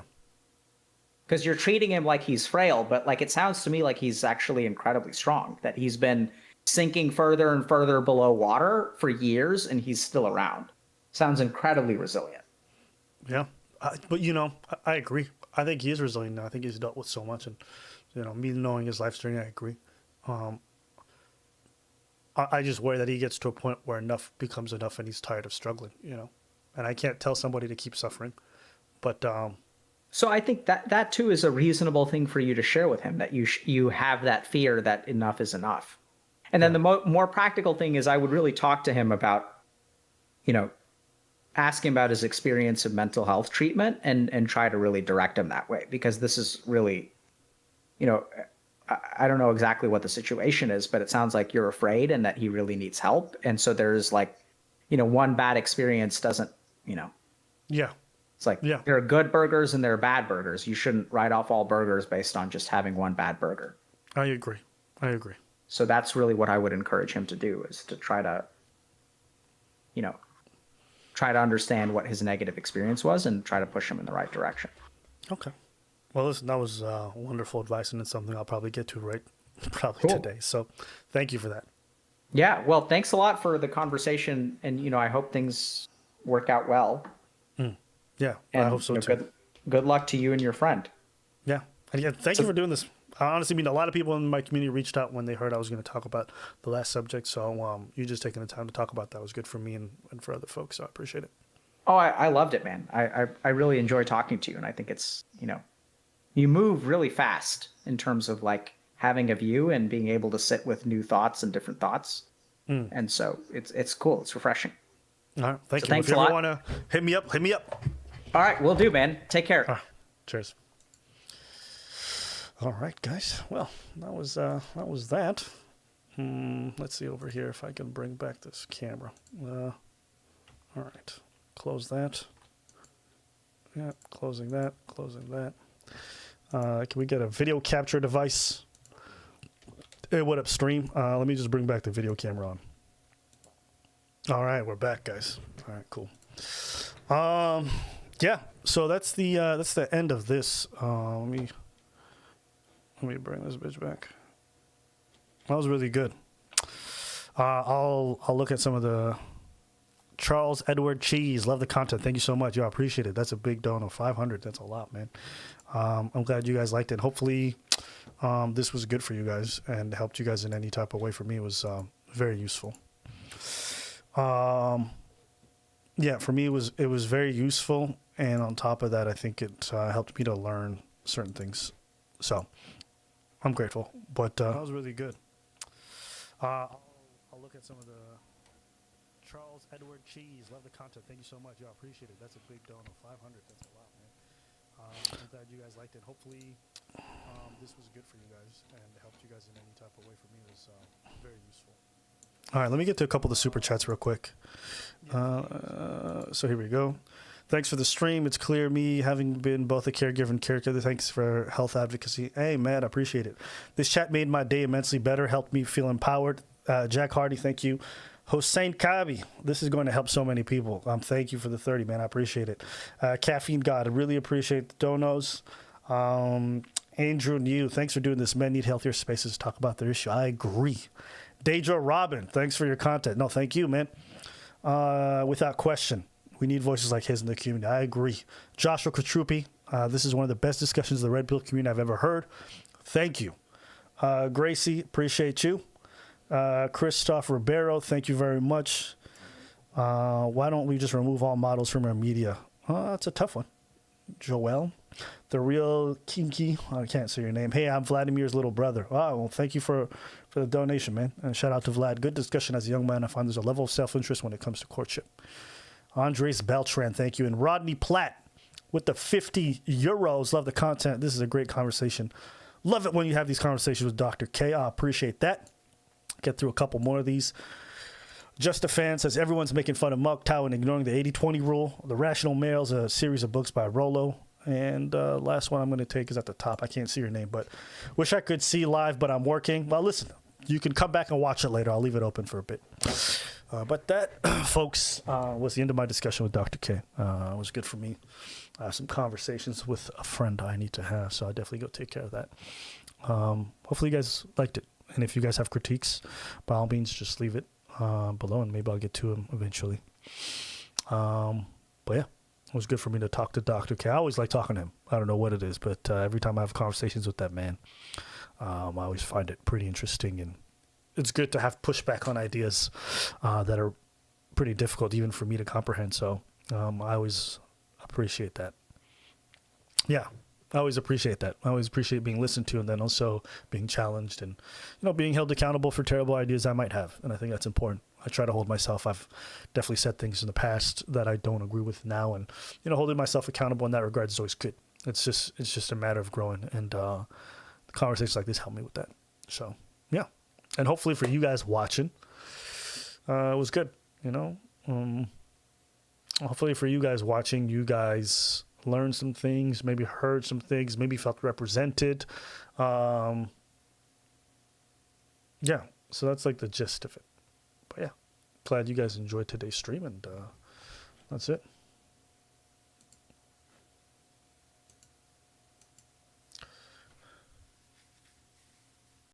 Because you're treating him like he's frail, but like it sounds to me like he's actually incredibly strong, that he's been sinking further and further below water for years and he's still around. Sounds incredibly resilient. Yeah. But, you know, I agree. I think he is resilient now. I think he's dealt with so much. And, you know, me knowing his life journey, I agree. I just worry that he gets to a point where enough becomes enough and he's tired of struggling, you know. And I can't tell somebody to keep suffering. But so I think that too is a reasonable thing for you to share with him, that you have that fear that enough is enough. And then the more practical thing is I would really talk to him about, you know, ask him about his experience of mental health treatment and try to really direct him that way, because this is really, you know, I don't know exactly what the situation is, but it sounds like you're afraid and that he really needs help. And so there's like, you know, one bad experience doesn't, you know. yeah. It's like there are good burgers and there are bad burgers. You shouldn't write off all burgers based on just having one bad burger. I agree. So that's really what I would encourage him to do, is to try to, you know, try to understand what his negative experience was and try to push him in the right direction. Okay. Well, listen, that was wonderful advice, and it's something I'll probably get to today. So thank you for that. Yeah. Well, thanks a lot for the conversation. And, you know, I hope things work out well. Yeah, And, I hope so you know, too. Good luck to you and your friend. Yeah. And yeah, thank you for doing this. I honestly mean, a lot of people in my community reached out when they heard I was going to talk about the last subject. So you just taking the time to talk about that was good for me and for other folks. So I appreciate it. Oh, I loved it, man. I really enjoy talking to you. And I think it's, you know, you move really fast in terms of like having a view and being able to sit with new thoughts and different thoughts. And so it's cool. It's refreshing. All right. Thank you. Thanks if you a ever lot. want to hit me up. All right. Will do, man. Take care. Cheers. All right, guys. Well, that was that. Let's see over here if I can bring back this camera. All right. Close that. Yeah, closing that. Can we get a video capture device? Hey, what up, stream? Let me just bring back the video camera on. All right, we're back, guys. All right, cool. Yeah, so that's the end of this. Let me bring this bitch back. That was really good. I'll look at some of the Charles Edward Cheese. Love the content. Thank you so much. Yo, I appreciate it. That's a big donor. 500. That's a lot, man. I'm glad you guys liked it. Hopefully, this was good for you guys and helped you guys in any type of way. For me, it was very useful. Yeah, for me, it was very useful. And on top of that, I think it helped me to learn certain things So I'm grateful. But that was really good. I'll look at some of the Charles Edward Cheese. Love the content. Thank you so much. I appreciate it. That's a big donor. 500. That's a lot, man. I'm glad you guys liked it. Hopefully, this was good for you guys and helped you guys in any type of way. For me, it was very useful. All right, let me get to a couple of the super chats real quick. So here we go. Thanks for the stream. It's clear me having been both a caregiver and caregiver. Thanks for health advocacy. Hey, man, I appreciate it. This chat made my day immensely better, helped me feel empowered. Jack Hardy, thank you. Hossein Kabi, this is going to help so many people. Thank you for the 30, man. I appreciate it. Caffeine God, I really appreciate the donos. Andrew New, thanks for doing this. Men need healthier spaces to talk about their issue. I agree. Deidre Robin, thanks for your content. No, thank you, man. Without question, we need voices like his in the community. I agree. Joshua Katrupi, this is one of the best discussions of the Red Pill community I've ever heard. Thank you. Gracie, appreciate you. Christoph Ribeiro, thank you very much. Why don't we just remove all models from our media? That's a tough one. Joel, the real Kinky, I can't say your name. Hey, I'm Vladimir's little brother. Wow, well, thank you for the donation, man. And shout out to Vlad. Good discussion as a young man. I find there's a level of self-interest when it comes to courtship. Andres Beltran, thank you. And Rodney Platt with the 50 euros. Love the content. This is a great conversation. Love it when you have these conversations with Dr. K. I appreciate that. Get through a couple more of these. Just a Fan says, everyone's making fun of MGTOW and ignoring the 80-20 rule. The Rational Males, a series of books by Rollo. And last one I'm going to take is at the top. I can't see your name, but wish I could see live, but I'm working. Well, listen, you can come back and watch it later. I'll leave it open for a bit. But that, folks, was the end of my discussion with Dr. K. It was good for me. Some conversations with a friend I need to have, so I'll definitely go take care of that. Hopefully you guys liked it. And if you guys have critiques, by all means, just leave it below, and maybe I'll get to them eventually. But yeah, it was good for me to talk to Dr. K. I always like talking to him. I don't know what it is, but every time I have conversations with that man, I always find it pretty interesting, and it's good to have pushback on ideas that are pretty difficult even for me to comprehend. So I always appreciate that. Yeah, I always appreciate that. I always appreciate being listened to, and then also being challenged and, being held accountable for terrible ideas I might have. And I think that's important. I try to hold myself. I've definitely said things in the past that I don't agree with now, and holding myself accountable in that regard is always good. It's just a matter of growing, and conversations like this help me with that. So yeah, and hopefully for you guys watching, it was good. Hopefully for you guys watching, you guys learned some things, maybe heard some things, maybe felt represented. Yeah, so that's like the gist of it. But yeah, glad you guys enjoyed today's stream, and that's it.